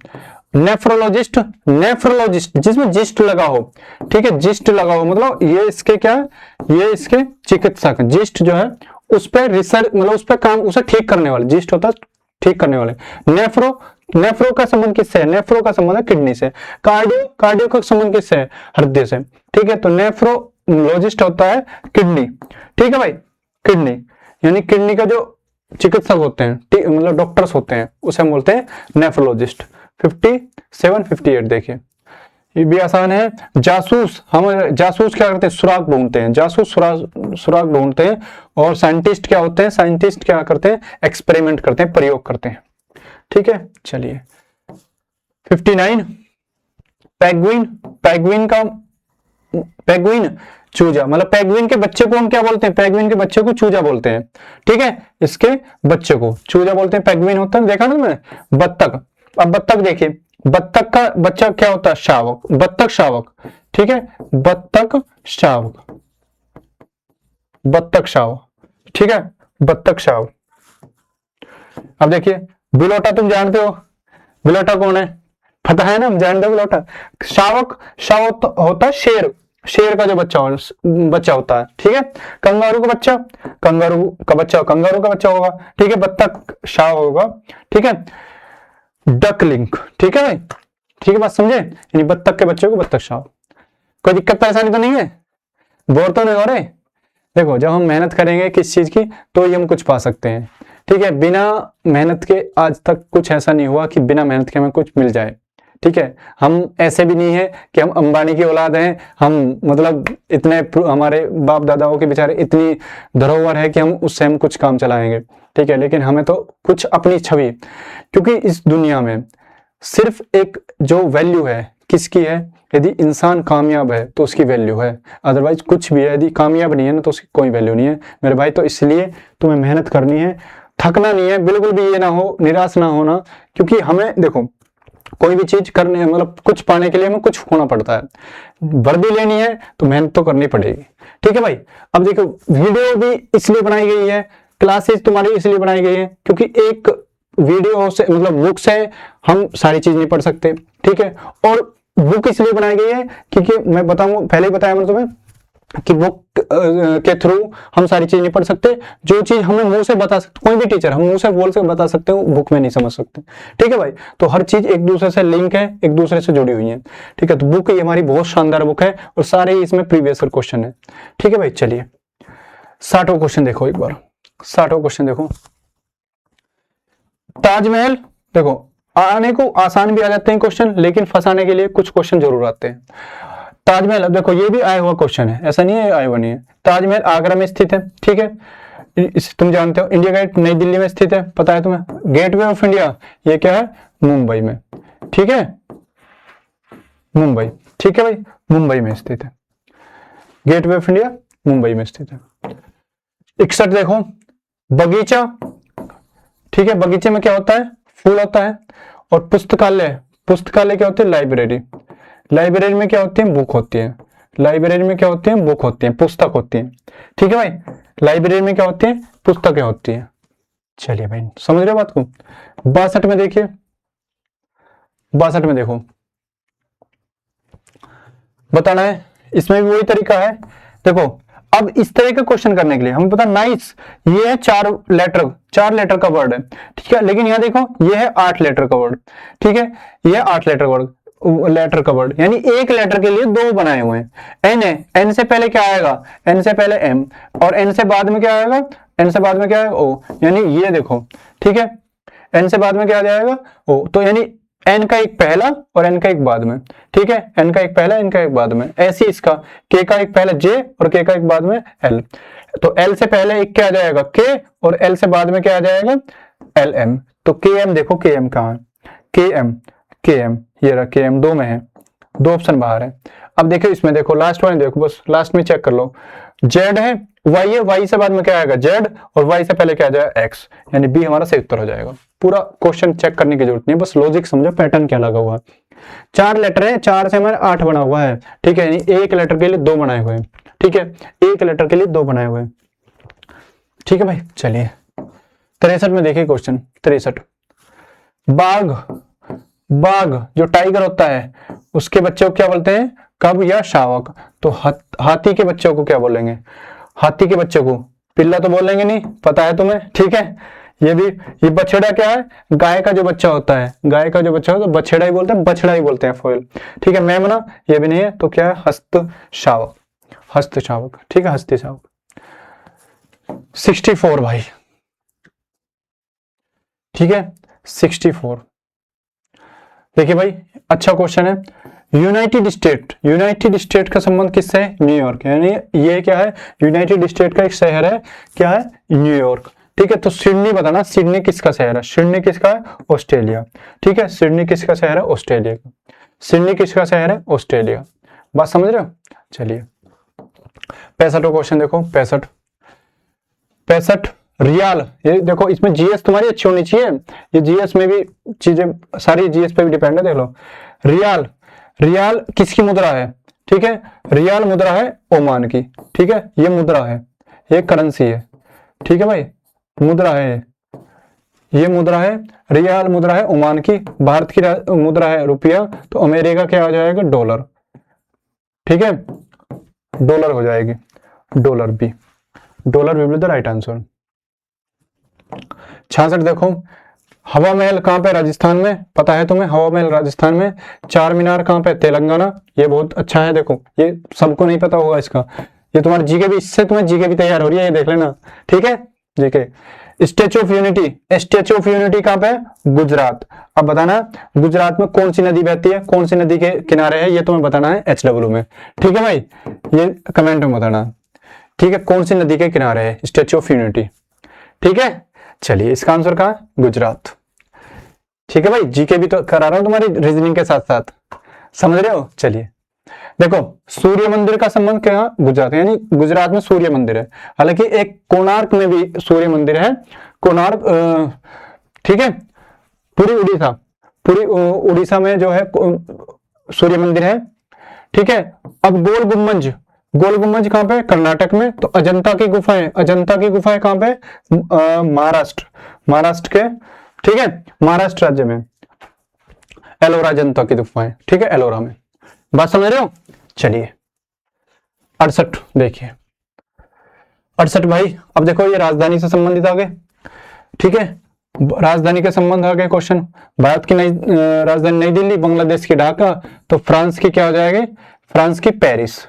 नेफ्रोलॉजिस्ट, नेफ्रोलॉजिस्ट जिसमें जिस्ट लगा हो, ठीक है, जिस्ट लगा हो मतलब ये इसके क्या है, ये इसके चिकित्सक, जिस्ट जो है उस पर रिसर्च मतलब उस पर काम, उसे ठीक करने वाले, जिस्ट होता है ठीक करने वाले। नेफ्रो, नेफ्रो का संबंध किससे है? नेफ्रो का संबंध है किडनी से। कार्डियो, कार्डियो का संबंध किससे है? हृदय से, ठीक है। तो नेफ्रोलॉजिस्ट होता है किडनी, ठीक है भाई, किडनी, यानी किडनी का जो चिकित्सक होते हैं, मतलब डॉक्टर्स होते हैं, उसे हम बोलते हैं नेफ्रोलॉजिस्ट। 57 58 देखिए, ये भी आसान है। जासूस, हम जासूस क्या करते हैं? सुराग ढूंढते हैं, जासूस सुराग ढूंढते हैं। और साइंटिस्ट क्या होते हैं? साइंटिस्ट क्या करते हैं? एक्सपेरिमेंट करते हैं, प्रयोग करते हैं, ठीक है। चलिए 59 पेंगुइन, पेंगुइन चूजा, मतलब पेंगुइन के बच्चे को हम क्या बोलते हैं? पेंगुइन के बच्चे को चूजा बोलते हैं, ठीक है, इसके बच्चे को चूजा बोलते हैं। पेंगुइन होता है, देखा ना मैंने। बत्तख, अब बत्तख देखिए, बत्तख का बच्चा क्या होता है? शावक, बत्तख शावक, ठीक है, बत्तख शावक, बत्तख शावक, ठीक है, बत्तख शावक। अब देखिए बिलोटा, तुम जानते हो बिलोटा कौन है? पता है ना, हम जानते हो बिलोटा। शावक, शावक होता है शेर, शेर का जो बच्चा होता है, ठीक है। कंगारू का बच्चा, कंगारू का बच्चा होगा, ठीक है, बत्तख शावक होगा, ठीक है। डकलिंग, ठीक है भाई, ठीक है, बात समझे, यानी बत्तख के बच्चे को बत्तख शावक। कोई दिक्कत परेशानी तो नहीं है? बोर तो नहीं हो रहे? देखो जब हम मेहनत करेंगे किस चीज की तो ही हम कुछ पा सकते हैं, ठीक है। बिना मेहनत के आज तक कुछ ऐसा नहीं हुआ कि बिना मेहनत के हमें कुछ मिल जाए, ठीक है। हम ऐसे भी नहीं है कि हम अंबानी की औलाद हैं, हम मतलब इतने हमारे बाप दादाओं के बेचारे इतनी धरोहर है कि हम उससे हम कुछ काम चलाएंगे, ठीक है। लेकिन हमें तो कुछ अपनी छवि, क्योंकि इस दुनिया में सिर्फ एक जो वैल्यू है किसकी है? यदि इंसान कामयाब है तो उसकी वैल्यू है, अदरवाइज कुछ भी है, यदि कामयाब नहीं है ना तो उसकी कोई वैल्यू नहीं है मेरे भाई। तो इसलिए तुम्हें मेहनत करनी है, थकना नहीं है, बिल्कुल भी ये ना हो, निराश ना होना, क्योंकि हमें देखो कोई भी चीज करने मतलब कुछ पाने के लिए हमें कुछ होना पड़ता है। वर्दी लेनी है तो मेहनत तो करनी पड़ेगी, ठीक है भाई। अब देखो वीडियो भी इसलिए बनाई गई है, क्लासेस तुम्हारी इसलिए बनाई गई है क्योंकि एक वीडियो से मतलब बुक से हम सारी चीज नहीं पढ़ सकते, ठीक है। और बुक इसलिए बनाई गई है क्योंकि मैं बताऊंगा, पहले ही बताया मैंने तुम्हें कि बुक के थ्रू हम सारी चीज नहीं पढ़ सकते। जो चीज हमें मुंह से बता सकते, कोई भी टीचर हम मुंह से बोल से बता सकते हो, बुक में नहीं समझ सकते, ठीक है भाई। तो हर चीज एक दूसरे से लिंक है, एक दूसरे से जुड़ी हुई है, ठीक है। तो बुक ये हमारी बहुत शानदार बुक है और सारे इसमें प्रीवियस क्वेश्चन है, ठीक है भाई। चलिए 60वां क्वेश्चन देखो एक बार, 60वां क्वेश्चन देखो। ताजमहल, देखो आने को आसान भी आ जाते हैं क्वेश्चन, लेकिन फंसाने के लिए कुछ क्वेश्चन जरूर आते हैं। ताजमहल, अब देखो ये भी आया हुआ क्वेश्चन है, ऐसा नहीं है आया हुआ नहीं है। ताजमहल आगरा में स्थित है, ठीक है। तुम जानते हो इंडिया गेट नई दिल्ली में स्थित है, पता है तुम्हें। गेटवे ऑफ इंडिया ये क्या है, मुंबई में, ठीक है, मुंबई, ठीक है भाई, मुंबई में स्थित है। गेटवे ऑफ इंडिया मुंबई में स्थित है। 61 देखो, बगीचा, ठीक है, बगीचे में क्या होता है, फूल होता है। और पुस्तकालय, पुस्तकालय क्या होती है, लाइब्रेरी, लाइब्रेरी में क्या होती है, बुक होती है, लाइब्रेरी में क्या होती है, बुक होती है, पुस्तक होती है, ठीक है भाई। लाइब्रेरी में क्या होती है, पुस्तकें होती है। चलिए भाई समझ रहे हो बात को। 62 में देखिए, 62 में देखो, बताना है, इसमें भी वही तरीका है। देखो अब इस तरह का क्वेश्चन करने के लिए हमें पता नाइस, ये है 4 लेटर का वर्ड है, ठीक है, लेकिन यहाँ देखो ये है 8 लेटर का वर्ड, ठीक है, ये 8 लेटर का वर्ड, यानी एक लेटर के लिए 2 बनाए हुए हैं। एन है, एन से पहले क्या आएगा, एन से पहले एम, और एन से बाद में क्या आएगा, एन से बाद में क्या आएगा, ओ, यानी ये देखो, ठीक है, एन से बाद में क्या आ जाएगा, ओ, तो यानी एन का एक पहला और एन का एक बाद में, ठीक है, एन का एक पहला, एन का एक बाद में। ऐसे इसका के का एक पहले जे और के का एक बाद में एल, तो एल से पहले एक क्या आ जाएगा, के, और एल से बाद में क्या आ जाएगा, एल एम। तो के एम देखो, के एम कहाँ है, के एम ये रहा, के एम 2 में है, 2 ऑप्शन बाहर है। अब देखो इसमें देखो लास्ट वाले देखो, बस लास्ट में चेक कर लो, जेड है, वाई है, वाई से बाद में क्या आएगा, जेड, और वाई से पहले क्या आ जाएगा, एक्स, यानी बी हमारा सही उत्तर हो जाएगा। पूरा क्वेश्चन चेक करने की जरूरत नहीं है, बस लॉजिक समझो, पैटर्न क्या लगा हुआ है। 4 लेटर है, 4 से हमारे 8 बना हुआ है, ठीक है, यानी एक लेटर के लिए 2 बनाए हुए हैं, ठीक है, एक लेटर के लिए 2 बनाए हुए हैं, ठीक है भाई। चलिए 63 में देखिए क्वेश्चन 63, बाघ, बाघ जो टाइगर होता है उसके बच्चों को क्या बोलते हैं, कब या शावक। तो हाथी के बच्चों को क्या बोलेंगे, हाथी के बच्चों को पिल्ला तो बोलेंगे नहीं, पता है तुम्हें, ठीक है। ये भी, ये बछड़ा क्या है, गाय का जो बच्चा होता है, गाय का जो बच्चा होता है तो बछड़ा ही बोलते हैं, बछड़ा ही बोलते हैं फोइल, ठीक है। मेमना ये भी नहीं है, तो क्या है, हस्त शावक, हस्त शावक, ठीक है, हस्ती शावक। 64 भाई, ठीक है, 64 देखिए भाई, अच्छा क्वेश्चन है। यूनाइटेड स्टेट, यूनाइटेड स्टेट का संबंध किससे है, न्यूयॉर्क, यानी ये क्या है, यूनाइटेड स्टेट का एक शहर है, क्या है, न्यूयॉर्क, ठीक है। तो सिडनी बताना, सिडनी किसका शहर है, सिडनी किसका है, ऑस्ट्रेलिया, ठीक है, सिडनी किसका शहर है, ऑस्ट्रेलिया का, सिडनी किसका शहर है, ऑस्ट्रेलिया। बात समझ रहे हो। चलिए 65 क्वेश्चन देखो, 65 रियाल, ये देखो इसमें जीएस तुम्हारी अच्छी होनी चाहिए, ये जीएस में भी चीजें सारी जीएस पे भी डिपेंड है। देख लो, रियाल, रियाल किसकी मुद्रा है, ठीक है, रियाल मुद्रा है ओमान की, ठीक है, ये मुद्रा है, ये करेंसी है, ठीक है भाई, मुद्रा है, ये मुद्रा है, रियाल मुद्रा है ओमान की, भारत की मुद्रा है रुपया, तो अमेरिका क्या आ जाएगा, डॉलर, ठीक है, डॉलर हो जाएगी, dollar B, dollar will be the right answer. 66 देखो, हवा महल कहां पे, राजस्थान में, पता है तुम्हें, हवा महल राजस्थान में। चार मीनार कहां पे, तेलंगाना, ये बहुत अच्छा है, देखो ये सबको नहीं पता होगा इसका, ये तुम्हारी जीके भी, इससे तुम्हें जीके भी तैयार हो रही है, ये देख लेना, ठीक है, GK. Statue of unity, statue of unity कहां पे, गुजरात। अब बताना गुजरात में कौन सी नदी बहती है, कौन सी नदी के किनारे है, ये तुम्हें बताना है HW में, ठीक है भाई, ये कमेंट में बताना, ठीक है, कौन सी नदी के किनारे है स्टेच्यू ऑफ यूनिटी, ठीक है। चलिए इसका आंसर कहां है, गुजरात, ठीक है भाई, जीके भी तो करा रहा हूं तुम्हारी रीजनिंग के साथ साथ, समझ रहे हो। चलिए देखो, सूर्य मंदिर का संबंध क्या, गुजरात, यानी गुजरात में सूर्य मंदिर है, हालांकि एक कोणार्क में भी सूर्य मंदिर है, कोणार्क, ठीक है, पूरी उड़ीसा, पूरी उड़ीसा में जो है सूर्य मंदिर है, ठीक है। अब गोल गुम्बज, गोल गुम्बज कहां पे, कर्नाटक में। तो अजंता की गुफाएं, अजंता की गुफाएं कहां पे, महाराष्ट्र, महाराष्ट्र के, ठीक है, महाराष्ट्र राज्य में, एलोरा अजंता की गुफाएं, ठीक है, एलोरा में। बात समझ रहे हो। चलिए 68 देखिए, 68 भाई, अब देखो ये राजधानी से संबंधित आ गए, ठीक है, राजधानी के संबंध आ गए क्वेश्चन। भारत की नई राजधानी नई दिल्ली, बांग्लादेश की ढाका, तो फ्रांस की क्या हो जाएगी, फ्रांस की पेरिस,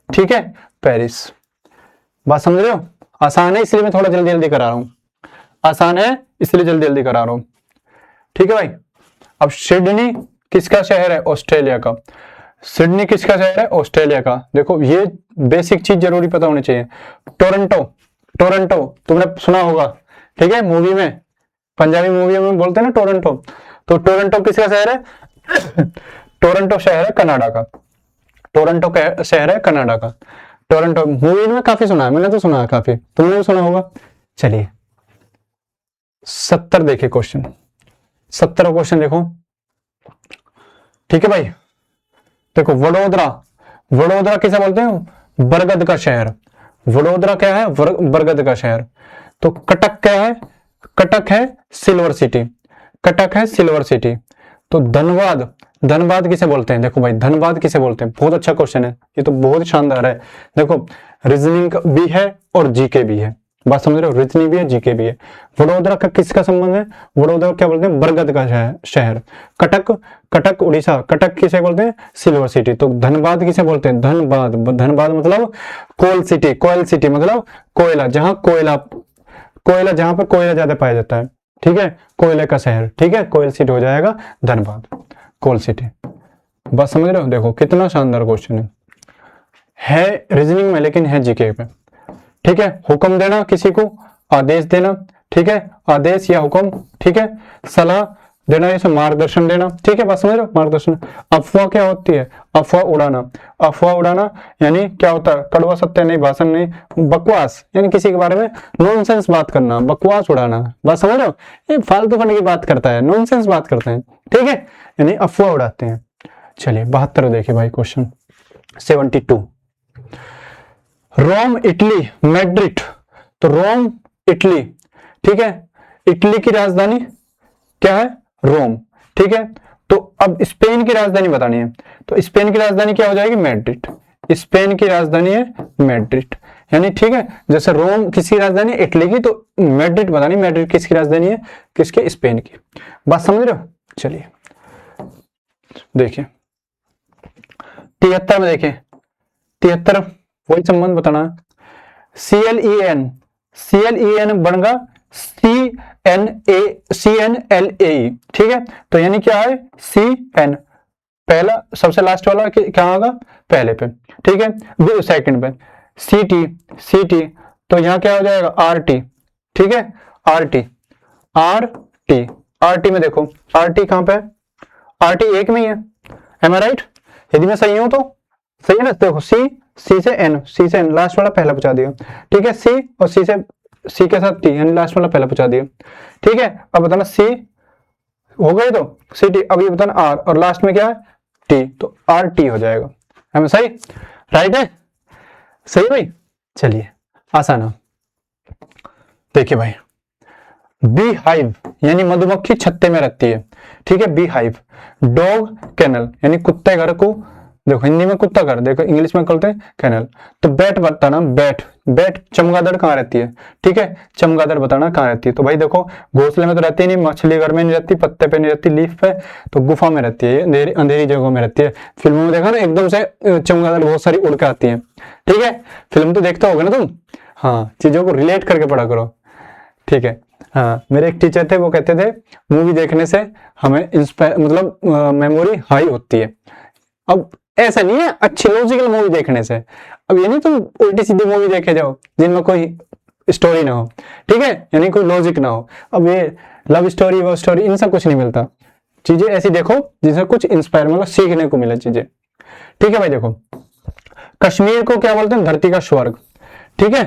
ठीक है, पेरिस। बात समझ रहे हो, आसान है इसलिए मैं थोड़ा जल्दी जल्दी करा रहा हूं, आसान है इसलिए जल्दी जल्दी करा रहा हूं, ठीक है भाई। अब सिडनी किसका शहर है, ऑस्ट्रेलिया का, सिडनी किसका शहर है, ऑस्ट्रेलिया का। देखो ये बेसिक चीज जरूरी पता होनी चाहिए। टोरंटो, टोरंटो तुमने सुना होगा, ठीक है, मूवी में, पंजाबी मूवी में बोलते हैं ना टोरंटो, तो टोरंटो किसका शहर है? टोरंटो शहर है कनाडा का, टोरंटो शहर है कनाडा का। टोरंटो मूवी में काफी सुना है, मैंने तो सुना है काफी, तुमने भी सुना होगा। चलिए 70 देखिए क्वेश्चन, 70 क्वेश्चन देखो, ठीक है भाई। देखो वडोदरा, वडोदरा किसे बोलते हैं? बरगद का शहर। वडोदरा क्या है? बरगद का शहर। तो कटक क्या है? कटक है सिल्वर सिटी, कटक है सिल्वर सिटी। तो धनबाद, धनबाद किसे बोलते हैं? देखो भाई धनबाद किसे बोलते हैं? बहुत अच्छा क्वेश्चन है ये, तो बहुत शानदार है। देखो रीजनिंग भी है और जीके भी है, बात समझ रहे हो, रीजनिंग भी है जीके भी है। वडोदरा का किसका संबंध है? वडोदरा क्या बोलते हैं? बरगद का शहर। कटक, कटक उड़ीसा, कटक किसे बोलते हैं? Silver city. तो धनबाद किसे बोलते हैं? धनबाद, धनबाद मतलब कोल सिटी, कोयल सिटी मतलब कोयला, जहां कोयला, कोयला जहां पर कोयला ज्यादा पाया जाता है, ठीक है, कोयले का शहर, ठीक है, कोयल सिटी हो जाएगा धनबाद, कोल सिटी। बस समझ रहे हो, देखो कितना शानदार क्वेश्चन है रीजनिंग में लेकिन है जीके पे, ठीक है। हुक्म देना किसी को, आदेश देना, ठीक है, आदेश या हुक्म, ठीक है, सलाह देना, जैसे मार्गदर्शन देना, ठीक है, बात समझ रहे हो, मार्गदर्शन। अफवाह क्या होती है? अफवाह उड़ाना, अफवाह उड़ाना यानी क्या होता है? कड़वा सत्य नहीं, भाषण नहीं, बकवास, यानी किसी के बारे में नॉनसेंस बात करना, बकवास उड़ाना, बात समझ रहे हो, ये फालतू फंड की बात करता है, नॉनसेंस बात करते हैं, ठीक है, यानी अफवाह उड़ाते हैं। चलिए 72 देखिए भाई क्वेश्चन 72, रोम इटली मैड्रिड। तो रोम इटली, ठीक है, इटली की राजधानी क्या है? रोम, ठीक है। तो अब स्पेन की राजधानी बतानी है, तो स्पेन की राजधानी क्या हो जाएगी? मैड्रिड। स्पेन की राजधानी है मैड्रिड, यानी ठीक है, जैसे रोम किसकी राजधानी है? इटली की, तो मैड्रिड बतानी, मैड्रिड किसकी राजधानी है? किसके? स्पेन की, बात समझ रहे हो। चलिए देखिए 73 में देखिए, 73 वही संबंध बताना है, CLEN, CLEN बनेगा CNLAE, ठीक है, तो यानी क्या है? CN पहला सबसे लास्ट वाला क्या होगा? पहले पे, ठीक है, सेकंड पे CT, तो यहाँ क्या हो जाएगा? RT, ठीक है, RT में देखो, RT कहां पे है? RT एक में ही है, एम आई राइट? यदि मैं सही हूं तो सही है ना। देखो C से N लास्ट वाला पहला पूछा दिया, ठीक है, C और C के साथ T यानी लास्ट वाला पहला पूछा दिया, ठीक है। अब बताना C हो गए तो CT, अब ये बताना R और लास्ट में क्या है? T, तो RT हो जाएगा, हमें सही राइट है, सही भाई। चलिए आसान है, देखिए भाई, बी हाइव यानी मधुमक्खी छत्ते में रहती है, ठीक है, बी हाइव। डॉग कैनल यानी कुत्ते घर को, देखो हिंदी में कुत्ता घर, देखो इंग्लिश में कहते हैं कैनल। तो बैट बताना, बैट चमगादड़ कहाँ रहती है? ठीक है, चमगादड़ बताना कहाँ रहती है। तो भाई देखो घोंसले में तो रहती नहीं, मछली घर में नहीं रहती, पत्ते पे नहीं रहती, लीफ पे, तो गुफा में रहती है, अंधेरी जगहों में रहती है। फिल्मों में देखा ना एकदम से चमगादड़ बहुत सारी उड़ के आती है, ठीक है, फिल्म तो देखते होगे ना तुम, हाँ, चीजों को रिलेट करके पढ़ा करो, ठीक है। हाँ, मेरे एक टीचर थे, वो कहते थे मूवी देखने से हमें इंस्पायर मतलब मेमोरी हाई होती है। अब ऐसा नहीं है, अच्छी लॉजिकल मूवी देखने से, अब ये नहीं तुम उल्टी सीधी मूवी देखे जाओ जिनमें कोई स्टोरी ना हो, ठीक है, यानी कोई लॉजिक ना हो। अब ये लव स्टोरी वो स्टोरी इनसे कुछ नहीं मिलता, चीजें ऐसी देखो जिनसे कुछ इंस्पायर मतलब सीखने को मिले चीजें, ठीक है भाई। देखो कश्मीर को क्या बोलते हैं? धरती का स्वर्ग, ठीक है,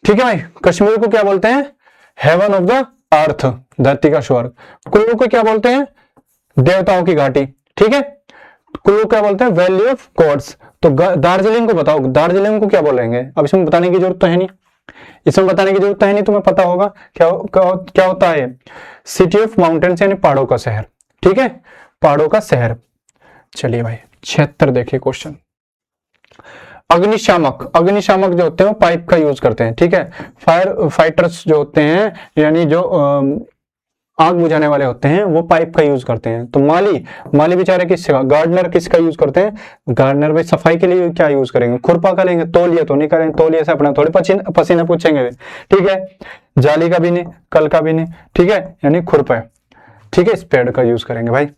ठीक है भाई। कश्मीर को क्या बोलते हैं? हेवन ऑफ द अर्थ, धरती का स्वर्ग। कुल्लू को क्या बोलते हैं? देवताओं की घाटी, ठीक है, कुल्लू क्या बोलते हैं? Valley of gods. तो दार्जिलिंग को बताओ, दार्जिलिंग को क्या बोलेंगे? अब इसमें बताने की जरूरत तो है नहीं, इसमें बताने की जरूरत है नहीं, तुम्हें पता होगा क्या होता है? सिटी ऑफ माउंटेन्स यानी पहाड़ों का शहर, ठीक है, पहाड़ों का शहर। चलिए भाई 76 देखिए क्वेश्चन, अग्निशामक, अग्निशामक जो होते हैं वो पाइप का यूज करते हैं, ठीक है। फायर फाइटर्स जो होते हैं यानी जो आग बुझाने वाले होते हैं वो पाइप का यूज करते हैं। तो माली बेचारे किसका? गार्डनर किसका यूज करते हैं? गार्डनर भाई सफाई के लिए क्या यूज करेंगे? खुरपा का लेंगे, तौलिया तो नहीं करेंगे, तौलिया से अपना थोड़ी पसीना पूछेंगे, ठीक है, जाली का भी नहीं, कल का भी नहीं, ठीक है, यानी खुरपा, ठीक है, स्पेड का यूज करेंगे भाई।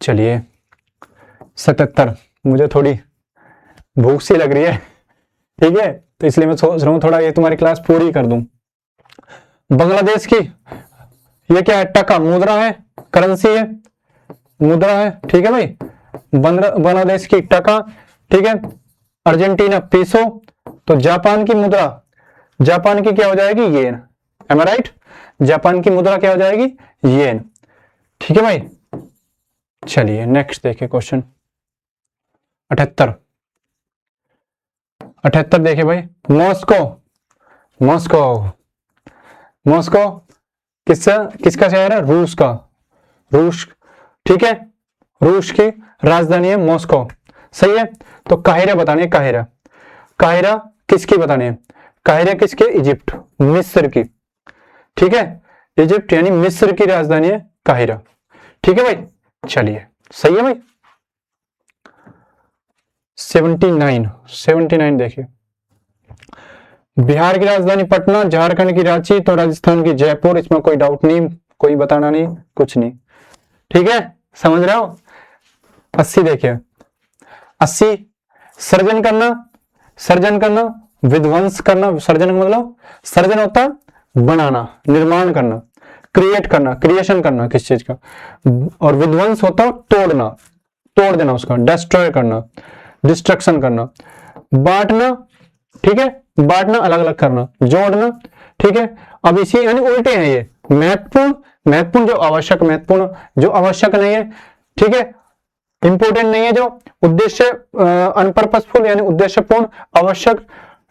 चलिए 77, मुझे थोड़ी भूख सी लग रही है, ठीक है, तो इसलिए मैं सोच रहा हूँ थोड़ा ये तुम्हारी क्लास पूरी कर दूं। बांग्लादेश की ये क्या है, टका मुद्रा है, करेंसी है, मुद्रा है, ठीक है भाई। बांग्लादेश की टका, ठीक है। अर्जेंटीना पीसो, तो जापान की मुद्रा, जापान की क्या हो जाएगी, येन। एम आई राइट? जापान की मुद्रा क्या हो जाएगी, येन, ठीक है भाई। चलिए नेक्स्ट देखिए क्वेश्चन 78 देखिए भाई। मॉस्को, मॉस्को, मॉस्को किसका शहर है, रूस का, रूस, ठीक है। रूस की राजधानी है मॉस्को, सही है। तो काहिरा बतानी है, काहिरा, काहिरा किसकी बतानी है, काहिरा किसके, इजिप्ट, मिस्र की, ठीक है। इजिप्ट यानी मिस्र की राजधानी है काहिरा, ठीक है भाई। चलिए सही है भाई। 79 देखिए। बिहार की राजधानी पटना, झारखंड की रांची, तो राजस्थान की जयपुर, इसमें कोई डाउट नहीं, कोई बताना नहीं, कुछ नहीं, ठीक है, समझ रहे हो। 80 देखिए। 80 सर्जन करना, सर्जन करना, विध्वंस करना, सर्जन का मतलब सर्जन होता है बनाना, निर्माण करना, क्रिएट करना, क्रिएशन करना किस चीज का, और विध्वंस होता है तोड़ना, तोड़ देना उसका, डिस्ट्रॉय करना, डिस्ट्रक्शन करना। बांटना, ठीक है, बांटना अलग अलग करना, जोड़ना, ठीक है। अब इसी यानी उल्टे हैं ये, महत्वपूर्ण, महत्वपूर्ण जो आवश्यक, महत्वपूर्ण जो आवश्यक नहीं है, ठीक है, इंपोर्टेंट नहीं है, जो उद्देश्य अनपर्पसफुल यानी उद्देश्यपूर्ण, आवश्यक,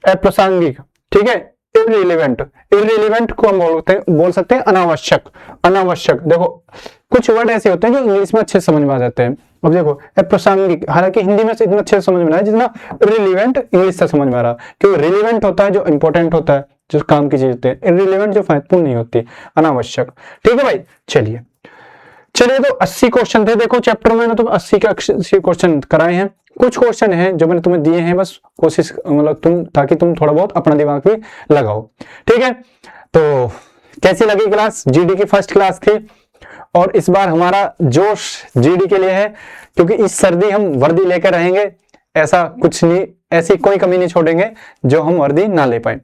अप्रासंगिक, ठीक है, इररिलेवेंट, इररिलेवेंट को हम बोल सकते हैं अनावश्यक, अनावश्यक। देखो कुछ वर्ड ऐसे होते हैं जो इंग्लिश में अच्छे समझ में आ जाते हैं। अब देखो अप्रासंगिक, हालांकि हिंदी में से इतना अच्छे से समझ में आया जितना रिलेवेंट इंग्लिश से समझ में आ रहा, क्योंकि रिलेवेंट होता है जो इंपॉर्टेंट होता है, जो काम की चीज होती है, इररिलेवेंट जो महत्वपूर्ण नहीं होती, अनावश्यक, ठीक है भाई। चलिए चलिए, तो 80 क्वेश्चन थे, देखो चैप्टर में मैंने तो 80 क्वेश्चन कराए हैं। कुछ क्वेश्चन हैं जो मैंने तुम्हें दिए हैं, बस कोशिश मतलब ताकि तुम थोड़ा बहुत अपना दिमाग भी लगाओ, ठीक है। तो कैसी लगी क्लास, जीडी की फर्स्ट क्लास थी, और इस बार हमारा जोश जीडी के लिए है, क्योंकि इस सर्दी हम वर्दी लेकर रहेंगे, ऐसा कुछ नहीं, ऐसी कोई कमी नहीं छोड़ेंगे जो हम वर्दी ना ले पाए,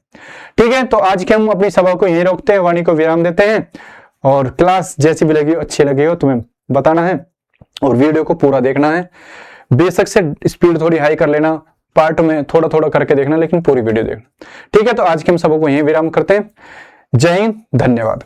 ठीक है। तो आज के हम अपनी सभा को यहीं रोकते हैं, वाणी को विराम देते हैं, और क्लास जैसी भी लगी हो, अच्छी लगी हो, तुम्हें बताना है और वीडियो को पूरा देखना है। बेशक से स्पीड थोड़ी हाई कर लेना, पार्ट में थोड़ा थोड़ा करके देखना, लेकिन पूरी वीडियो देखना, ठीक है। तो आज के हम सबको यहीं विराम करते हैं। जय हिंद, धन्यवाद।